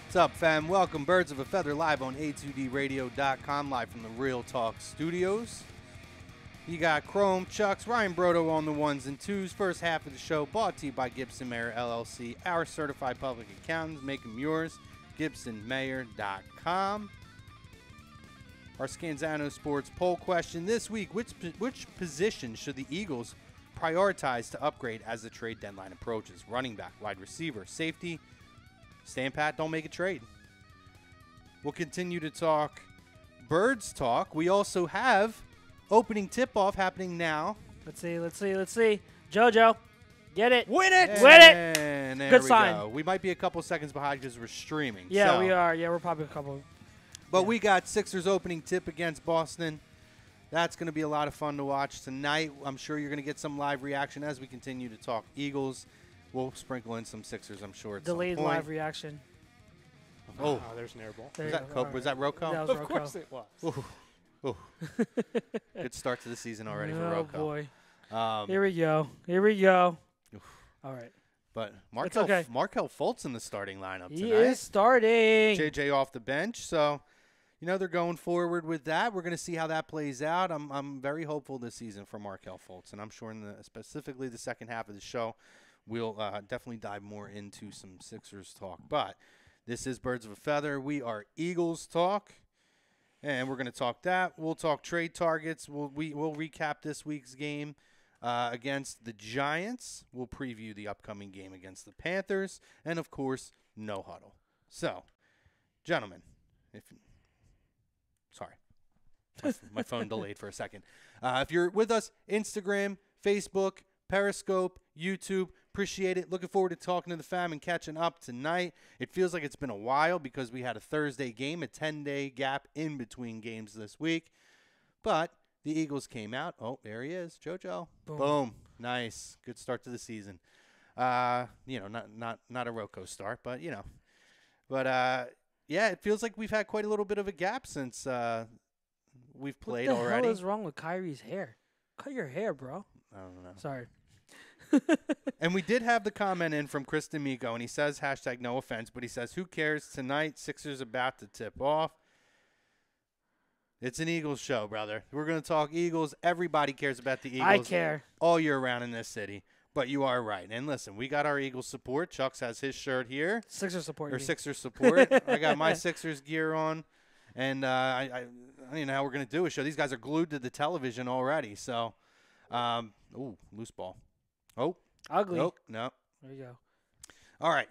What's up, fam? Welcome, Birds of a Feather, live on A2DRadio.com, live from the Real Talk Studios. You got Chrome, Chucks, Ryan Brodo on the ones and twos. First half of the show brought to you by Gibson Mayer LLC, our certified public accountants. Make them yours, GibsonMayer.com. Our Scanzano Sports poll question this week: which position should the Eagles prioritize to upgrade as the trade deadline approaches? Running back, wide receiver, safety. Stand pat, don't make a trade. We'll continue to talk Birds talk. We also have opening tip-off happening now. Let's see. JoJo, get it. Win it! Win it! And there Good we sign. go. We might be a couple seconds behind because we're streaming. Yeah, so. we are. Yeah, we're probably a couple. But yeah. we got Sixers opening tip against Boston. That's going to be a lot of fun to watch tonight. I'm sure you're going to get some live reaction as we continue to talk Eagles. We'll sprinkle in some Sixers, I'm sure, at Delayed some point. live reaction. Oh, there's an air ball. Was that Rocco? That was Of Rocco. course it was. Ooh. Good start to the season already for Oh, Rocco. boy. Um, Here we go. Oof. All right. But It's okay. Markel Fultz in the starting lineup He tonight. is starting. JJ off the bench, so they're going forward with that. We're going to see how that plays out. I'm very hopeful this season for Markel Fultz, and I'm sure specifically the second half of the show, we'll definitely dive more into some Sixers talk. But this is Birds of a Feather. We are Eagles talk, and we're going to talk that. We'll talk trade targets. We'll recap this week's game against the Giants. We'll preview the upcoming game against the Panthers, and of course, no huddle. So, gentlemen, sorry, my phone delayed for a second. If you're with us, Instagram, Facebook, Periscope, YouTube, appreciate it. Looking forward to talking to the fam and catching up tonight. It feels like it's been a while because we had a Thursday game, a 10-day gap in between games this week. But the Eagles came out. Oh, there he is, JoJo. Boom. Nice. Good start to the season. Not a Rocco start, but yeah, it feels like we've had quite a little bit of a gap since we've played already. What the hell is wrong with Kyrie's hair? Cut your hair, bro. I don't know. Sorry. And we did have the comment in from Chris D'Amico, and he says, hashtag no offense, but he says, who cares tonight? Sixers about to tip off. It's an Eagles show, brother. We're going to talk Eagles. Everybody cares about the Eagles. I care. All year round in this city. But you are right. And listen, we got our Eagles support. Chucks has his shirt here. Sixers support. Or Sixers support. I got my Sixers gear on. And I don't know how we're going to do a show. These guys are glued to the television already. So, loose ball. Oh. Ugly. Nope. No. There you go. All right.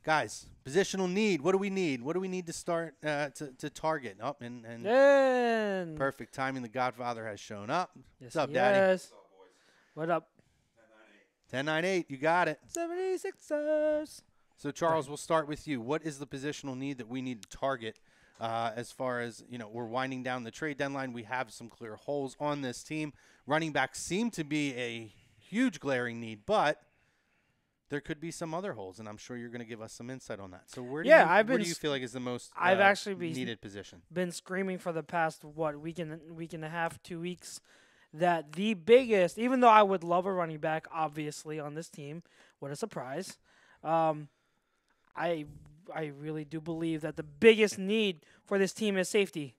Guys, positional need. What do we need? What do we need to start to target? Oh, and perfect timing. The Godfather has shown up. Yes, What's up, Daddy? What's up, boys? What up? 10-9-8. You got it. 76ers. So, Charles, we'll start with you. What is the positional need that we need to target as far as, we're winding down the trade deadline? We have some clear holes on this team. Running backs seem to be a huge glaring need, but there could be some other holes, and I'm sure you're going to give us some insight on that. So where do you feel like is the most needed position? Been screaming for the past, week and a half, 2 weeks, that the biggest, even though I would love a running back, obviously, on this team, what a surprise, I really do believe that the biggest need for this team is safety.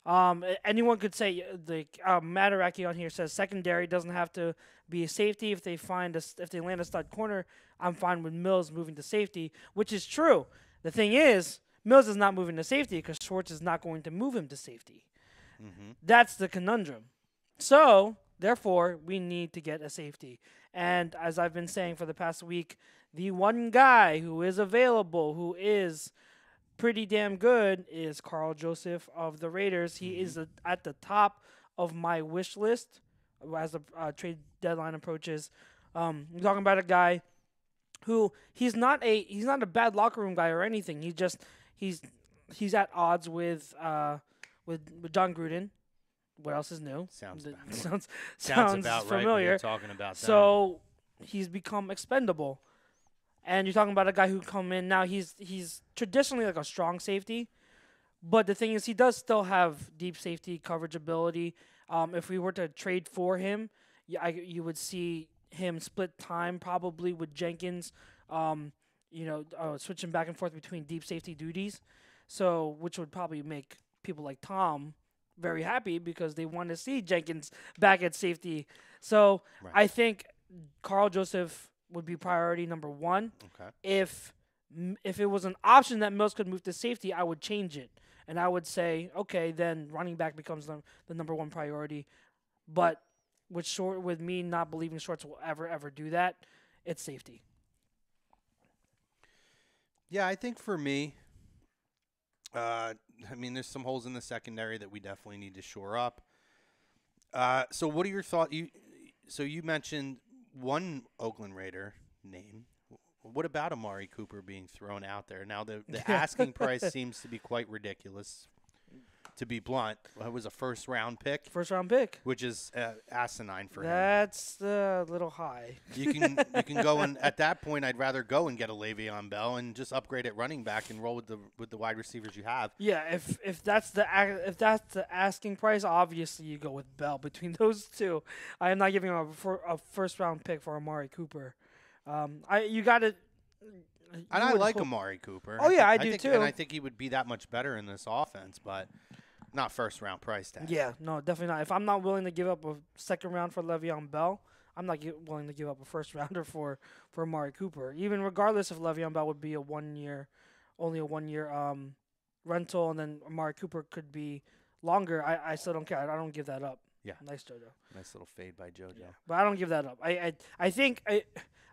Anyone could say, Matt Araki on here says secondary doesn't have to be a safety. If they land a stud corner, I'm fine with Mills moving to safety, which is true. The thing is, Mills is not moving to safety because Schwartz is not going to move him to safety. Mm-hmm. That's the conundrum. So, therefore, we need to get a safety. And as I've been saying for the past week, the one guy who is available, who is pretty damn good, is Carl Joseph of the Raiders. He is at the top of my wish list as the trade deadline approaches. You're talking about a guy who he's not a bad locker room guy or anything. He's at odds with John Gruden. What else is new? Sounds about familiar. Right when you're talking about that. So he's become expendable. And you're talking about a guy who come in now. He's traditionally like a strong safety, but the thing is, he does still have deep safety coverage ability. If we were to trade for him, you would see him split time probably with Jenkins. switching back and forth between deep safety duties. So, which would probably make people like Tom very happy because they want to see Jenkins back at safety. So, Right. I think Carl Joseph would be priority number one. Okay. If it was an option that Mills could move to safety, I would change it. And I would say, okay, then running back becomes the number one priority. But with me not believing Shorts will ever do that, it's safety. Yeah, I think for me, there's some holes in the secondary that we definitely need to shore up. So what are your thoughts? You mentioned one Oakland Raider name. What about Amari Cooper being thrown out there? Now, the asking price seems to be quite ridiculous, to be blunt. It was a first-round pick. First-round pick. Which is asinine for him. That's a little high. You can go and at that point, I'd rather go and get a Le'Veon Bell and just upgrade at running back and roll with the wide receivers you have. Yeah, if that's the asking price, obviously you go with Bell. Between those two, I am not giving up a first-round pick for Amari Cooper. You got to. And I like Amari Cooper. Oh, yeah, I do too. And I think he would be that much better in this offense, but not first-round price tag. Yeah, no, definitely not. If I'm not willing to give up a second round for Le'Veon Bell, I'm not willing to give up a first-rounder for Amari Cooper. Even regardless if Le'Veon Bell would be only a one-year rental, and then Amari Cooper could be longer, I still don't care. I don't give that up. Yeah. Nice, JoJo. Nice little fade by JoJo. Yeah, but I don't give that up. I think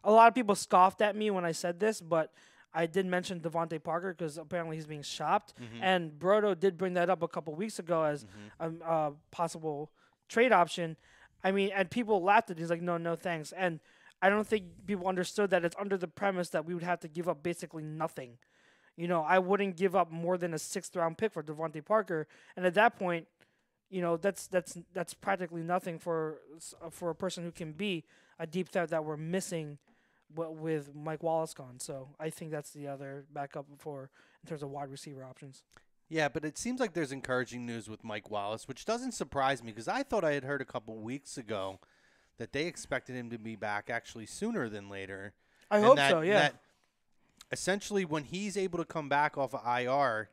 a lot of people scoffed at me when I said this, but I did mention Devontae Parker because apparently he's being shopped. Mm-hmm. And Brodo did bring that up a couple weeks ago as a possible trade option. I mean, and people laughed at it. He's like, no thanks. And I don't think people understood that it's under the premise that we would have to give up basically nothing. I wouldn't give up more than a 6th-round pick for Devontae Parker. And at that point, that's practically nothing for a person who can be a deep threat that we're missing with Mike Wallace gone. So I think that's the other backup in terms of wide receiver options. Yeah, but it seems like there's encouraging news with Mike Wallace, which doesn't surprise me because I thought I had heard a couple weeks ago that they expected him to be back actually sooner than later. I hope so, yeah. That essentially when he's able to come back off of IR,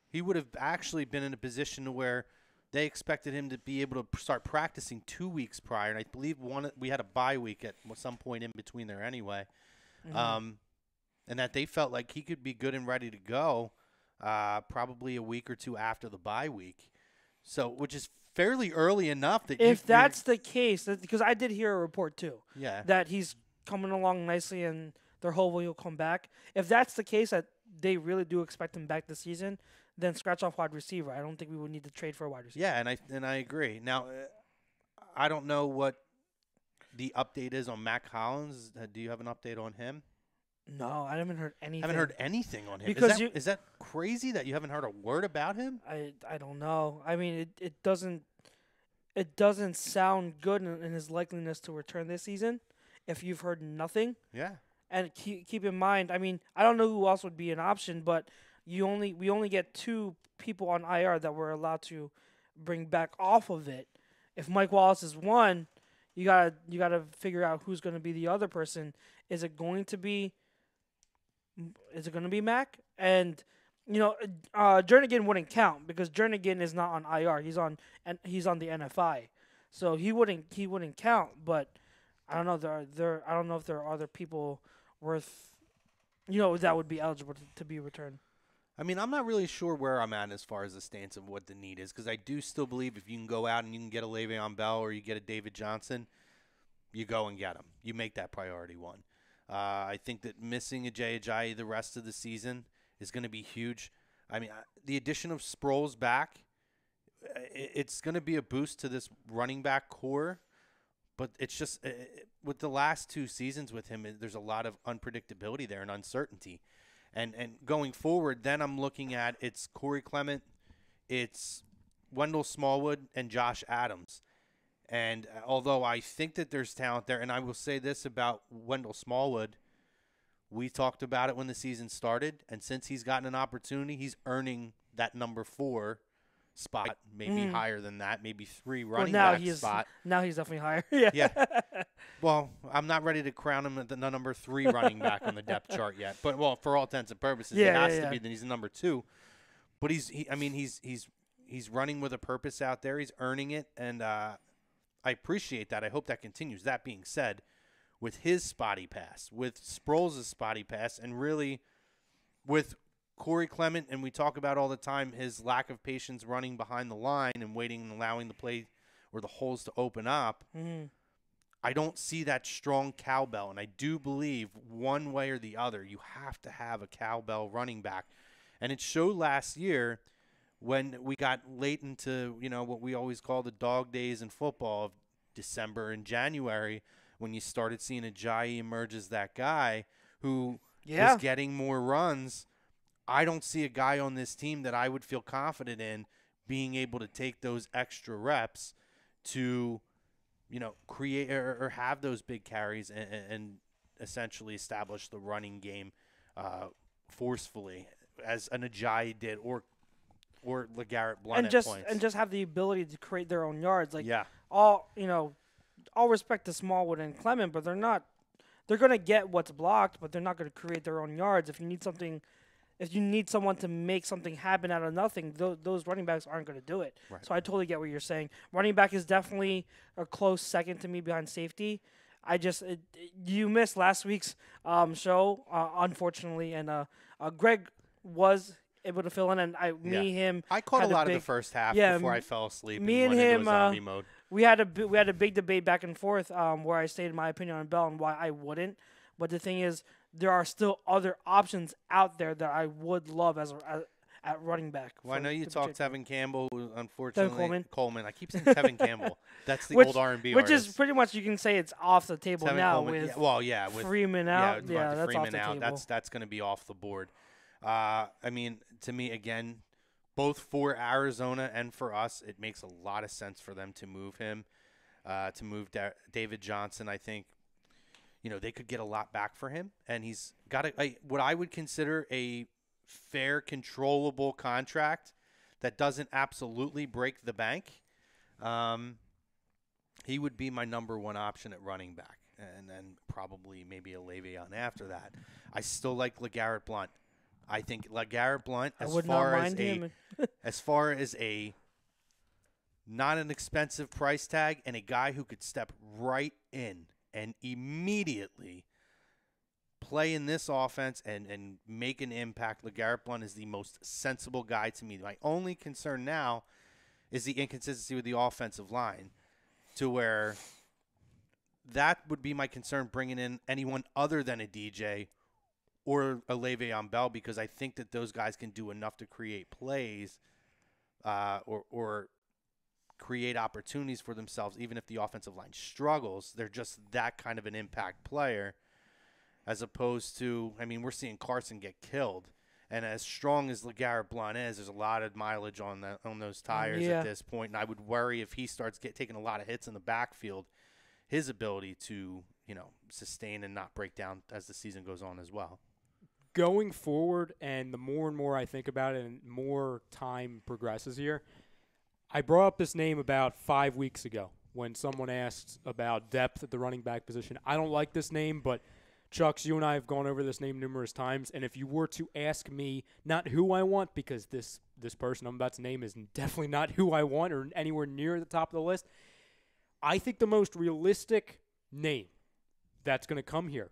he would have actually been in a position to where they expected him to be able to start practicing 2 weeks prior, and I believe we had a bye week at some point in between there anyway, and that they felt like he could be good and ready to go probably a week or two after the bye week, so which is fairly early enough that if that's the case, because I did hear a report too, that he's coming along nicely and they're hopeful he'll come back. If that's the case, that they really do expect him back this season, then scratch off wide receiver. I don't think we would need to trade for a wide receiver. Yeah, and I agree. Now, I don't know what the update is on Mac Hollins. Do you have an update on him? No, I haven't heard anything. Haven't heard anything on him. Because is that crazy that you haven't heard a word about him? I don't know. I mean, it doesn't sound good in his likeliness to return this season. If you've heard nothing. Yeah. And keep in mind, I mean, I don't know who else would be an option, but we only get 2 people on IR that we're allowed to bring back off of it. If Mike Wallace is one, you gotta figure out who's going to be the other person. Is it going to be Mac? And Jernigan wouldn't count because Jernigan is not on IR. He's on the NFI, so he wouldn't count. But I don't know. I don't know if there are other people worth, that would be eligible to be returned. I mean, I'm not really sure where I'm at as far as the stance of what the need is because I do still believe if you can go out and you can get a Le'Veon Bell or you get a David Johnson, you go and get them. You make that priority one. I think that missing a Jay Ajayi the rest of the season is going to be huge. I mean, the addition of Sproles back, it's going to be a boost to this running back core. But it's just with the last 2 seasons with him, there's a lot of unpredictability there and uncertainty. And going forward, then I'm looking at it's Corey Clement, it's Wendell Smallwood, and Josh Adams. And although I think that there's talent there, and I will say this about Wendell Smallwood, we talked about it when the season started, and since he's gotten an opportunity, he's earning that number 4 spot, maybe higher than that, maybe 3 Well, running now back spot. now he's definitely higher. Yeah. Yeah. Well, I'm not ready to crown him at the number 3 running back on the depth chart yet. But well, for all intents and purposes, it has to be. Then he's the number 2. But he's running with a purpose out there. He's earning it, and I appreciate that. I hope that continues. That being said, with his spotty pass, with Sproles' spotty pass, and really with Corey Clement, and we talk about all the time his lack of patience running behind the line and waiting and allowing the play or the holes to open up. I don't see that strong cowbell, and I do believe one way or the other you have to have a cowbell running back. And it showed last year when we got late into, what we always call the dog days in football of December and January, when you started seeing Ajayi emerge as that guy who was getting more runs. I don't see a guy on this team that I would feel confident in being able to take those extra reps to, create or have those big carries and essentially establish the running game forcefully as an Ajayi did or LeGarrette Blount at points. And just have the ability to create their own yards. All respect to Smallwood and Clement, but they're going to get what's blocked, but they're not going to create their own yards. If you need someone to make something happen out of nothing, those running backs aren't going to do it. Right. So I totally get what you're saying. Running back is definitely a close second to me behind safety. You missed last week's show, unfortunately, and Greg was able to fill in, and him. I caught a lot of the first half before I fell asleep. Me and him, zombie mode. We had a big debate back and forth where I stated my opinion on Bell and why I wouldn't. But the thing is, there are still other options out there that I would love at running back. Well, I know you talked Tevin Campbell, unfortunately. Coleman. I keep saying Tevin Campbell. That's the old R&B which artist. Is pretty much, you can say it's off the table Tevin now Coleman, with Freeman out. Yeah, that's Freeman off the out. table. That's going to be off the board. To me, again, both for Arizona and for us, it makes a lot of sense for them to move him, to move David Johnson. I think, they could get a lot back for him, and he's got what I would consider a fair, controllable contract that doesn't absolutely break the bank. He would be my number 1 option at running back, and then probably maybe a Le'Veon after that. I still like LeGarrette Blount. I think LeGarrette Blount, as far as a not an expensive price tag and a guy who could step right in and immediately play in this offense and make an impact, LeGarrette Blount is the most sensible guy to me. My only concern now is the inconsistency with the offensive line, to where that would be my concern bringing in anyone other than a DJ or a Le'Veon Bell, because I think that those guys can do enough to create plays or create opportunities for themselves, even if the offensive line struggles. They're just that kind of an impact player, as opposed to, we're seeing Carson get killed. And as strong as LeGarrette Blount is, there's a lot of mileage on those tires at this point. And I would worry if he starts taking a lot of hits in the backfield, his ability to, sustain and not break down as the season goes on as well. Going forward, and the more and more I think about it and more time progresses here, I brought up this name about 5 weeks ago when someone asked about depth at the running back position. I don't like this name, but Chucks, you and I have gone over this name numerous times, and if you were to ask me not who I want, because this person I'm about to name is definitely not who I want or anywhere near the top of the list, I think the most realistic name that's going to come here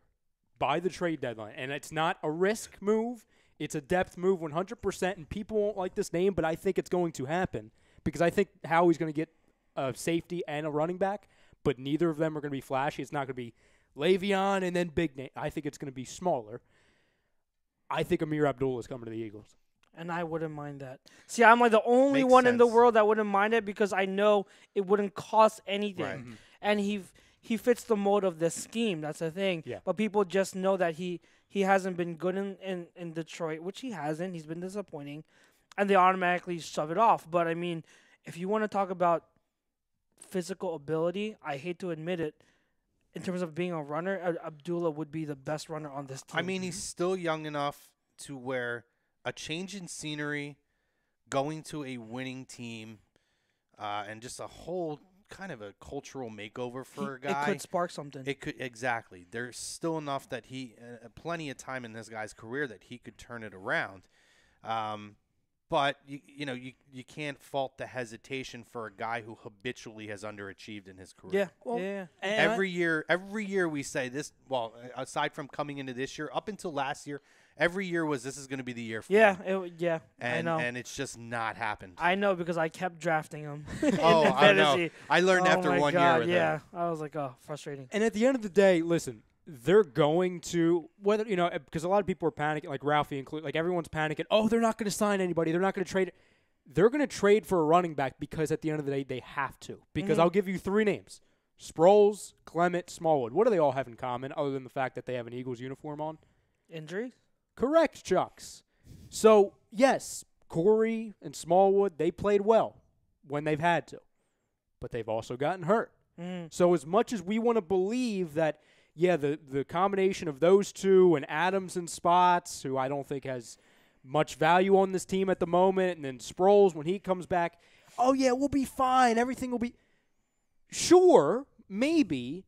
by the trade deadline, and it's not a risk move, it's a depth move 100%, and people won't like this name, but I think it's going to happen because I think Howie's going to get a safety and a running back, but neither of them are going to be flashy. It's not going to be Le'Veon and then big name. I think it's going to be smaller. I think Amir Abdullah is coming to the Eagles. And I wouldn't mind that. See, I'm like the only one in the world that wouldn't mind it because I know it wouldn't cost anything. Right. And he fits the mold of the scheme. That's the thing. Yeah. But people just know that he hasn't been good in Detroit, which he hasn't. He's been disappointing. And they automatically shove it off. But, if you want to talk about physical ability, I hate to admit it, in terms of being a runner, Abdullah would be the best runner on this team. He's still young enough to where a change in scenery, going to a winning team and just a whole kind of a cultural makeover for a guy. It could spark something. It could, exactly. There's still enough that he, plenty of time in this guy's career that he could turn it around. But you can't fault the hesitation for a guy who habitually has underachieved in his career. Yeah, Well, yeah. Every year we say this. Well, aside from coming into this year, up until last year, every year was this is going to be the year for him. I know. And it's just not happened. I know because I kept drafting him. Oh, in I know. fantasy. I learned Oh after my 1 God, year with yeah. him. I was like, oh, frustrating. And at the end of the day, listen, they're going to whether because a lot of people are panicking, like Ralphie included, like everyone's panicking. Oh, they're not going to sign anybody. They're not going to trade. They're going to trade for a running back because at the end of the day they have to. Because I'll give you 3 names: Sproles, Clement, Smallwood. What do they all have in common other than the fact that they have an Eagles uniform on? Injury? Correct, Chucks. So yes, Corey and Smallwood, they played well when they've had to, but they've also gotten hurt. So as much as we want to believe that, yeah, the combination of those two and Adams and Spots, who I don't think has much value on this team at the moment, and then Sproles when he comes back, oh yeah, we'll be fine. Everything will be sure, maybe,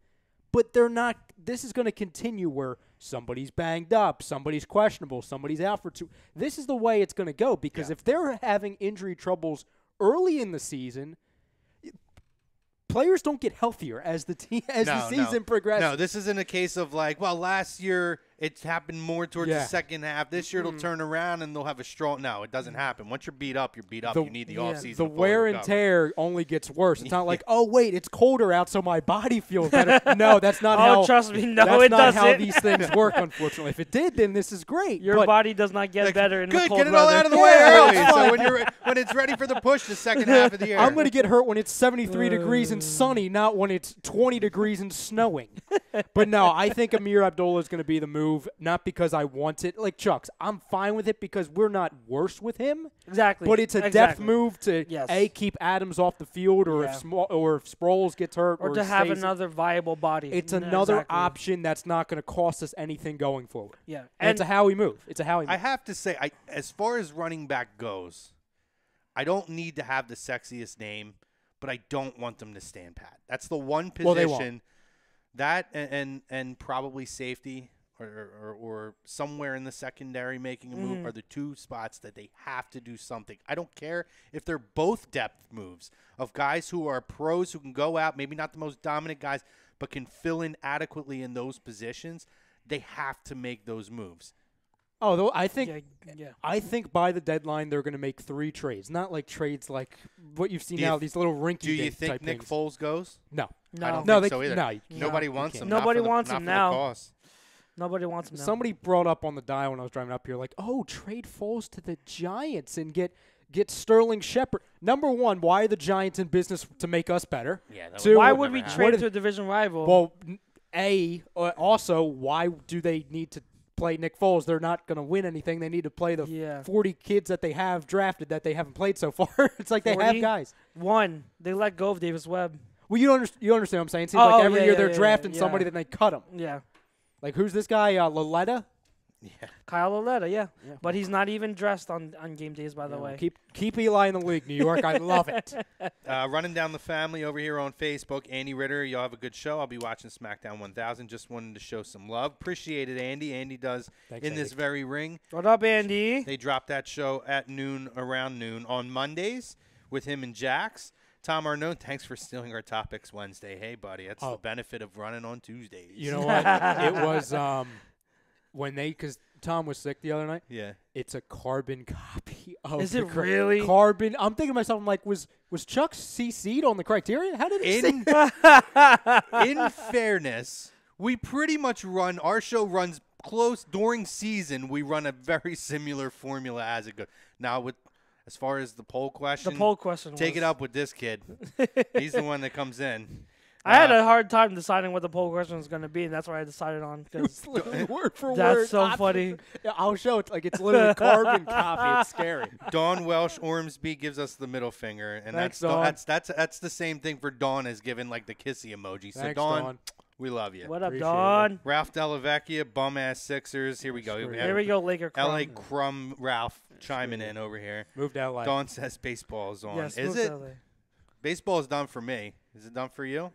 but they're not. This is going to continue where somebody's banged up, somebody's questionable, somebody's out for 2. This is the way it's going to go because if they're having injury troubles early in the season, players don't get healthier as the season progresses. No, this isn't a case of like, well, last year it happened more towards the second half. This year it'll turn around and they'll have a strong. No, it doesn't happen. Once you're beat up, you're beat up. You need the offseason. The wear and tear only gets worse. It's not like, oh wait, it's colder out, so my body feels better. No, that's not how. Oh, trust me, no, that's it not doesn't. how these things work. Unfortunately, if it did, then this is great. Your body does not get better in the good, cold get it weather. all out of the way early. So when it's ready for the push, the second half of the year. I'm going to get hurt when it's 73 degrees and sunny, not when it's 20 degrees and snowing. But no, I think Amir Abdullah is going to be the move, not because I want it. Like Chuck's, I'm fine with it because we're not worse with him. Exactly. But it's a depth move to keep Adams off the field, or if Sproles gets hurt, or to have another viable body. It's another option that's not going to cost us anything going forward. Yeah, and it's a Howie move. I have to say, as far as running back goes, I don't need to have the sexiest name, but I don't want them to stand pat. That's the one position that and probably safety or somewhere in the secondary making a move are the 2 spots that they have to do something. I don't care if they're both depth moves of guys who are pros who can go out, maybe not the most dominant guys, but can fill in adequately in those positions. They have to make those moves. Oh, though I think I think by the deadline they're going to make 3 trades, not like trades like what you've seen now. These little rinky. Do you think Nick Foles goes? No, I don't think so either. No, nobody wants him. Nobody wants him now. Cost. Nobody wants him now. Somebody brought up on the dial when I was driving up here, like, oh, trade Foles to the Giants and get Sterling Shepard. Number one, why are the Giants in business to make us better? Yeah. Two, why would we trade to a division rival? Well, also, why do they need to play Nick Foles? They're not going to win anything. They need to play the 40 kids that they have drafted that they haven't played so far. It's like 40? They have guys. They let go of Davis Webb. Well, you understand what I'm saying? It seems like every year they're drafting somebody, then they cut him. Yeah. Like, who's this guy, Laletta? Yeah. Kyle Laletta, yeah. But he's not even dressed on game days, by the way. Keep Eli in the league, New York. I love it. Running down the family over here on Facebook. Andy Ritter, y'all have a good show. I'll be watching SmackDown 1000. Just wanted to show some love. Appreciate it, Andy. Andy does this very ring. What up, Andy? They drop that show at around noon on Mondays with him and Jax. Tom Arnone, thanks for stealing our topics Wednesday. Hey, buddy, that's the benefit of running on Tuesdays. You know what? It was because Tom was sick the other night. Yeah. It's a carbon copy of Is it really? Carbon. I'm thinking to myself, I'm like, was Chuck CC'd on the criteria? How did he In fairness, we pretty much our show runs close during season. We run a very similar formula as it goes. Now, as far as the poll question, take it up with this kid. He's the one that comes in. I had a hard time deciding what the poll question was going to be, and that's what I decided on. It's literally word for word. That's so funny. Yeah, I'll show it. Like, it's literally carbon copy. It's scary. Dawn Welsh Ormsby gives us the middle finger, and Thanks, that's the same thing for Dawn as giving like the kissy emoji. So Thanks, Dawn, We love you. What up, Appreciate Don? Ralph Delavecchia, bum-ass Sixers. Here we go. Here we go, Laker Crumb. L.A. Crumb Ralph chiming in over here. Moved out like Dawn says baseball is on. Yes, Is most it? LA. Baseball is done for me. Is it done for you?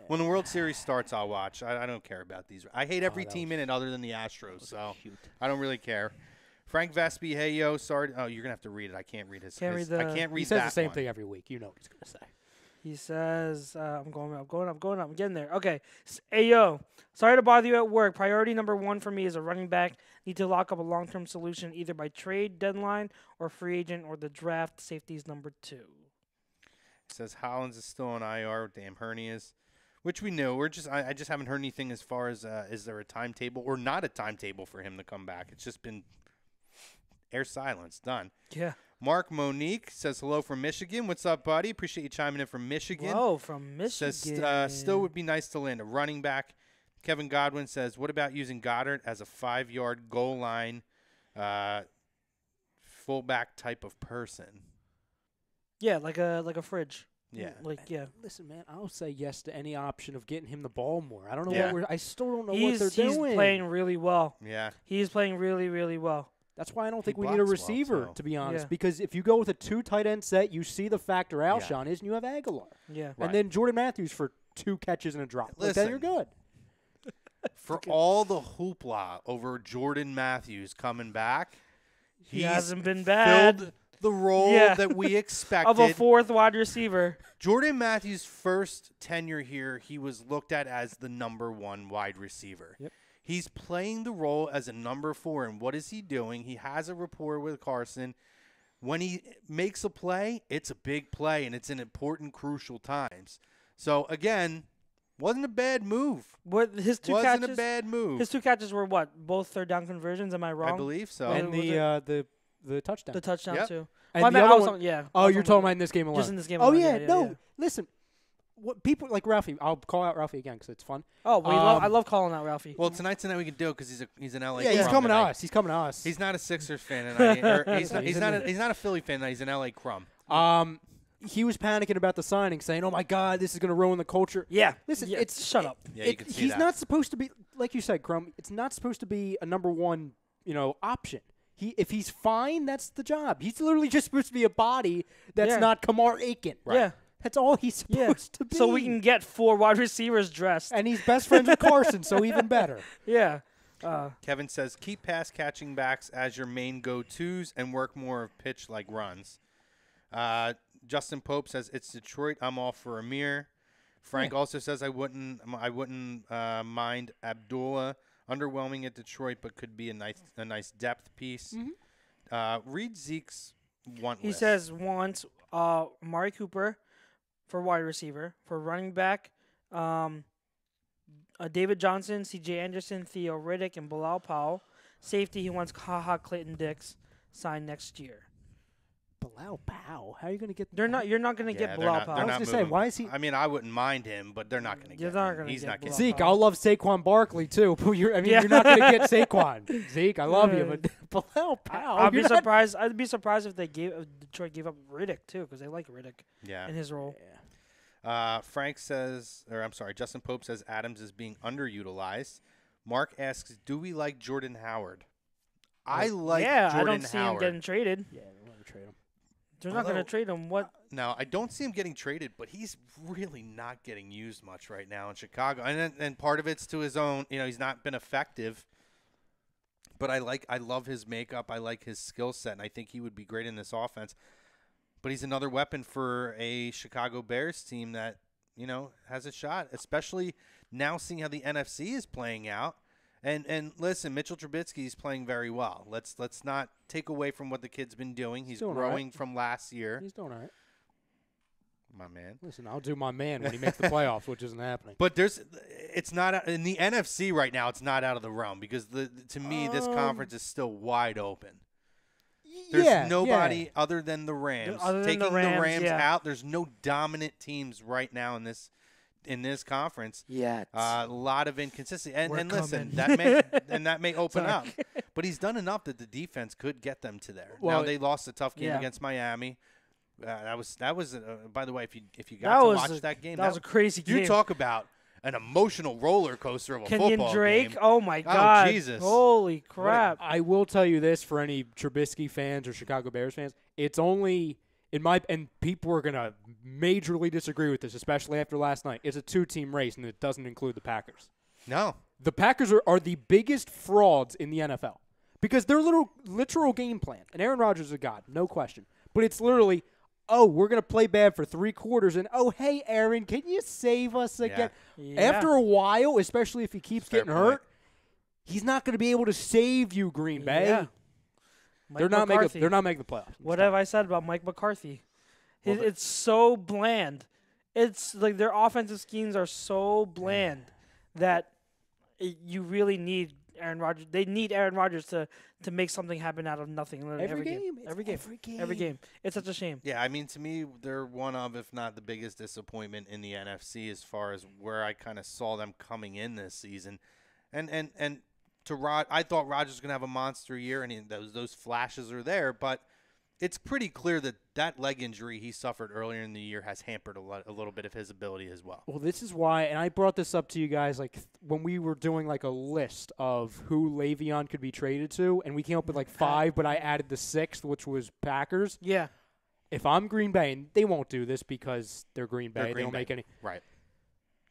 When the World Series starts, I'll watch. I don't care about these. I hate every team in it other than the Astros, so I don't really care. Frank Vespi, hey, yo, sorry. Oh, you're going to have to read it. I can't read his. Can't read the- I can't read he says that the same one. thing every week. You know what he's gonna say. He says, I'm going up. I'm getting there. Okay. Hey, yo. Sorry to bother you at work. Priority number 1 for me is a running back. Need to lock up a long-term solution either by trade deadline or free agent or the draft. Safety is number 2. Says Hollins is still on IR. Damn hernias, which we knew. I just haven't heard anything as far as is there a timetable or not a timetable for him to come back. It's just been air silence. Done. Yeah. Mark Monique says hello from Michigan. What's up, buddy? Appreciate you chiming in from Michigan. Whoa, from Michigan. Says still would be nice to land a running back. Kevin Godwin says, what about using Goddard as a 5-yard goal line fullback type of person? Yeah, like a fridge. Yeah. Listen, man, I'll say yes to any option of getting him the ball more. I don't know Yeah. I still don't know what He's they're doing. playing really well. Yeah. He's playing really, really well. That's why I don't He think we need a blocks well, receiver, too. to be honest. Yeah. Because if you go with a 2 tight end set, you see the factor Alshon is, and you have Aguilar. Yeah. Right. And then Jordan Matthews for 2 catches and a drop. Like, then you're good. For all the hoopla over Jordan Matthews coming back, He he's hasn't been bad. filled the role Yeah. that we expected. Of a 4th wide receiver. Jordan Matthews' first tenure here, he was looked at as the number 1 wide receiver. Yep. He's playing the role as a number 4, and what is he doing? He has a rapport with Carson. When he makes a play, it's a big play, and it's in important, crucial times. So, again, wasn't a bad move. What his 2 Wasn't catches? a bad move. His 2 catches were what? Both third down conversions. Am I wrong? I believe so. Well, And was the touchdown. The touchdown Yep. too. And Well, I the meant- other I was one- on- yeah. Oh, I was you're on- talking about in this game alone. just in this game. Oh, alone, yeah. No, yeah. listen. What people like Ralphie, I'll call out Ralphie again because it's fun. Oh, I love calling out Ralphie. Well, tonight's the night we can do it because he's an LA. Yeah, he's Crumb coming to tonight. us. He's coming to us. He's not a Sixers fan, and he's He's not a Philly fan. He's an LA Crumb. He was panicking about the signing, saying, "Oh my God, this is going to ruin the culture." yeah. Listen, yeah, it's shut up. Yeah, you can see he's that. not supposed to be, like you said, Crumb. It's not supposed to be a number 1, option. If he's fine, that's the job. He's literally just supposed to be a body that's Yeah. not Kamar Aiken. Right. Yeah. That's all he's supposed to be. So we can get 4 wide receivers dressed. And he's best friends with Carson, so even better. Yeah. Kevin says, keep pass catching backs as your main go-tos and work more of pitch like runs. Justin Pope says, it's Detroit. I'm all for Amir. Frank also says, I wouldn't mind Abdullah. Underwhelming at Detroit, but could be a nice depth piece. Read Zeke's want He list. says wants Amari Cooper for wide receiver, for running back, David Johnson, C.J. Anderson, Theo Riddick, and Bilal Powell. Safety, he wants Kaha Clayton Dix signed next year. Bilal Powell. How are you going to get? You're not going to get they're Bilal not- Powell. they're I was not gonna say, moving. why is he? I mean, I wouldn't mind him, but they're not going to You're get not him. gonna He's get not Bilal getting Zeke, I love Saquon Barkley too. But you're not going to get Saquon. Zeke, I love you, but Bilal Powell. I'd be you're not- surprised. I'd be surprised if Detroit gave up Riddick too, because they like Riddick Yeah. in his role. Frank says, or I'm sorry, Justin Pope says Adams is being underutilized. Mark asks, do we like Jordan Howard? I like yeah, Jordan I don't see him Howard. getting traded. Yeah, we'll never trade him. They're not going to Although- trade him. What? No, I don't see him getting traded, but he's really not getting used much right now in Chicago. And part of it's to his own, he's not been effective. But I love his makeup. I like his skill set, and I think he would be great in this offense. But he's another weapon for a Chicago Bears team that, has a shot, especially now seeing how the NFC is playing out. And listen, Mitchell Trubisky is playing very well. Let's not take away from what the kid's been doing. He's doing all growing right. from last year. He's doing all right. My man. Listen, I'll do my man when he makes the playoffs, which isn't happening. But it's not in the NFC right now. It's not out of the realm because to me this conference is still wide open. There's nobody other than the Rams. Other than Taking the Rams, yeah. out, there's no dominant teams right now in this conference. Yeah. A lot of inconsistency, We're and listen, coming. that may open Sorry. up. But he's done enough that the defense could get them to there. Well, now they lost a tough game yeah. against Miami. That was. By the way, if you That got to was watch that game, That was a crazy game. you talk about an emotional roller coaster of a Kenyon football Drake. game. Oh my God! Jesus. Holy crap! I will tell you this for any Trubisky fans or Chicago Bears fans. It's only and people are going to majorly disagree with this, especially after last night. It's a 2-team race, and it doesn't include the Packers. No. The Packers are the biggest frauds in the NFL because they're literal game plan. And Aaron Rodgers is a god, no question. But it's literally, oh, we're going to play bad for 3 quarters, and, oh, hey, Aaron, can you save us again? Yeah. After a while, especially if he keeps Fair getting point. hurt, he's not going to be able to save you, Green Bay. Yeah. They're not making the playoffs. What have I said about Mike McCarthy? Well, It's so bland. It's like their offensive schemes are so bland that you really need Aaron Rodgers. They need Aaron Rodgers to make something happen out of nothing. Literally Every game. Every game. It's such a shame. Yeah, I mean, to me, they're one of, if not the biggest disappointment in the NFC as far as where I kind of saw them coming in this season. And to Rod, I thought Rodgers was going to have a monster year, and those flashes are there, but it's pretty clear that leg injury he suffered earlier in the year has hampered a little bit of his ability as well. Well, this is why, and I brought this up to you guys when we were doing a list of who Le'Veon could be traded to, and we came up with 5, but I added the 6th, which was Packers. Yeah. If I'm Green Bay, and they won't do this because they're Green Bay, they don't make any. Right.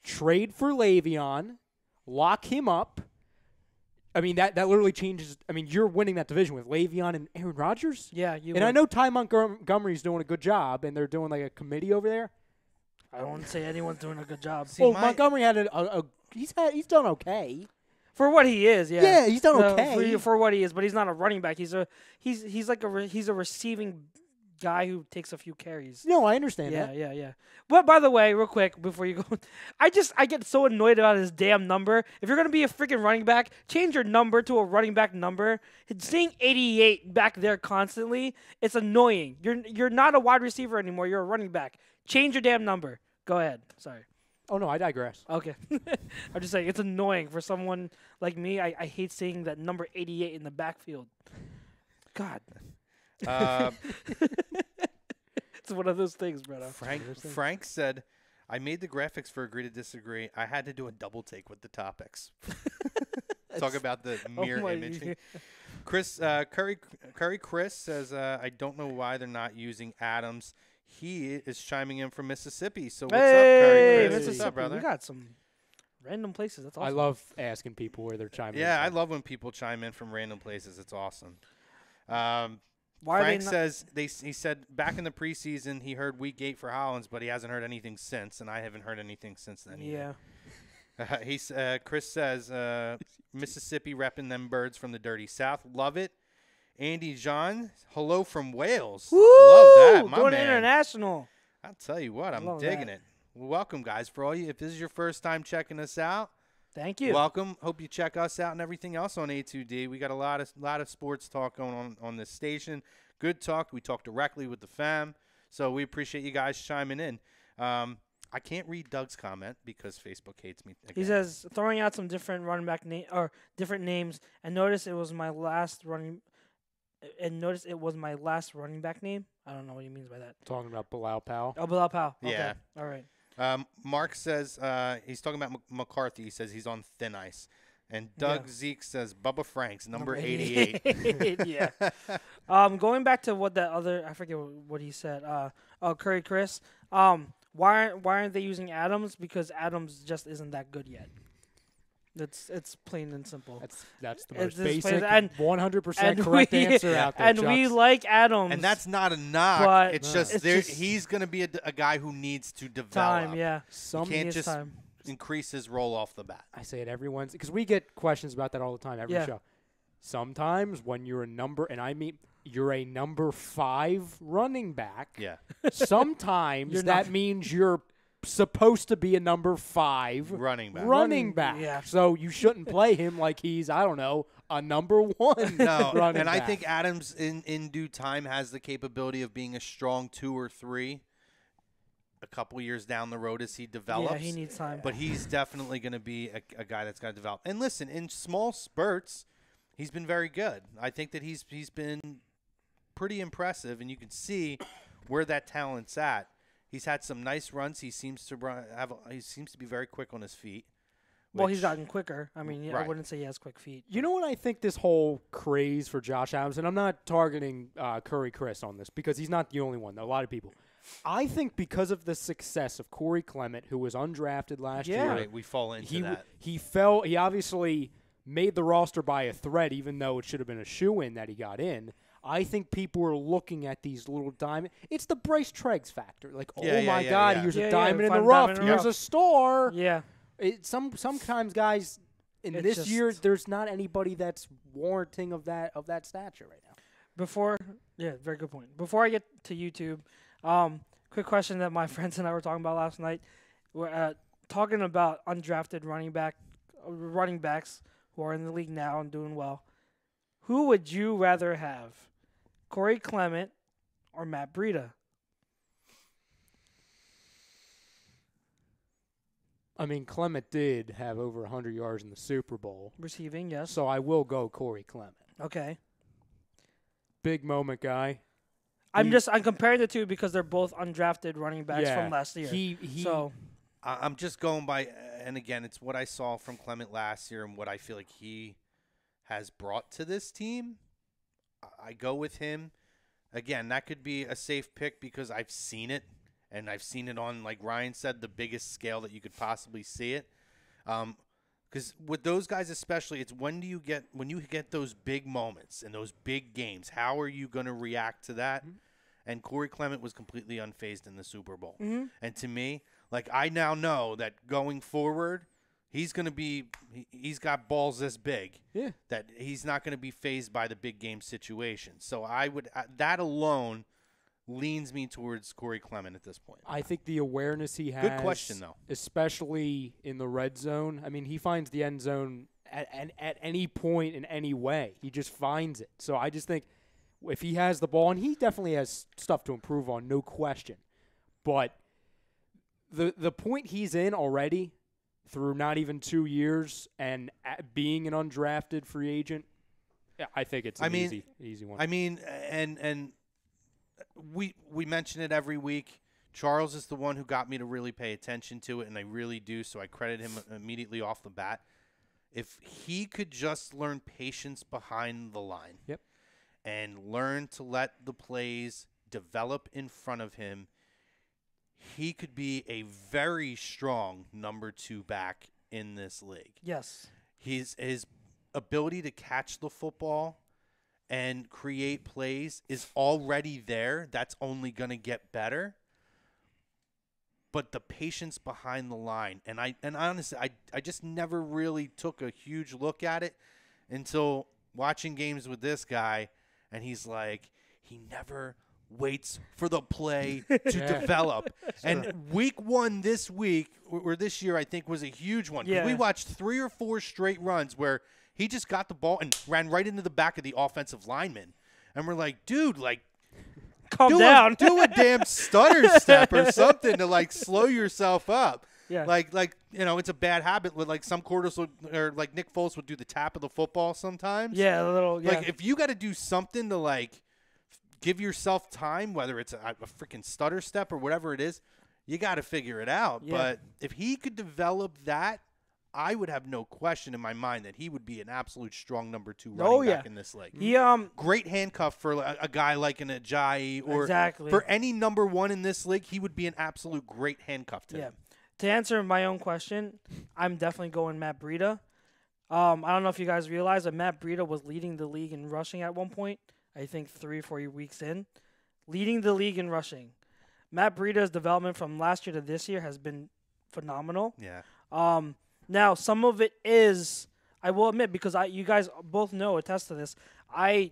Trade for Le'Veon, lock him up. I mean, that literally changes. I mean, you're winning that division with Le'Veon and Aaron Rodgers. Yeah. I know Ty Montgomery's doing a good job, and they're doing a committee over there. I don't want to say anyone's doing a good job. Montgomery had he's done okay. For what he is, yeah. Yeah, he's done okay. For what he is, but he's not a running back. He's a receiving guy who takes a few carries. No, I understand that. Yeah. But by the way, real quick before you go, I get so annoyed about his damn number. If you're gonna be a freaking running back, change your number to a running back number. Seeing 88 back there constantly, it's annoying. You're not a wide receiver anymore. You're a running back. Change your damn number. Go ahead. Sorry. Oh no, I digress. Okay. I'm just saying it's annoying for someone like me. I hate seeing that number 88 in the backfield. God. It's one of those things, brother. Frank said, I made the graphics for Agree to Disagree. I had to do a double take with the topics. Talk about the mirror imaging. Curry Chris says, I don't know why they're not using Adams. He is chiming in from Mississippi. So what's up, Curry Chris? What's up, brother? We got some random places. That's awesome. I love asking people where they're chiming in. Yeah, I love when people chime in from random places. It's awesome. Frank says he said back in the preseason he heard week 8 for Hollins, but he hasn't heard anything since, and I haven't heard anything since then. Yeah. Chris says Mississippi repping them birds from the dirty South. Love it. Andy John, hello from Wales. Woo! Love that, my Going man. international. I'll tell you what, I'm digging it. Well, welcome, guys. For all you, if this is your first time checking us out, thank you. Welcome. Hope you check us out and everything else on A2D. We got a lot of sports talk going on this station. Good talk. We talk directly with the fam. So we appreciate you guys chiming in. I can't read Doug's comment because Facebook hates me again. He says throwing out some different running back different names, and notice it was my last running back name. I don't know what he means by that. Talking about Bilal Powell. Oh, Bilal Powell. Okay. Yeah. All right. Mark says he's talking about McCarthy. He says he's on thin ice. And Doug Zeke says Bubba Franks, number 88. Yeah. Going back to what that other, I forget what he said. Curry Chris. Why aren't they using Adams? Because Adams just isn't that good yet. It's plain and simple. That's the most basic basic and 100% correct answer out there. And we like Adams. And that's not a knock. But it's just he's going to be a guy who needs to develop. Time, yeah. You can't just increase his role off the bat. I say it every once because we get questions about that all the time every show. Sometimes when you're a number, and I mean you're a number 5 running back. Yeah. Sometimes that means you're supposed to be a number 5 running back. Yeah. So you shouldn't play him like he's, I don't know, a number 1 no, running and back. I think Adams in due time has the capability of being a strong 2 or 3 a couple years down the road as he develops. Yeah, he needs time. But he's definitely going to be a guy that's got to develop. And listen, in small spurts, he's been very good. I think that he's been pretty impressive, and you can see where that talent's at. He's had some nice runs. He seems to he seems to be very quick on his feet. Well, he's gotten quicker. I mean, I Right. wouldn't say he has quick feet. You know what I think this whole craze for Josh Adams, and I'm not targeting Curry Chris on this because he's not the only one. There are a lot of people. I think because of the success of Corey Clement, who was undrafted last year, Right, we fall into that. He obviously made the roster by a thread, even though it should have been a shoo-in that he got in. I think people are looking at these little diamond. It's the Bryce Treggs factor. Like, my God, here's a diamond in the rough. Here's a star. Yeah. Sometimes guys in It's this just- year, there's not anybody that's warranting of that stature right now. Very good point. Before I get to YouTube, quick question that my friends and I were talking about last night. We're talking about undrafted running backs who are in the league now and doing well. Who would you rather have, Corey Clement or Matt Breida? I mean, Clement did have over 100 yards in the Super Bowl. Receiving, yes. So I will go Corey Clement. Okay. Big moment guy. I'm comparing the two because they're both undrafted running backs from last year. I'm just going by, and again, it's what I saw from Clement last year and what I feel like he has brought to this team. I go with him. Again, that could be a safe pick because I've seen it, and I've seen it on, like Ryan said, the biggest scale that you could possibly see it. Because with those guys especially, it's when you get those big moments and those big games, how are you going to react to that? Mm-hmm. And Corey Clement was completely unfazed in the Super Bowl. Mm-hmm. And to me, like, I now know that going forward, he's got balls this big. Yeah. That he's not going to be fazed by the big game situation. So that alone leans me towards Corey Clement at this point. I think the awareness he has. Good question, though. Especially in the red zone. I mean, he finds the end zone at any point in any way. He just finds it. So I just think if he has the ball, and he definitely has stuff to improve on, no question. But the point he's in already through not even 2 years and being an undrafted free agent, I think it's an easy one. I mean, and we mention it every week. Charles is the one who got me to really pay attention to it, and I really do, so I credit him immediately off the bat. If he could just learn patience behind the line and learn to let the plays develop in front of him, he could be a very strong number 2 back in this league. Yes. His ability to catch the football and create plays is already there. That's only going to get better. But the patience behind the line, and honestly, I just never really took a huge look at it until watching games with this guy, and he's like, he never waits for the play to develop. And week 1 this week, or this year, I think, was a huge one. Yeah. We watched 3 or 4 straight runs where he just got the ball and ran right into the back of the offensive lineman. And we're like, dude, like, calm down. Do a damn stutter step or something to, like, slow yourself up. Yeah. Like it's a bad habit. Like some quarters like Nick Foles would do the tap of the football sometimes. Yeah, a little. Yeah. Like if you got to do something to, like, give yourself time, whether it's a freaking stutter step or whatever it is, you got to figure it out. Yeah. But if he could develop that, I would have no question in my mind that he would be an absolute strong number 2 running back in this league. He Great handcuff for a guy like an Ajayi, or exactly. for any number 1 in this league, he would be an absolute great handcuff to him. To answer my own question, I'm definitely going Matt Breida. I don't know if you guys realize that Matt Breida was leading the league in rushing at one point. I think 3 or 4 weeks in, leading the league in rushing. Matt Breida's development from last year to this year has been phenomenal. Yeah. Now, some of it is, I will admit, because you guys both attest to this, I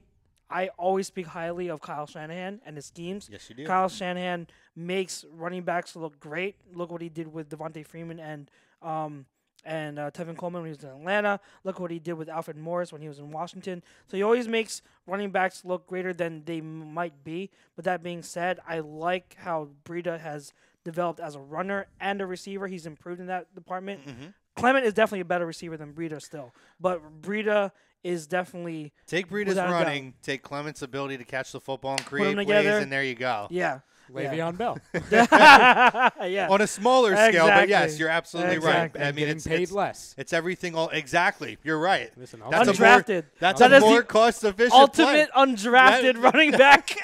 always speak highly of Kyle Shanahan and his schemes. Yes, you do. Kyle Shanahan makes running backs look great. Look what he did with Devontae Freeman and Tevin Coleman when he was in Atlanta. Look what he did with Alfred Morris when he was in Washington. So he always makes running backs look greater than they might be. But that being said, I like how Breida has developed as a runner and a receiver. He's improved in that department. Mm-hmm. Clement is definitely a better receiver than Breida still. But Breida is definitely... Take Breida's running, take Clement's ability to catch the football and create plays, together. and there you go. Yeah. Le'Veon Bell. Yeah. On a smaller scale, but yes, Exactly. you're absolutely Exactly. right. I And mean, getting paid less. It's everything all exactly. You're right. Listen, That's Undrafted. That's That a is the more cost-efficient Ultimate play. undrafted running back.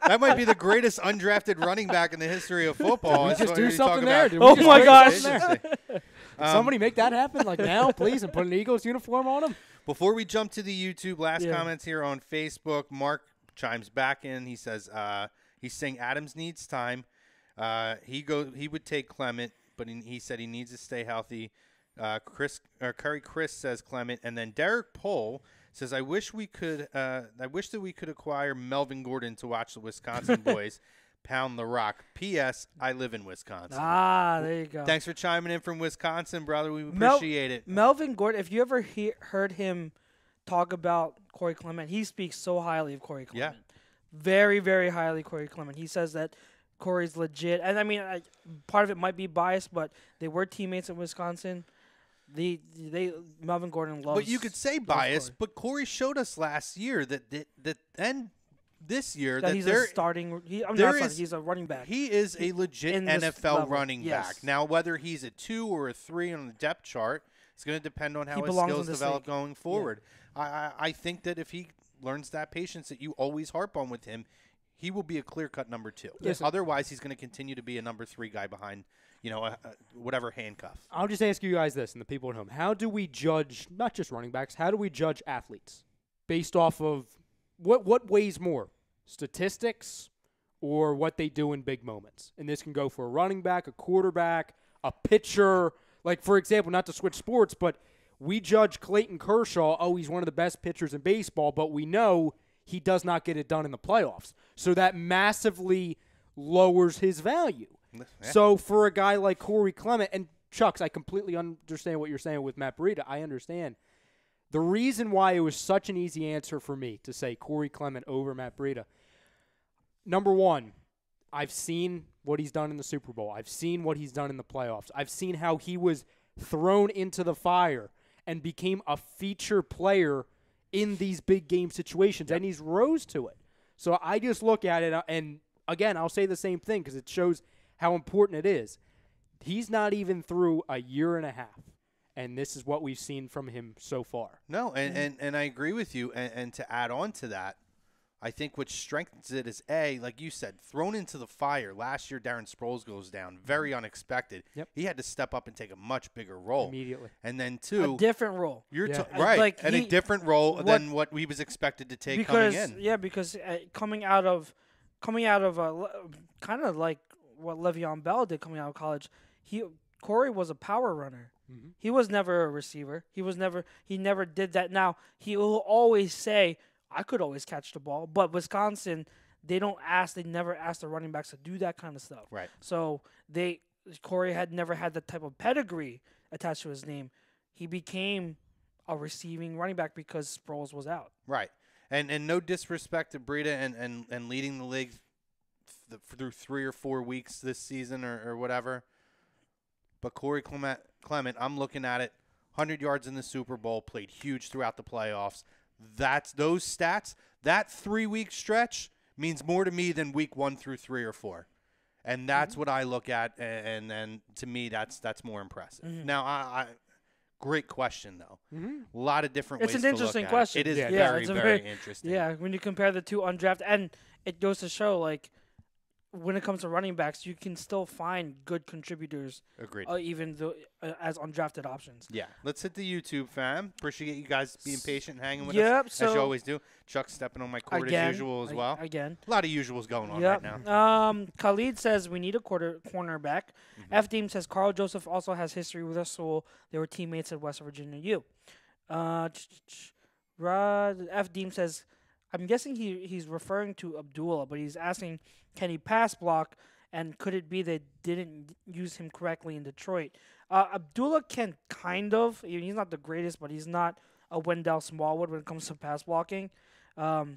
That might be the greatest undrafted running back in the history of football. we That's just what do you're something talking there. about. Did we Oh just my do gosh. something there? Somebody make that happen like now, please, and put an Eagles uniform on him. Before we jump to the YouTube, last Yeah. comments here on Facebook. Mark chimes back in. He says he's saying Adams needs time. He would take Clement, but he said he needs to stay healthy. Curry Chris says Clement, and then Derek Pohl says I wish that we could acquire Melvin Gordon to watch the Wisconsin boys pound the rock. P.S. I live in Wisconsin. There you go. Thanks for chiming in from Wisconsin, brother. We appreciate it. Melvin Gordon, if you ever heard him talk about Corey Clement, he speaks so highly of Corey Clement. Yeah. Very, very highly of Corey Clement. He says that Corey's legit. And, I mean, part of it might be biased, but they were teammates in Wisconsin. Melvin Gordon loves. But you could say bias, but Corey showed us last year and this year that that he's there a starting. He's a running back. he is a legit In this NFL level, running yes. back. Now, whether he's a 2 or a 3 on the depth chart, it's going to depend on how his belongs skills in this develop league. going forward. I think that if he learns that patience that you always harp on with him, he will be a clear-cut number 2. Listen. Otherwise, he's going to continue to be a number 3 guy behind, whatever handcuff. I'll just ask you guys this and the people at home. How do we judge, not just running backs, how do we judge athletes? Based off of what weighs more, statistics or what they do in big moments? And this can go for a running back, a quarterback, a pitcher. Like, for example, not to switch sports, but we judge Clayton Kershaw, he's one of the best pitchers in baseball, but we know he does not get it done in the playoffs. So that massively lowers his value. Yeah. So for a guy like Corey Clement, and Chucks, I completely understand what you're saying with Matt Breida. I understand. The reason why it was such an easy answer for me to say Corey Clement over Matt Breida, number one, I've seen what he's done in the Super Bowl. I've seen what he's done in the playoffs. I've seen how he was thrown into the fire and became a feature player in these big game situations, and he's rose to it. So I just look at it, and again, I'll say the same thing because it shows how important it is. He's not even through a year and a half, and this is what we've seen from him so far. No, and I agree with you. And to add on to that, I think what strengthens it is, like you said, thrown into the fire. Last year, Darren Sproles goes down. Very unexpected. Yep. He had to step up and take a much bigger role. Immediately. And then, two, a different role. Yeah. Right. Like and a he- different role than what he was expected to take Because coming in. yeah, because coming out of kind of like what Le'Veon Bell did coming out of college, Corey was a power runner. Mm-hmm. He was never a receiver. He never did that. Now he will always say, I could always catch the ball, but Wisconsin, they never ask the running backs to do that kind of stuff. Right. So Corey had never had that type of pedigree attached to his name. He became a receiving running back because Sproles was out. Right. And no disrespect to Breida and leading the league through 3 or 4 weeks this season or whatever. But Corey Clement, I'm looking at it, 100 yards in the Super Bowl, played huge throughout the playoffs. Those stats, that 3-week stretch means more to me than week 1 through 3 or 4. And that's what I look at, and then to me that's more impressive. Mm-hmm. Now, I great question though. Mm-hmm. A lot of different It's ways an to look interesting at question. It is Yeah, very, it's a very very- interesting. Yeah, when you compare the two undrafted, and it goes to show, like, when it comes to running backs, you can still find good contributors, Agreed. even though as undrafted options. Yeah. Let's hit the YouTube, fam. Appreciate you guys being patient and hanging with Yep, us, as you so- always do. Chuck's stepping on my cord Again, as usual as well. Again. A lot of usuals going on Yep. right now. Khalid says we need a cornerback. Mm-hmm. F. Deem says Carl Joseph also has history with us, so they were teammates at West Virginia U. Rod F. Deem says, I'm guessing he's referring to Abdullah, but he's asking, can he pass block, and could it be they didn't use him correctly in Detroit? Abdullah can kind of. He's not the greatest, but he's not a Wendell Smallwood when it comes to pass blocking.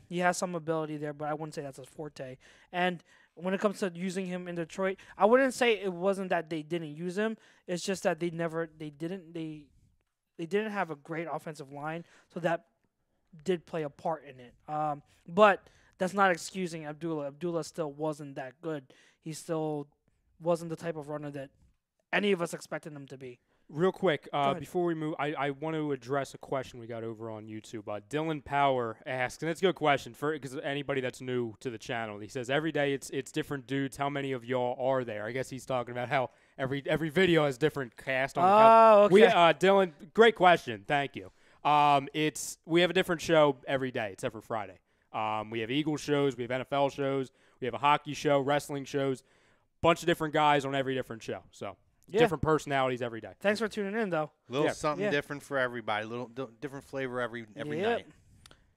He has some ability there, but I wouldn't say that's his forte. And when it comes to using him in Detroit, I wouldn't say it wasn't that they didn't use him. It's just that they didn't have a great offensive line, so that did play a part in it. But that's not excusing Abdullah. Abdullah still wasn't that good. he still wasn't the type of runner that any of us expected him to be. Real quick, ahead. before we move, I want to address a question we got over on YouTube. Dylan Power asks, and it's a good question because anybody that's new to the channel, he says every day it's different dudes. How many of y'all are there? I guess he's talking about how every video has different cast on the Oh, okay. Dylan, great question. Thank you. We have a different show every day except for Friday. We have Eagles shows, we have NFL shows, we have a hockey show, wrestling shows, bunch of different guys on every different show. So. Yeah. Different personalities every day. Thanks for tuning in, though. Little Yeah. something different for everybody. Little different flavor every night.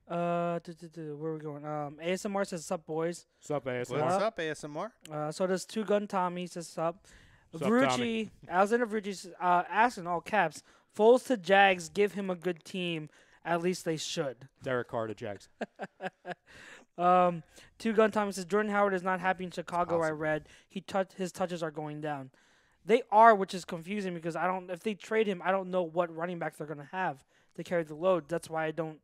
Where are we going? ASMR says, "Sup, boys." Sup, ASMR? What's up, ASMR? So does Two Gun Tommy says, "Sup." Sup, Verucci, Alexander Verucci asking all caps, "Foles to Jags, give him a good team. At least they should." Derek Carr to Jags. Two Gun Tommy says, "Jordan Howard is not happy in Chicago. I Awesome. read his touches are going down. They are, which is confusing because if they trade him, I don't know what running backs they're gonna have to carry the load. That's why I don't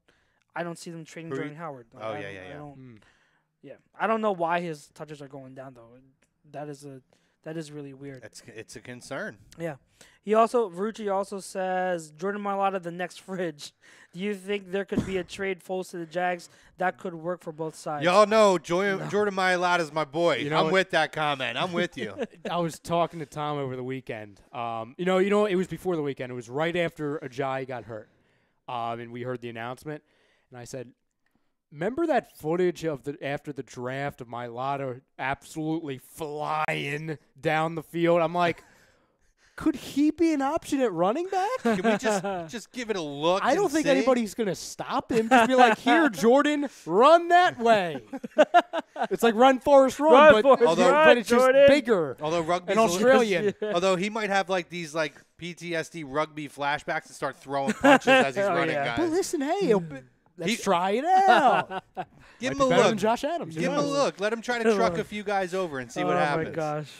see them trading Who are Jordan you- Howard. Oh, I yeah. don't- Yeah, I don't know why his touches are going down though. That is really weird. It's a concern. Yeah. Verucci also says Jordan Mailata the next fridge. Do you think there could be a trade Foles to the Jags that could work for both sides? Y'all know Jordan Mailata is my boy. You know I'm what? with that comment. I'm with you. I was talking to Tom over the weekend. You know, it was before the weekend. It was right after Ajayi got hurt. And we heard the announcement. And I said, remember that footage of after the draft of Mailata absolutely flying down the field? I'm like, could he be an option at running back? Can we just give it a look? I don't and think see? anybody's going to stop him. Just be like, here, Jordan, run that way. It's like run, Forrest, run, but it's Jordan. just bigger. Although rugby's An Australian. Although he might have like these like PTSD rugby flashbacks and start throwing punches as he's running, yeah. guys. But listen, hey, let's try it out. Give him Might a be better look. than Josh Adams. Give him a look. Let him try to truck a few guys over and see what happens. Oh my gosh.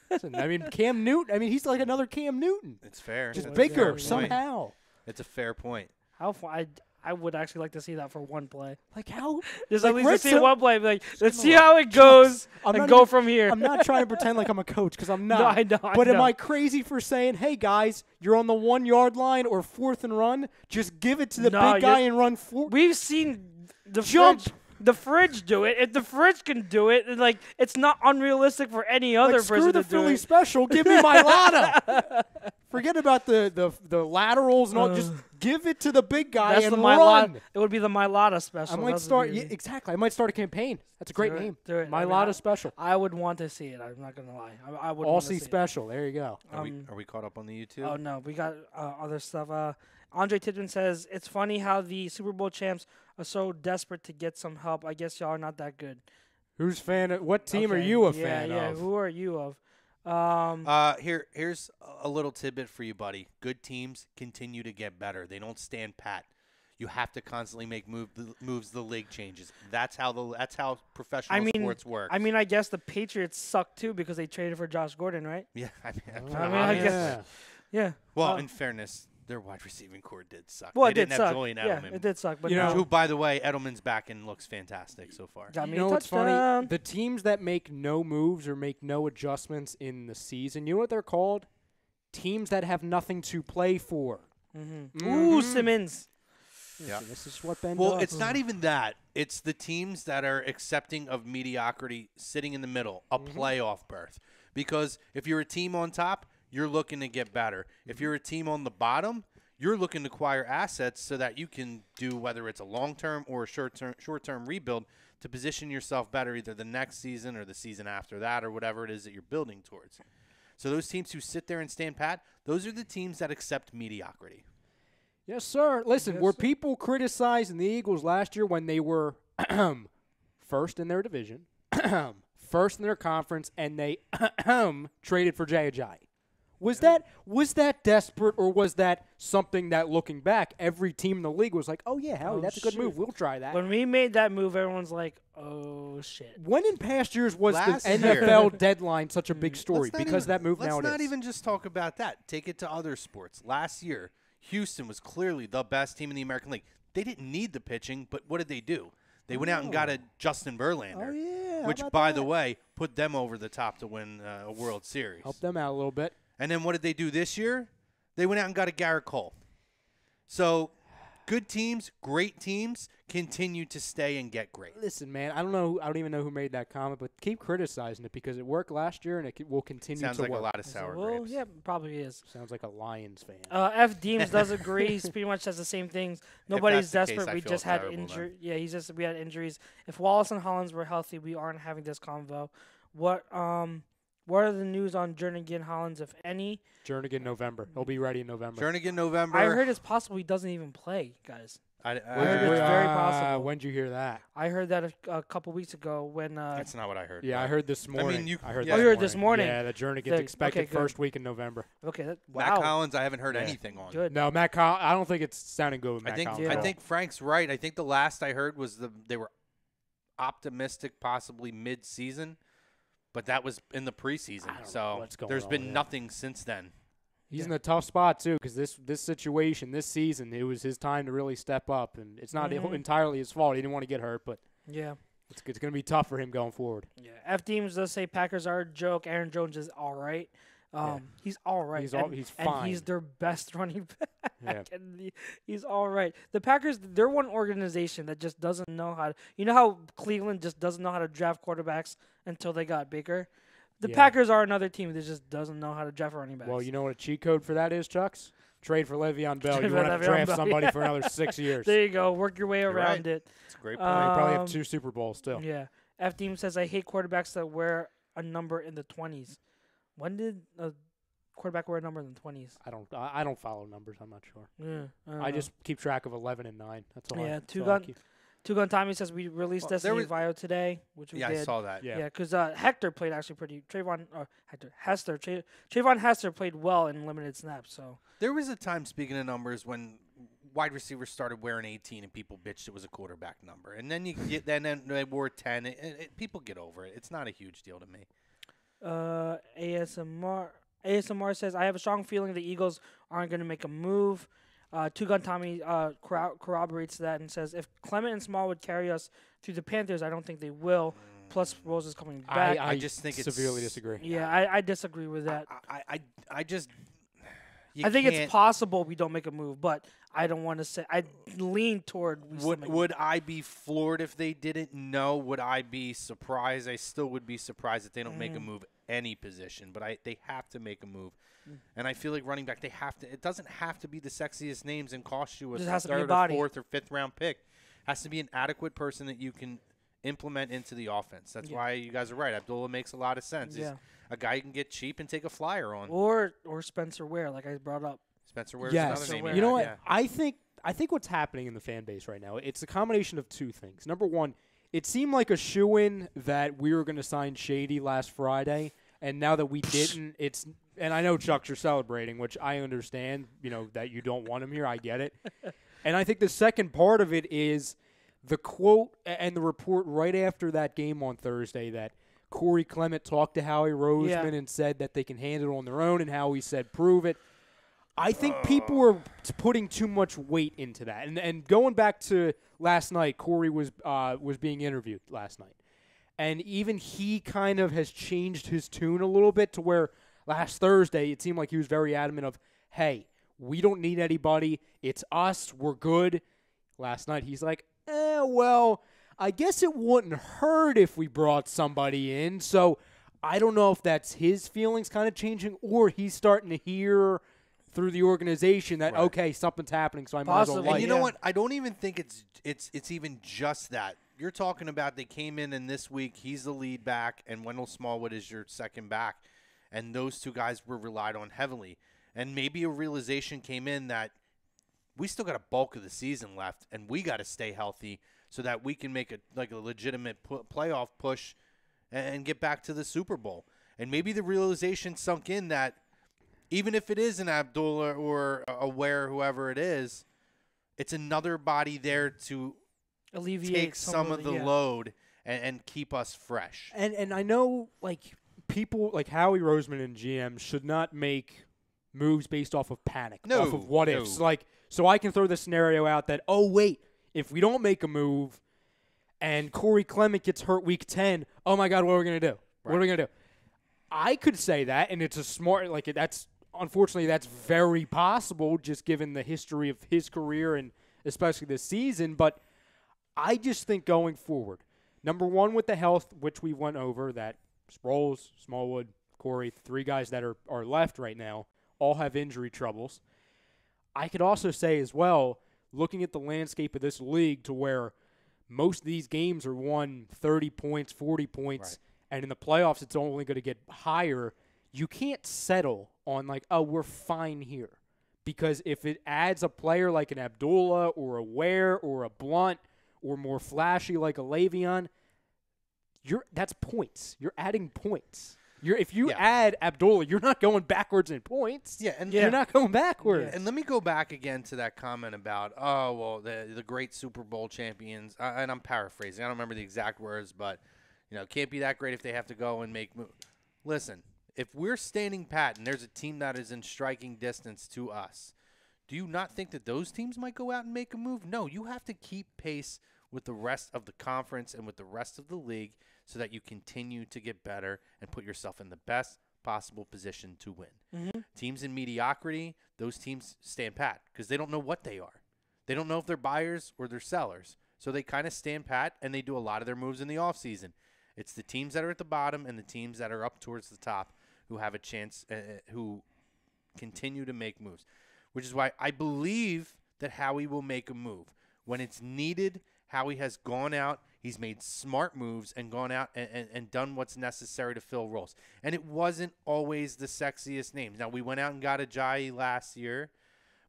Listen, I mean, Cam Newton. I mean, he's like another Cam Newton. It's fair. Just That's a fair bigger point. somehow. It's a fair point. How far? I would actually like to see that for one play. Like how? Just Like, at least to let's see do- one play. Like, let's gonna see look. how it goes I'm and not go even- from here. I'm not trying to pretend like I'm a coach because I'm not. No, I know. But am know. I crazy for saying, hey, guys, you're on the 1 yard line or 4th and run? Just give it to the No, big guy you're- and run forward. We've seen the Jump. the fridge do it. If the fridge can do it, then, like, it's not unrealistic for any other Like, screw person the to do Philly it. special. Give me my Lada. Forget about the laterals and all. Just give it to the big guy That's and the run. It would be the Mailata special. I might That's start. what Yeah, it'd be. exactly. I might start a campaign. That's a great Do it, name. do it. My I mean, Lada I- special. I would want to see it. I'm not gonna lie. I would. want to Aussie see it. special. There you go. Are we caught up on the YouTube? Oh no, we got other stuff. Andre Tidman says it's funny how the Super Bowl champs are so desperate to get some help. I guess y'all are not that good. Who's fan? What team are Okay, you a yeah, fan yeah. of? Who are you of? Here's a little tidbit for you, buddy. Good teams continue to get better. They don't stand pat. You have to constantly make moves. The league changes. That's how professional sports work. I mean, I guess the Patriots suck too because they traded for Josh Gordon, right? yeah. I mean, I guess- Yeah. Well, in fairness, their wide receiving core did suck. Well, they it did didn't suck. have Julian Yeah, Edelman. it did suck. But You know- no. Who, by the way, Edelman's back and looks fantastic so far. Got me You know a what's funny? touchdown. The teams that make no moves or make no adjustments in the season, you know what they're called? Teams that have nothing to play for. Ooh, Simmons. Yeah. This is what Ben Well, does. it's not even that. It's the teams that are accepting of mediocrity, sitting in the middle, a playoff berth. Because if you're a team on top, you're looking to get better. If you're a team on the bottom, you're looking to acquire assets so that you can do whether it's a long-term or a short-term rebuild to position yourself better either the next season or the season after that or whatever it is that you're building towards. So those teams who sit there and stand pat, those are the teams that accept mediocrity. Yes, sir. Listen, Yes, were sir. people criticizing the Eagles last year when they were first in their division, first in their conference, and they traded for Jay Ajayi? Was that desperate, or was that something that, looking back, every team in the league was like, "Oh yeah, Howie, Oh, that's a good shit. move. We'll try that." When we made that move, everyone's like, "Oh shit." When in past years was Last the year. NFL deadline such a big story? Let's not Because even- that move now Let's it not is. even just talk about that. Take it to other sports. Last year, Houston was clearly the best team in the American League. They didn't need the pitching, but what did they do? They went out and got a Justin Verlander. Oh, yeah. How Which, about by that? the way, put them over the top to win a World Series. Help them out a little bit. And then what did they do this year? They went out and got a Garrett Cole. So, good teams, great teams, continue to stay and get great. Listen, man, I don't even know who made that comment, but keep criticizing it because it worked last year and it will continue Sounds to like work. a lot of sour well, grapes. yeah, probably is. Sounds like a Lions fan. F. Deems does agree. He pretty much says the same things. Nobody's that's the case, desperate. I We feel just had terrible injury. Yeah, we had injuries. If Wallace and Hollins were healthy, we aren't having this convo. What are the news on Jernigan Hollins, if any? Jernigan November. He'll be ready in November. Jernigan November. I heard it's possible he doesn't even play, guys. I heard it's very possible. When'd you hear that? I heard that a couple weeks ago when. That's not what I heard. Yeah, I heard this morning. you- I heard yeah. Oh, you heard this morning? Yeah, that Jernigan's The- expected okay, good. first week in November. Okay, Matt wow, Collins, I haven't heard Yeah. anything on. good. No, Matt Collins. I don't think it's sounding good with Matt I think Collins. Yeah. at I all. think Frank's right. I think the last I heard was they were optimistic, possibly mid-season, but that was in the preseason. I don't know So what's going there's on been with him. nothing since then. He's in a tough spot too because this situation, this season, it was his time to really step up, and it's not Mhm. entirely his fault. He didn't want to get hurt, but Yeah. it's going to be tough for him going forward. Yeah. F. Deems does say Packers are a joke. Aaron Jones is all right. He's all right. He's and, he's and fine. he's their best running back. Yeah. And he's all right. The Packers, they're one organization that just doesn't know how to. You know how Cleveland just doesn't know how to draft quarterbacks until they got Baker? The Yeah. Packers are another team that just doesn't know how to draft running backs. Well, you know what a cheat code for that is, Chucks? Trade for Le'Veon Bell. Trade You for want to Le'Veon draft Bell, somebody yeah. for another 6 years. There you go. Work your way You're around right. it. It's a great You point. probably have Um, 2 Super Bowls still. Yeah. F. Deem says, I hate quarterbacks that wear a number in the 20s. When did a quarterback wear a number in the 20s? I don't follow numbers. I'm not sure. Yeah, don't I know. just keep track of 11 and 9. That's all. Yeah, that's two all I gun- keep. Two Gun Tommy says we released Well, there Destiny was- Vio today, which we Yeah, did. I saw that. Yeah. Yeah, because Hector played actually pretty. Trayvon Hester played well in limited snaps. So There was a time, speaking of numbers, when wide receivers started wearing 18 and people bitched it was a quarterback number. And then then they wore 10. People get over it. It's not a huge deal to me. ASMR says I have a strong feeling the Eagles aren't going to make a move. Two Gun Tommy corroborates that and says if Clement and Small would carry us through the Panthers, I don't think they will. Plus Rose is coming back. I just think it's severely disagree. yeah, I disagree with that. I just. I think it's can't- possible we don't make a move, but I don't want to say. I lean toward we still make a Would I be floored if they didn't? No. Would I be surprised? I still would be surprised if they don't make a move any position. But they have to make a move, and I feel like running back they have to. It doesn't have to be the sexiest names and cost you a Just has to be a third or body. fourth or fifth round pick. It has to be an adequate person that you can implement into the offense. That's Yeah. why you guys are right. Abdullah makes a lot of sense. He's Yeah. a guy you can get cheap and take a flyer on. or Spencer Ware, like I brought up. Spencer Ware's Yes. another name. You know had, what? yeah. I think what's happening in the fan base right now, it's a combination of 2 things. Number one, it seemed like a shoo-in that we were going to sign Shady last Friday, and now that we didn't, and I know, Chuck, you're celebrating, which I understand, that you don't want him here. I get it. And I think the second part of it is the quote and the report right after that game on Thursday that Corey Clement talked to Howie Roseman and said that they can handle it on their own, and Howie said, prove it. I think people are putting too much weight into that. And going back to last night, Corey was being interviewed last night. And even he kind of has changed his tune a little bit to where last Thursday it seemed like he was very adamant of, hey, we don't need anybody. It's us. We're good. Last night he's like, well, I guess it wouldn't hurt if we brought somebody in. So I don't know if that's his feelings kind of changing or he's starting to hear – through the organization that, Right. okay, something's happening, so I might as well Possibly. like And you it. know what? I don't even think it's even just that. You're talking about they came in and this week he's the lead back and Wendell Smallwood is your second back, and those two guys were relied on heavily. And maybe a realization came in that we still got a bulk of the season left, and we got to stay healthy so that we can make a legitimate playoff push and get back to the Super Bowl. And maybe the realization sunk in that even if it is an Abdullah or a Ware, whoever it is, it's another body there to Alleviate take some of the yeah. load and keep us fresh. And I know, people like Howie Roseman and GM should not make moves based off of panic, off of what ifs. So I can throw the scenario out that, oh, wait, if we don't make a move and Corey Clement gets hurt week 10. Oh my God, what are we gonna do? What are we gonna do? I could say that, and it's a smart that's unfortunately that's very possible just given the history of his career and especially this season. But I just think going forward, number one with the health, which we went over, that Sproles, Smallwood, Corey, 3 guys that are left right now, all have injury troubles. I could also say as well, looking at the landscape of this league to where most of these games are won 30 points, 40 points, and in the playoffs it's only going to get higher, you can't settle on we're fine here. Because if it adds a player like an Abdullah or a Ware or a Blunt or more flashy like a Le'Veon, that's points. You're adding points. If you add Abdullah, you're not going backwards in points. You're not going backwards. And let me go back again to that comment about, the great Super Bowl champions. And I'm paraphrasing. I don't remember the exact words, but, can't be that great if they have to go and make moves. Listen, if we're standing pat and there's a team that is in striking distance to us, do you not think that those teams might go out and make a move? No, you have to keep pace with the rest of the conference and with the rest of the league so that you continue to get better and put yourself in the best possible position to win. Mm-hmm. Teams in mediocrity, those teams stand pat because they don't know what they are. They don't know if they're buyers or they're sellers. So they kind of stand pat, and they do a lot of their moves in the offseason. It's the teams that are at the bottom and the teams that are up towards the top who have a chance, who continue to make moves, which is why I believe that Howie will make a move. When it's needed, Howie has gone out. He's made smart moves and gone out and done what's necessary to fill roles. And it wasn't always the sexiest names. Now, we went out and got Ajayi last year,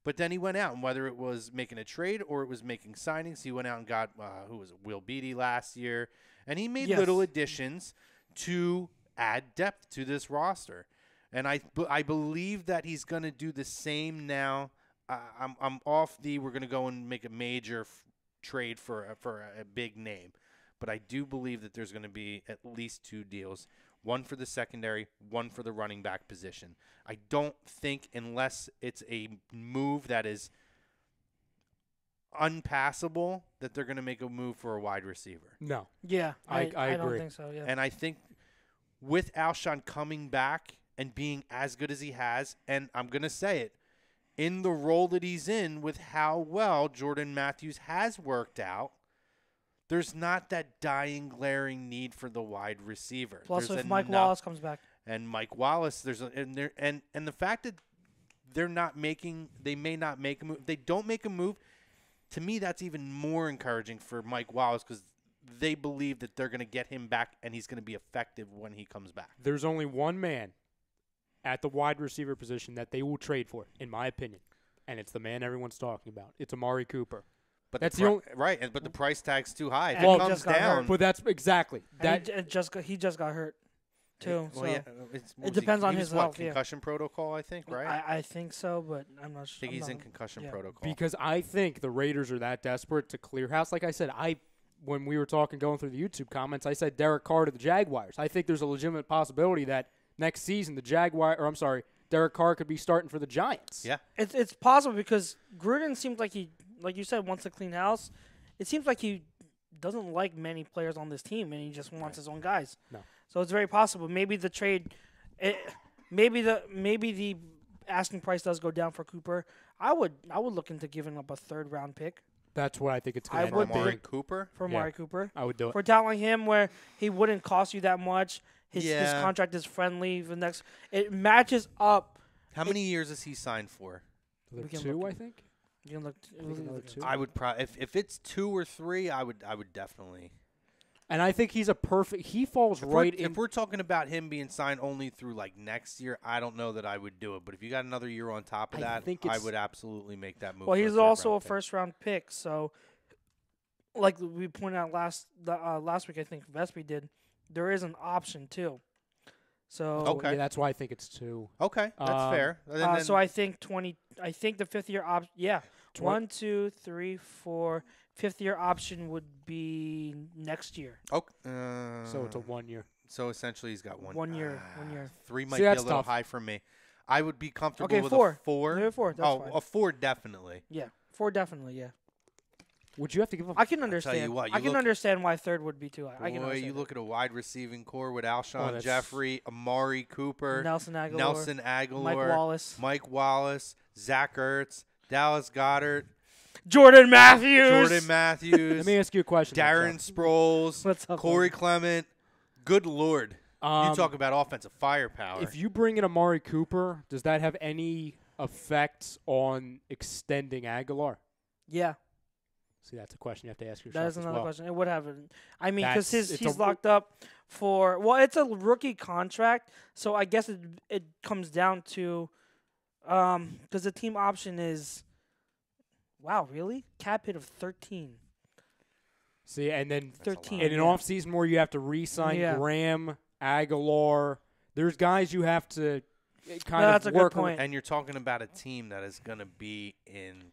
but then he went out, and whether it was making a trade or it was making signings, he went out and got, Will Beatty last year. And he made little additions to add depth to this roster. And I believe that he's going to do the same now. I'm off we're going to go and make a major trade for a big name. But I do believe that there's going to be at least 2 deals, one for the secondary, one for the running back position. I don't think, unless it's a move that is unpassable, that they're going to make a move for a wide receiver. No. Yeah, I don't agree. think so, yeah. And I think with Alshon coming back and being as good as he has, and I'm going to say it, in the role that he's in with how well Jordan Matthews has worked out, there's not that dying, glaring need for the wide receiver. Plus, there's if Mike Wallace comes back. And Mike Wallace, and the fact that they may not make a move. If they don't make a move, to me, that's even more encouraging for Mike Wallace because they believe that they're going to get him back and he's going to be effective when he comes back. There's only one man at the wide receiver position that they will trade for, in my opinion, and it's the man everyone's talking about. It's Amari Cooper. But that's right, but the price tag's too high. If And it comes down, but that's exactly that. He just got hurt, too. Well, so yeah, it depends on his health. Concussion protocol, I think, right? I think so, but I'm not sure. I think he's in concussion protocol. Because I think the Raiders are that desperate to clear house. Like I said, when we were talking, going through the YouTube comments, I said Derek Carr to the Jaguars. I think there's a legitimate possibility that next season Derek Carr could be starting for the Giants. Yeah, it's possible because Gruden seems like he, like you said, wants to clean house. It seems like he doesn't like many players on this team, and he just wants his own guys. No. So it's very possible. Maybe the trade, maybe the asking price does go down for Cooper. I would look into giving up a 3rd round pick. That's what I think it's going to end would up Amari being. Cooper. For Amari Cooper. I would do it. For telling him where he wouldn't cost you that much. His contract is friendly. It matches up. How many years is he signed for? Another 2, I think. You can look. Another 2. I would probably if it's 2 or 3, I would definitely. And I think he's a perfect. He falls right in. If we're talking about him being signed only through next year, I don't know that I would do it. But if you got another year on top of that, I would absolutely make that move. Well, he's also a 1st round pick, so like we pointed out last week, I think Vespi did. There is an option too. So okay, yeah, that's why I think it's 2. Okay, that's fair. So I think I think the 5th year option. Yeah, 1, 2, 3, 4. 5th year option would be next year. Okay. So it's a 1 year. So essentially, he's got 1 year. 1 year. 3 might be a little tough. high for me. I would be comfortable with 4. a 4. Maybe 4. That's fine. A 4 definitely. Yeah, 4 definitely. Yeah. Would you have to give up? I can tell you understand. what, I can understand why third would be too high. I can Boy, understand you it. look at a wide receiving core with Alshon that's- Jeffrey, Amari Cooper, Nelson Aguilar, Mike Wallace, Zach Ertz, Dallas Goedert, Jordan Matthews. Jordan Let me ask you a question. Darren Sproles, What's up, Corey Clement. Good Lord. Jeff. You talk about offensive firepower. If you bring in Amari Cooper, does that have any effects on extending Aguilar? Yeah, See, that's a question you have to ask yourself. that is as another well. question. It would have. I mean, because It's he's a- locked up for. Well, it's a rookie contract, so I guess it comes down to, because the team option is. Wow, really? Cap hit of 13. See, and then 13. in an off season where you have to re-sign Yeah. Graham, Aguilar, there's guys you have to kind No, that's of a good work point. and you're talking about a team that is going to be in.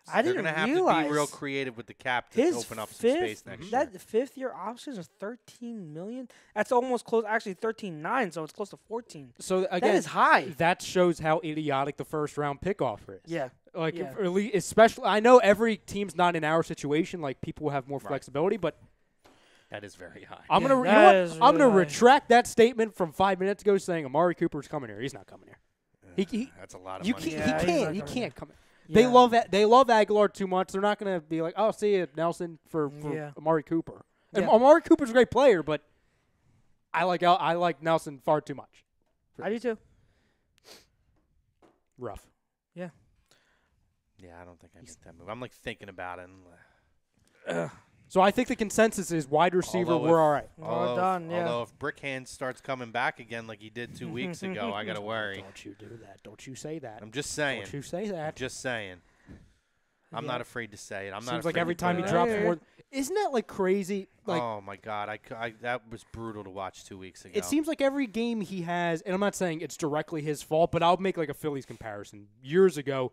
I they're didn't gonna have realize to be real creative with the cap to his open up some fifth, space next year. that fifth-year option is 13 million. That's almost close. Actually, 13.9, so it's close to 14. So again, That is high. that shows how idiotic the first round pick offer is. Yeah. Like, Yeah. especially, I know every team's not in our situation. Like, people have more Right. flexibility, but That is very high. I'm Yeah, gonna, you that know what? is I'm really gonna high. retract that statement from 5 minutes ago, saying Amari Cooper's coming here. He's not coming here. He That's a lot of you money. can't. Yeah, he's he not can't. He coming can't come. Yeah. They love Aguilar too much. They're not gonna be like, oh, see you, Nelson, for Yeah. Amari Cooper. And Yeah. Amari Cooper's a great player, but I like Nelson far too much. I do too. Rough. Yeah, I don't think I make that move. I'm like thinking about it. And, So I think the consensus is wide receiver. Although We're if- all right. Well done, yeah. Although if Brickhand starts coming back again like he did 2 weeks ago, I gotta worry. Don't you do that. Don't you say that. I'm just saying. Don't you say that. Just saying. I'm Yeah. not afraid to say it. I'm not Seems like afraid every to time put he it drops out there. more. Isn't that like crazy? Like oh my God, that was brutal to watch 2 weeks ago. it seems like every game he has, and I'm not saying it's directly his fault, but I'll make like a Phillies comparison. Years ago,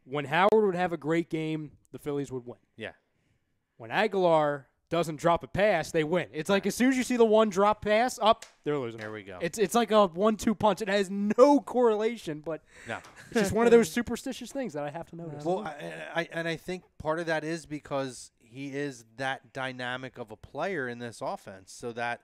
when Howard would have a great game, the Phillies would win. Yeah. When Aguilar doesn't drop a pass, they win. It's like as soon as you see the one drop pass, up, they're losing. There we go. It's like a 1-2 punch. It has no correlation, but No. it's just one of those superstitious things that I have to notice. Well, I think part of that is because he is that dynamic of a player in this offense, so that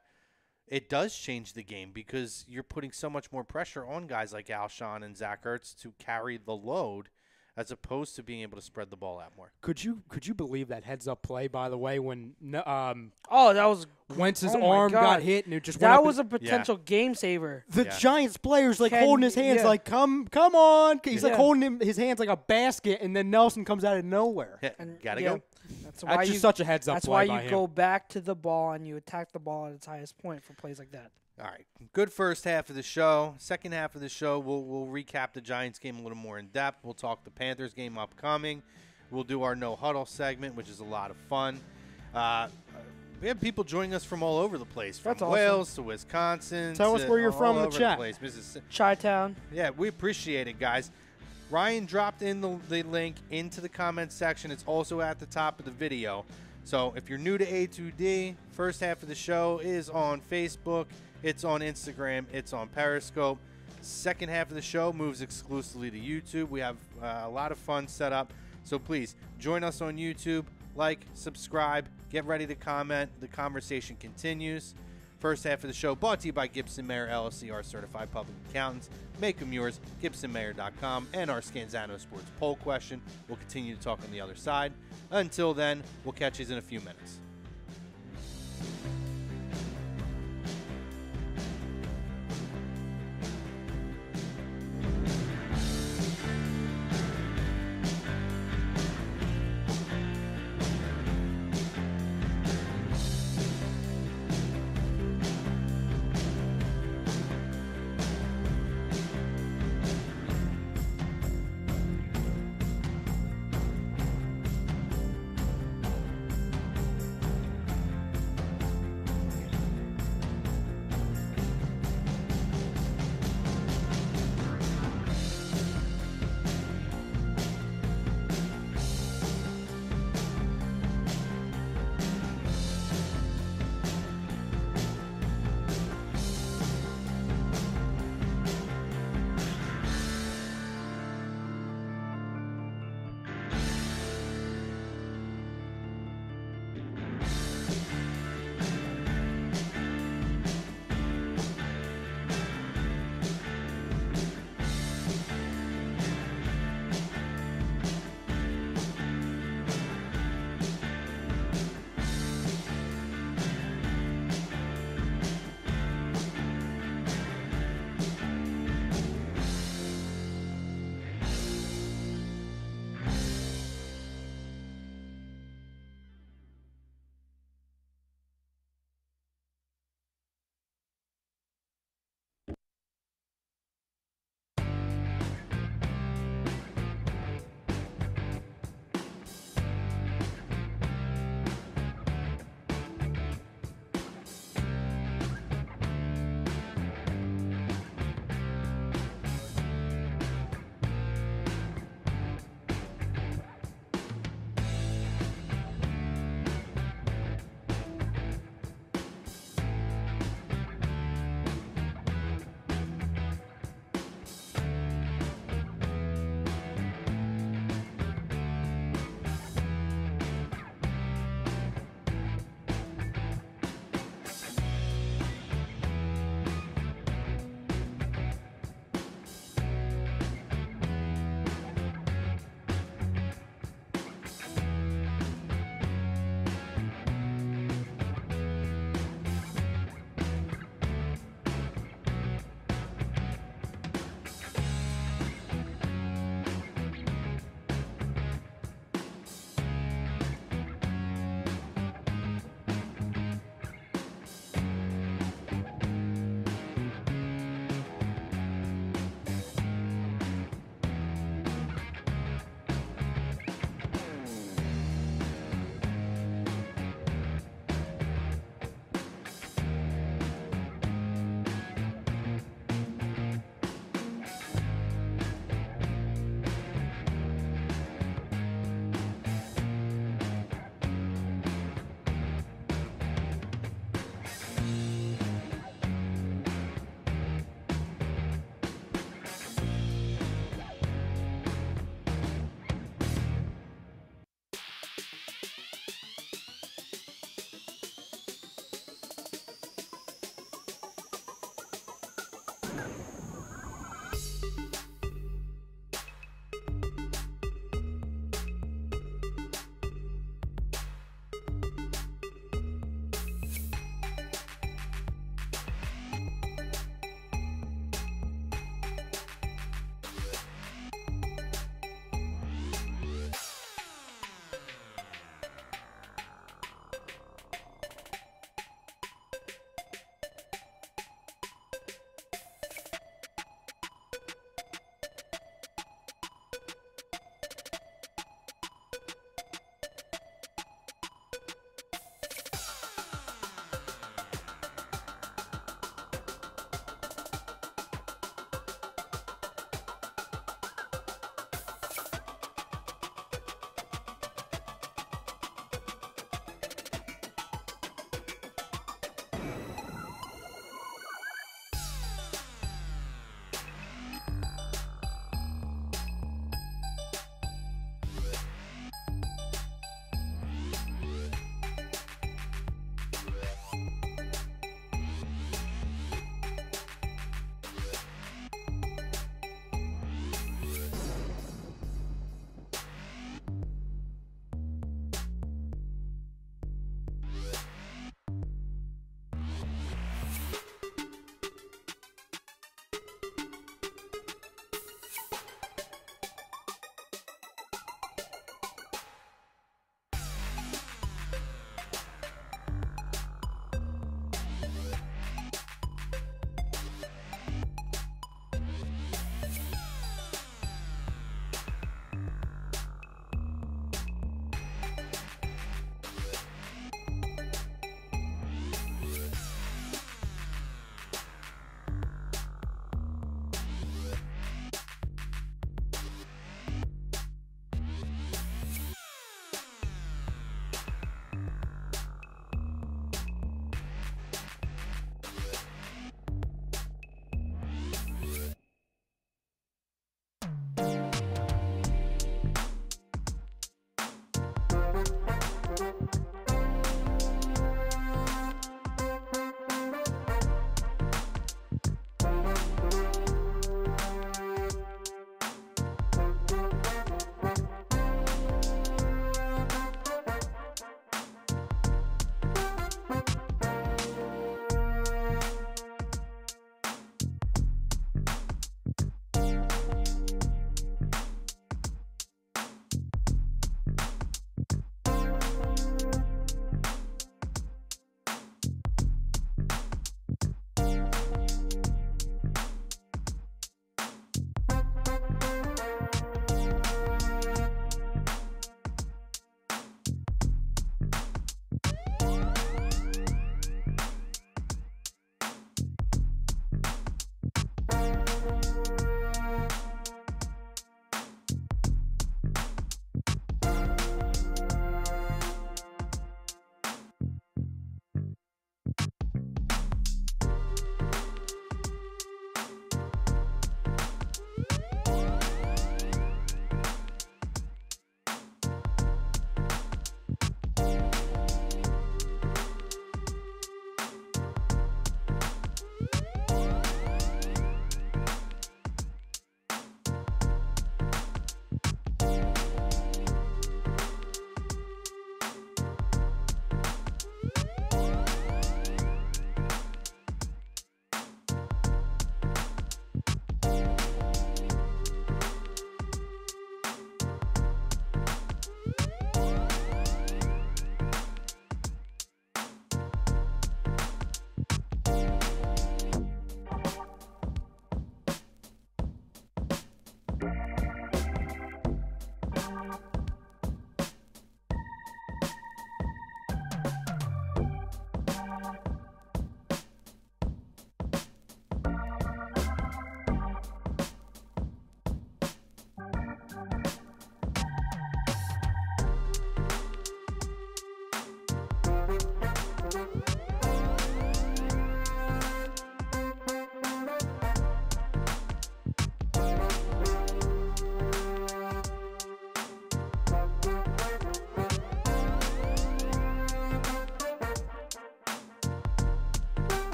it does change the game because you're putting so much more pressure on guys like Alshon and Zach Ertz to carry the load, as opposed to being able to spread the ball out more. Could you believe that heads up play, by the way, when Oh, that was Wentz's oh my arm God. got hit and it just went That up was and- a potential game saver. the Yeah. Giants players like holding his hands yeah. like come on. He's like Yeah. holding his hands like a basket, and then Nelson comes out of nowhere. And Gotta yeah, go. That's why That's you. just such a heads up That's play why by you him. go back to the ball and you attack the ball at its highest point for plays like that. All right, good first half of the show. Second half of the show, we'll recap the Giants game a little more in depth. We'll talk the Panthers game upcoming. We'll do our no huddle segment, which is a lot of fun. We have people joining us from all over the place, from That's awesome. Wales to Wisconsin. Tell us to where you're all from in the over chat. place. Mississippi. Chi-Town. Yeah, we appreciate it, guys. Ryan dropped in the link into the comments section. It's also at the top of the video. So if you're new to A2D, first half of the show is on Facebook. It's on Instagram. It's on Periscope. Second half of the show moves exclusively to YouTube. We have a lot of fun set up. So please join us on YouTube. Like, subscribe, get ready to comment. The conversation continues. First half of the show brought to you by Gibson Mayer LLC, our certified public accountants. Make them yours, GibsonMayer.com, and our Scanzano Sports poll question. We'll continue to talk on the other side. Until then, we'll catch you in a few minutes.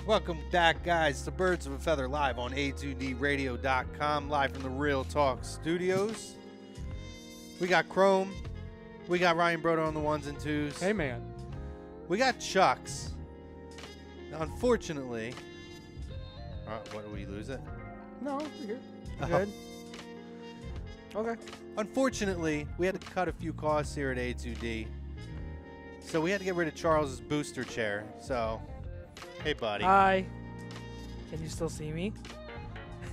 Welcome back, guys, to Birds of a Feather live on A2DRadio.com, live from the Real Talk Studios. We got Chrome. We got Ryan Broder on the ones and twos. Hey, man. We got Chucks. Unfortunately, what, did we lose it? No, we're here. Good. Okay. Unfortunately, we had to cut a few costs here at A2D. So we had to get rid of Charles's booster chair. So, hey, buddy. Hi. Can you still see me?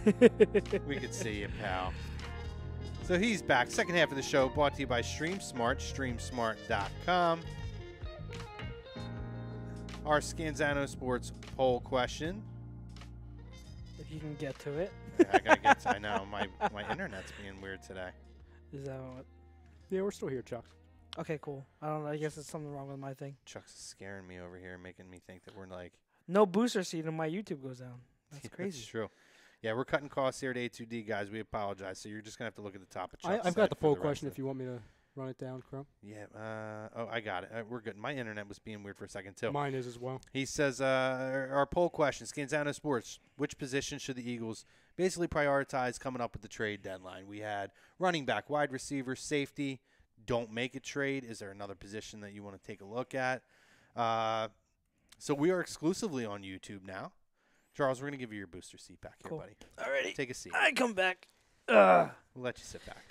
We could see you, pal. So he's back. Second half of the show brought to you by StreamSmart, StreamSmart.com. Our Scanzano Sports poll question. If you can get to it. Yeah, I gotta get to, I know. My internet's being weird today. Is that what? Yeah, we're still here, Chuck. Okay, cool. I don't know. I guess it's something wrong with my thing. Chuck's scaring me over here, making me think that we're like... No booster seat and my YouTube goes down. That's crazy. That's true. Yeah, we're cutting costs here at A2D, guys. We apologize. So you're just going to have to look at the top of Chuck's I've site got the for poll rest question of if you want me to run it down, Chrome. Yeah. Oh, I got it. We're good. My internet was being weird for a second, too. Mine is as well. He says, our poll question, Scanzano Sports, which position should the Eagles basically prioritize coming up with the trade deadline? We had running back, wide receiver, safety. Don't make a trade. Is there another position that you want to take a look at? So we are exclusively on YouTube now. Charles, we're going to give you your booster seat back here, Cool. buddy. Alrighty. Take a seat. I come back. We'll let you sit back.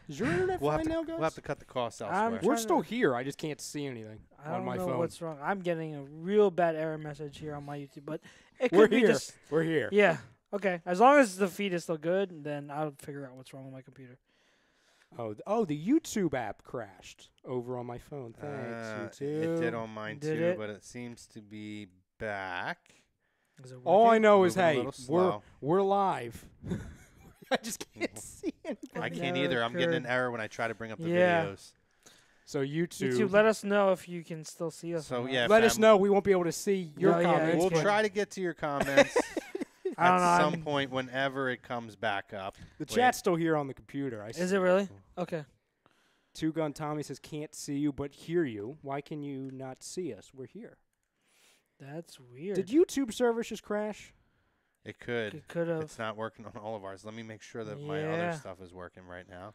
Is your internet We'll fine have to, now, guys? we'll have to cut the costs I'm elsewhere. We're trying still to- here. I just can't see anything I on don't my know phone. what's wrong. I'm getting a real bad error message here on my YouTube, but it We're could be here. just We're here. yeah. Okay, as long as the feed is still good, then I'll figure out what's wrong with my computer. Oh, the YouTube app crashed over on my phone. Thanks, YouTube. It did on mine, Did too, it? but it seems to be back. Is it All I working? know is, Moving a hey, little slow. we're live. I just can't see anything. I can't Never either. I'm getting an occurred. error when I try to bring up the Yeah. videos. So YouTube, YouTube, let us know if you can still see us. So, or not. yeah, let us fam. know. We won't be able to see your No, yeah, comments. it's We'll good. try to get to your comments I don't know. at some I'm- point whenever it comes back up. The Wait. chat's still here on the computer. Is it really? Okay. Two Gun Tommy says can't see you but hear you. Why can you not see us? We're here. That's weird. Did YouTube servers just crash? It could. It could have. It's not working on all of ours. Let me make sure that my other Yeah. stuff is working right now.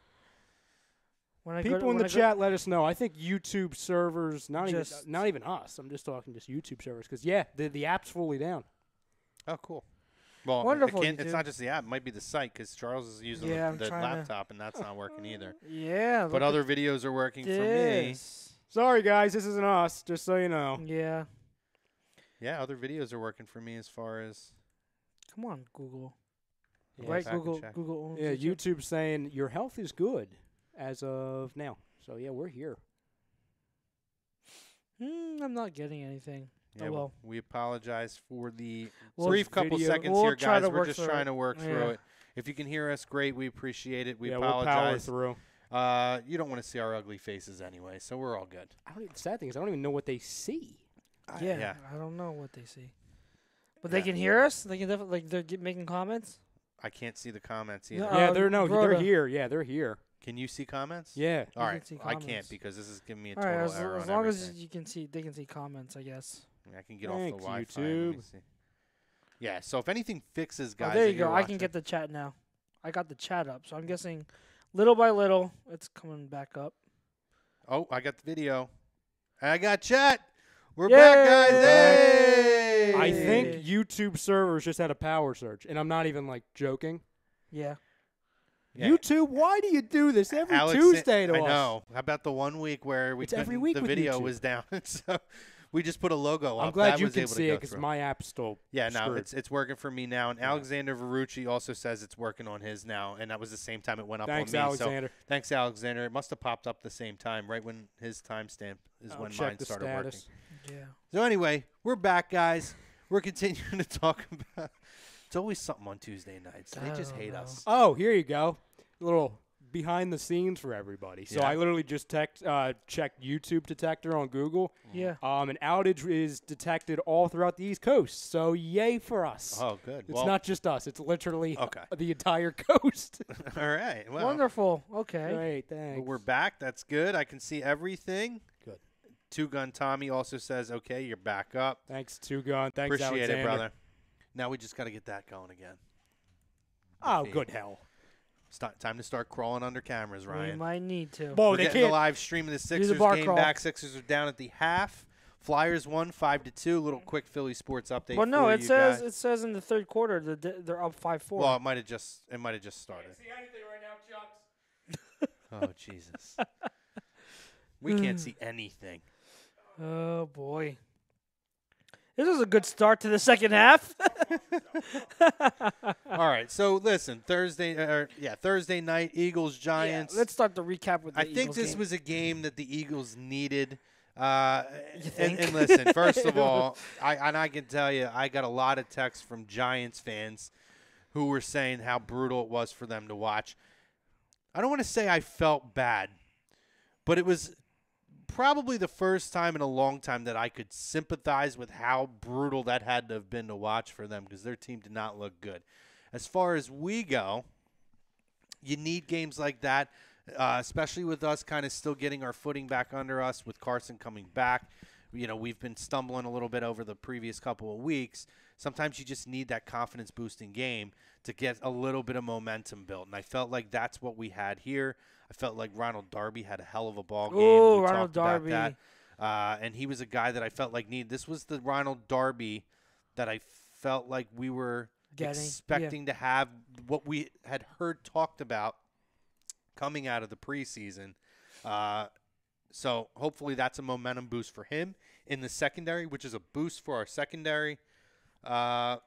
When I go People to, in when the I go- chat, let us know. I think YouTube servers, not Just- even us. I'm just talking just YouTube servers because the app's fully down. Oh, cool. Well, Wonderful, it's YouTube. not just the app. It might be the site because Charles is using Yeah, I'm the trying to- laptop, and that's not working either. Yeah. But look other at videos are working for me. this. Sorry guys, this isn't us. Just so you know. Yeah. Yeah, other videos are working for me as far as... Come on, Google. Yeah, Right, back and Google. check. Google owns Yeah, YouTube. YouTube's saying your health is good as of now. So yeah, we're here. I'm not getting anything. Yeah, Oh, well. we apologize for the We'll brief couple video- seconds we'll here, try guys. to We're work just through trying it. to work through Yeah. it. If you can hear us, great. We appreciate it. We yeah, we'll power apologize. through. You don't want to see our ugly faces anyway, so we're all good. The sad thing is I don't even know what they see. Yeah, yeah. I don't know what they see. But Yeah. they can hear us? They can definitely, like, they're making comments? I can't see the comments No, either. Yeah, Uh, they're Rhoda. here. Yeah, they're here. Can you see comments? Yeah. All You right. can see I can't comments. because this is giving me a All total right, error as on long everything. as you can see, they can see comments, I guess. I can get off Thanks, the Wi-Fi. Let me YouTube. see. Yeah, so if anything fixes, guys, Oh, there that you you're go. I watching- can get the chat now. I got the chat up, so I'm guessing little by little it's coming back up. Oh, I got the video. I got chat. We're back, guys. Hey! I think YouTube servers just had a power surge, and I'm not even like joking. Yeah. Yeah. YouTube, why do you do this every Alex, Tuesday to I us? know. How about the 1 week where we It's every couldn't- week the with video YouTube. was down, so we just put a logo up. I'm glad That you was can able to see it go because through. my app's still Yeah, no, screwed. it's working for me now. And Alexander Verrucci also says it's working on his now, and that was the same time it went up Thanks, on me. Alexander. So thanks, Alexander. It must have popped up the same time, right when his timestamp is I'll when check mine the started status. working. Yeah. So anyway, we're back, guys. We're continuing to talk about. It's always something on Tuesday nights. They I just don't hate know. us. Oh, here you go. A little behind the scenes for everybody. So Yeah. I literally just checked YouTube detector on Google. Yeah. An outage is detected all throughout the East Coast. So yay for us. Oh, good. It's Well, not just us. It's literally Okay. the entire coast. all right. Well, Wonderful. Okay. Great, but thanks. we're back. That's good. I can see everything. Good. Two Gun Tommy also says, okay, you're back up. Thanks, Two Gun. Thanks, Appreciate Alexander. it, brother. Now we just got to get that going again. Oh, good hell. Time to start crawling under cameras, Ryan. We might need to. Whoa, We're they getting can't. the live stream of the Sixers bar game crawl. back. Sixers are down at the half. Flyers won 5-2. Little quick Philly sports update. Well, no, for it you says guys. in the third quarter they're up 5-4. Well, it might have just started. See anything right now, Chucks? Oh Jesus. We can't see anything. Oh boy, this was a good start to the second half. All right, so listen, Thursday night, Eagles Giants. Yeah, let's start the recap with the I think Eagles this game. was a game that the Eagles needed. You think? And listen, first of all, I can tell you, I got a lot of texts from Giants fans who were saying how brutal it was for them to watch. I don't want to say I felt bad, but it was probably the first time in a long time that I could sympathize with how brutal that had to have been to watch for them because their team did not look good. As far as we go, you need games like that, especially with us kind of still getting our footing back under us with Carson coming back. You know, we've been stumbling a little bit over the previous couple of weeks. Sometimes you just need that confidence-boosting game to get a little bit of momentum built, and I felt like that's what we had here. I felt like Ronald Darby had a hell of a ball game. Oh, We Ronald talked about Darby. that. And he was a guy that I felt like needed. This was the Ronald Darby that I felt like we were expecting to have, what we had heard talked about coming out of the preseason. So hopefully that's a momentum boost for him in the secondary, which is a boost for our secondary. I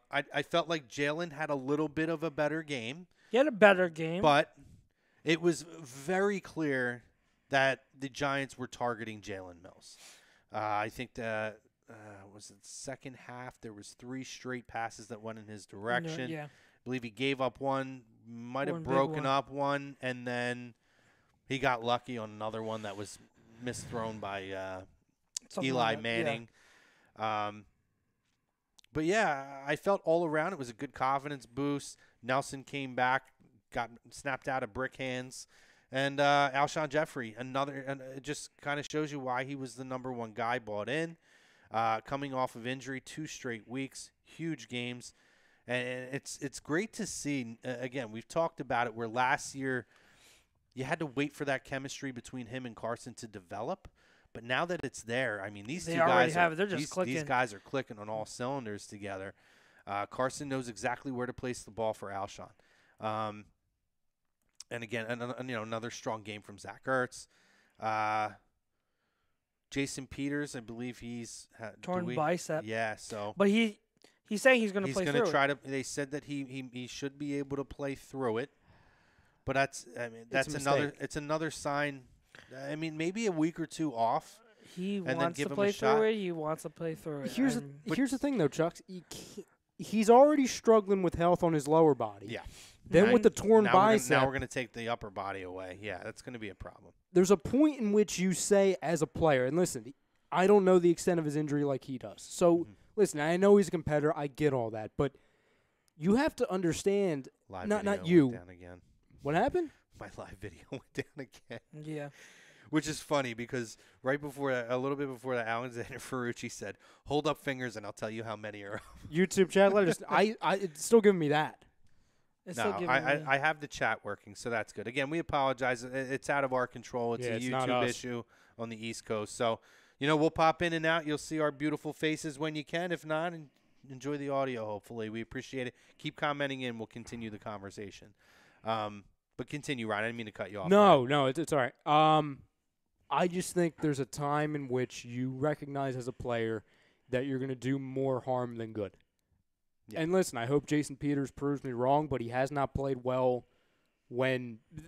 felt like Jalen had a little bit of a better game. He had a better game. But it was very clear that the Giants were targeting Jalen Mills. I think the was it second half, there was 3 straight passes that went in his direction. Yeah. I believe he gave up one, might have One big broken one. up one, and then he got lucky on another one that was misthrown by Something Eli like that, yeah. Manning. But yeah, I felt all around it was a good confidence boost. Nelson came back, got snapped out of brick hands, and Alshon Jeffrey, and it just kind of shows you why he was the number one guy bought in. Coming off of injury, 2 straight weeks, huge games, and it's great to see. Again, we've talked about it where last year you had to wait for that chemistry between him and Carson to develop. But now that it's there, I mean, these They two already guys have it. They're just these clicking. guys are clicking on all cylinders together. Carson knows exactly where to place the ball for Alshon. And again, another strong game from Zach Ertz. Jason Peters, I believe he's Torn bicep. Yeah, so But he's saying he's going to he's play going through to try it. to. They said that he should be able to play through it, but that's a another. mistake. It's another sign. I mean, maybe a week or 2 off. He then wants give to him a play shot. through it. He wants to play through it. Here's And here's the thing, though, Chucks. He's already struggling with health on his lower body. Yeah. Then with the torn now bicep, now we're going to take the upper body away. Yeah, that's going to be a problem. there's a point in which you say as a player, and listen, I don't know the extent of his injury like he does. So, listen, I know he's a competitor. I get all that. But you have to understand, Live not video you. went down again. What happened? My live video went down again. yeah. Which is funny because right before that, a little bit before that, Alexander Ferrucci said, "Hold up fingers and I'll tell you how many are up." YouTube chat, let us. It's still giving me that. It's No, still giving me- I have the chat working, so that's good. Again, we apologize. It's out of our control. It's Yeah, a it's not YouTube us. issue on the East Coast. So, we'll pop in and out. You'll see our beautiful faces when you can. If not, enjoy the audio, hopefully. We appreciate it. Keep commenting in. We'll continue the conversation. But continue, Ryan. I didn't mean to cut you off. No, it's all right. I just think there's a time in which you recognize as a player that you're going to do more harm than good. Yeah. And listen, I hope Jason Peters proves me wrong, but he has not played well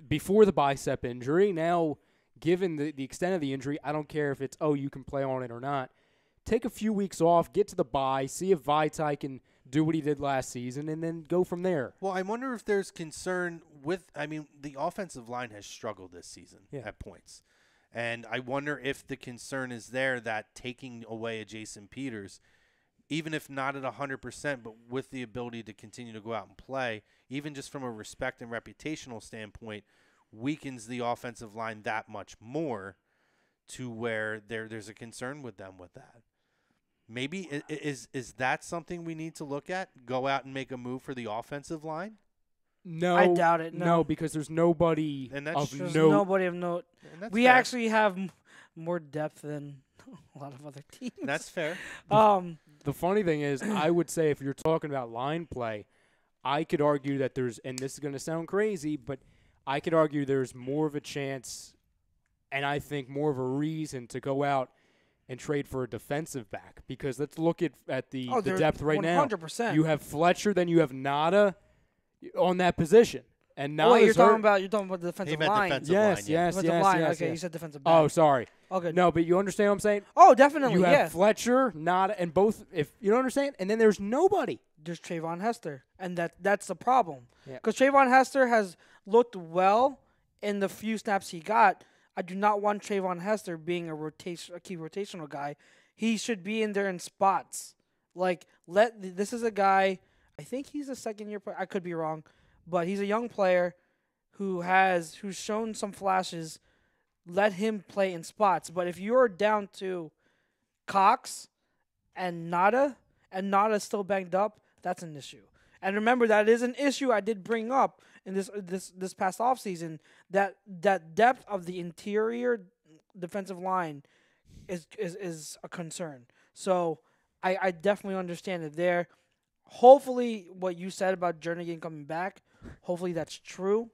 before the bicep injury. Now, given the extent of the injury, I don't care if it's, you can play on it or not. Take a few weeks off, get to the bye, see if Vitae can do what he did last season, and then go from there. Well, I wonder if there's concern the offensive line has struggled this season at points. And I wonder if the concern is there that taking away a Jason Peters, even if not at 100%, but with the ability to continue to go out and play, even just from a respect and reputational standpoint, weakens the offensive line that much more to where there's a concern with them with that. Maybe is that something we need to look at? Go out and make a move for the offensive line? No, I doubt it. No, because there's nobody And that's of true. There's note. nobody of note. And that's We fair. actually have more depth than a lot of other teams. That's fair. The funny thing is, I would say if you're talking about line play, I could argue that there's, and this is going to sound crazy, but I could argue there's more of a chance, and I think more of a reason to go out and trade for a defensive back, because let's look at the depth right 100%. now. You have Fletcher, then you have Nada on that position, and Nada's wait, you're talking hurt. about the defensive He meant line. defensive line. Yes, Yeah. yes, Defensive yes, line. yes, Okay, yes. you said defensive back. Oh, sorry. Okay. No, but you understand what I'm saying? Oh, definitely. You have yeah. Fletcher, Nada, and both. If you don't understand, and then there's nobody. There's Trayvon Hester, and that's the problem. Yeah. Because Trayvon Hester has looked well in the few snaps he got. I do not want Trayvon Hester being a key rotational guy. He should be in there in spots. Like, this is a guy. I think he's a second-year player. I could be wrong, but he's a young player who's shown some flashes. Let him play in spots. But if you're down to Cox and Nada's still banged up, that's an issue. And remember, that is an issue I did bring up in this past offseason, that depth of the interior defensive line is a concern. So I definitely understand it there. Hopefully, what you said about Jernigan coming back, hopefully that's true.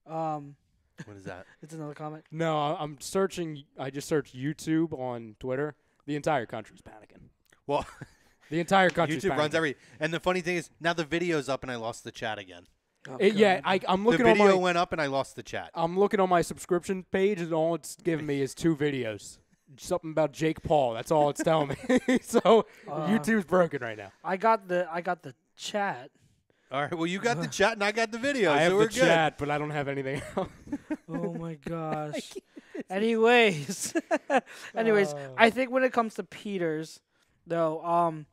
What is that? It's another comment. No, I'm searching. I just searched YouTube on Twitter. The entire country's panicking. Well, The entire country's YouTube panicking. runs every. And the funny thing is, now the video's up and I lost the chat again. Oh, Yeah, God. I'm The looking on video my. went up and I lost the chat. I'm looking on my subscription page, and all it's giving me is 2 videos. Something about Jake Paul. That's all it's telling me. So YouTube's broken right now. I got the chat. All right. Well, you got the chat and I got the video, I so have we're the good. chat, but I don't have anything else. Oh my gosh. Anyways, I think when it comes to Peters, though,